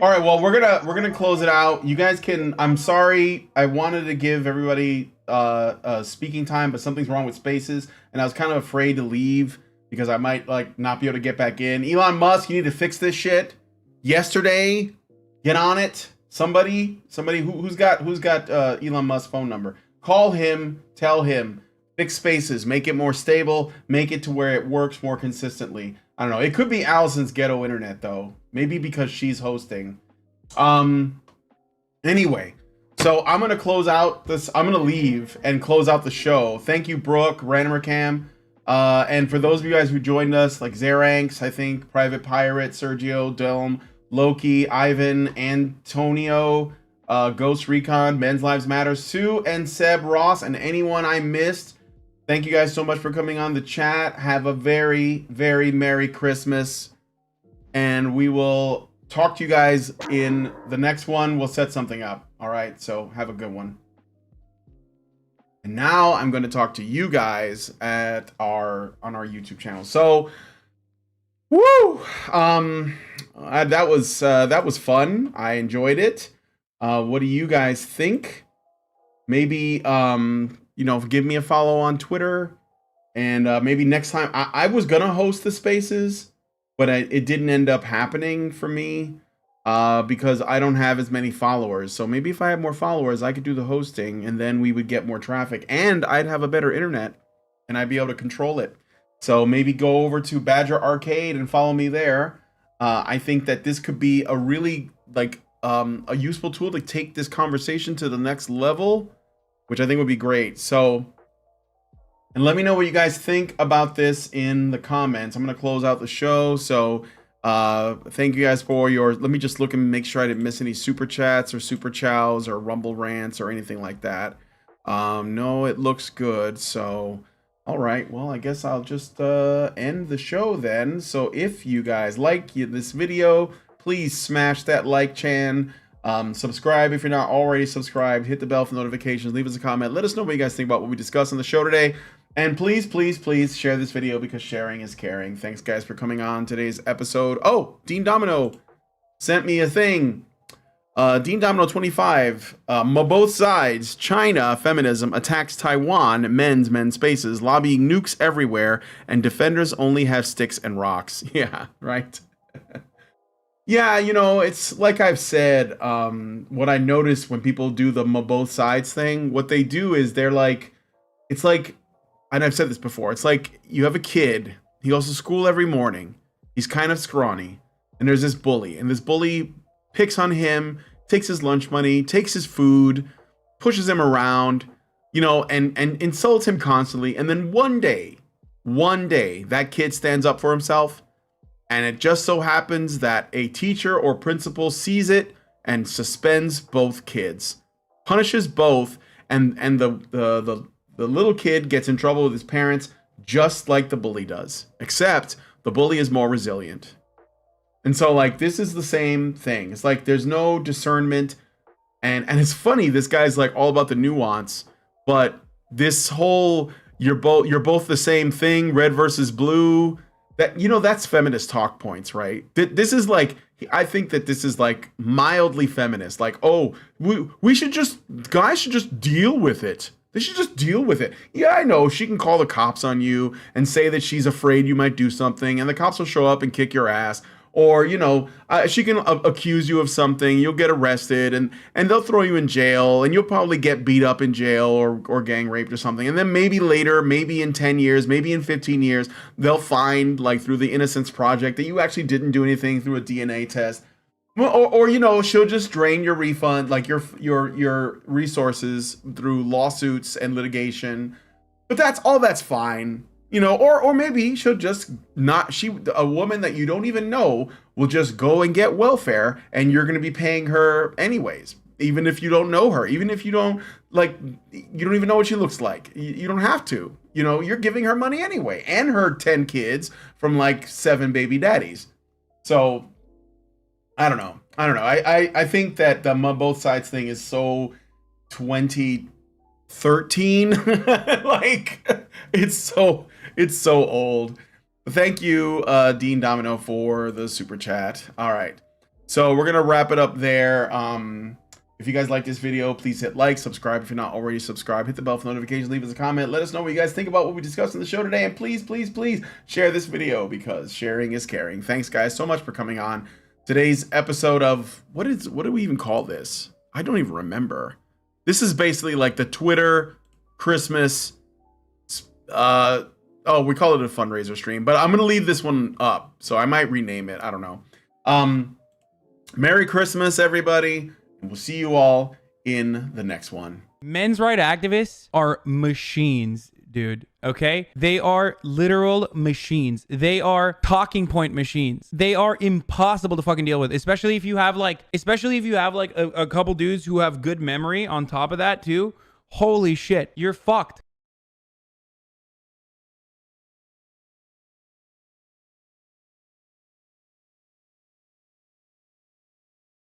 All right, well, we're gonna close it out. You guys can. I'm sorry. I wanted to give everybody speaking time, but something's wrong with spaces, and I was kind of afraid to leave because I might like not be able to get back in. Elon Musk, you need to fix this shit. Yesterday, get on it. Somebody who's got Elon Musk's phone number. Call him. Tell him. Fix spaces. Make it more stable. Make it to where it works more consistently. I don't know. It could be Allison's ghetto internet though. Maybe because she's hosting. Anyway, so I'm gonna close out this. I'm gonna leave and close out the show. Thank you, Brooke, Randomer Cam, and for those of you guys who joined us, like Zeranx, I think, Private Pirate, Sergio, Delm, Loki, Ivan, Antonio, Ghost Recon, Men's Lives Matter, Sue, and Seb Ross, and anyone I missed. Thank you guys so much for coming on the chat. Have a very, very Merry Christmas. And we will talk to you guys in the next one. We'll set something up. All right. So have a good one. And now I'm going to talk to you guys on our YouTube channel. So, Woo! That was fun. I enjoyed it. What do you guys think? Maybe give me a follow on Twitter, and maybe next time I was gonna host the spaces, but it didn't end up happening for me because I don't have as many followers. So maybe if I had more followers, I could do the hosting, and then we would get more traffic, and I'd have a better internet, and I'd be able to control it. So maybe go over to Badger Arcade and follow me there. I think that this could be a really a useful tool to take this conversation to the next level, which I think would be great. So, and let me know what you guys think about this in the comments. I'm going to close out the show. So, thank you guys for your, let me just look and make sure I didn't miss any super chats or super chows or rumble rants or anything like that. No, it looks good. So, all right, well, I guess I'll just end the show then. So if you guys like this video, please smash that like chan. Subscribe if you're not already subscribed. Hit the bell for notifications. Leave us a comment. Let us know what you guys think about what we discussed on the show today. And please, please, please share this video because sharing is caring. Thanks, guys, for coming on today's episode. Oh, Dean Domino sent me a thing. Dean Domino 25, both sides, China, feminism, attacks Taiwan, men's spaces, lobbying nukes everywhere, and defenders only have sticks and rocks. Yeah, right. Yeah, it's like I've said, what I notice when people do the both sides thing, what they do is they're like, it's like, and I've said this before, it's like you have a kid, he goes to school every morning, he's kind of scrawny, and there's this bully, and this bully picks on him, takes his lunch money, takes his food, pushes him around, and insults him constantly. And then one day, that kid stands up for himself. And it just so happens that a teacher or principal sees it and suspends both kids, punishes both. And the little kid gets in trouble with his parents, just like the bully does, except the bully is more resilient. And so, this is the same thing. It's like there's no discernment. And it's funny, this guy's all about the nuance. But this whole, you're both the same thing, red versus blue, that's feminist talk points, right? This is I think that this is mildly feminist. Oh, guys should just deal with it. They should just deal with it. Yeah, I know, she can call the cops on you and say that she's afraid you might do something, and the cops will show up and kick your ass. Or, she can accuse you of something, you'll get arrested, and they'll throw you in jail, and you'll probably get beat up in jail or gang raped or something. And then maybe later, maybe in 10 years, maybe in 15 years, they'll find, through the Innocence Project, that you actually didn't do anything through a DNA test. Or she'll just drain your refund, your resources through lawsuits and litigation. But that's fine. Or maybe she'll just a woman that you don't even know will just go and get welfare, and you're going to be paying her anyways, even if you don't know her, even if you don't you don't even know what she looks like. You don't have to, you're giving her money anyway, and her 10 kids from 7 baby daddies. So I don't know. I think that the both sides thing is so 2013. It's so old. Thank you, Dean Domino, for the super chat. All right, so we're gonna wrap it up there. If you guys like this video, please hit like, subscribe if you're not already subscribed, hit the bell for notifications, leave us a comment, let us know what you guys think about what we discussed in the show today, and please, please, please share this video because sharing is caring. Thanks, guys, so much for coming on today's episode of what do we even call this? I don't even remember. This is basically the Twitter Christmas. We call it a fundraiser stream, but I'm going to leave this one up, so I might rename it. I don't know. Merry Christmas, everybody. And we'll see you all in the next one. Men's rights activists are machines, dude. Okay? They are literal machines. They are talking point machines. They are impossible to fucking deal with, especially if you have a couple dudes who have good memory on top of that too. Holy shit, you're fucked.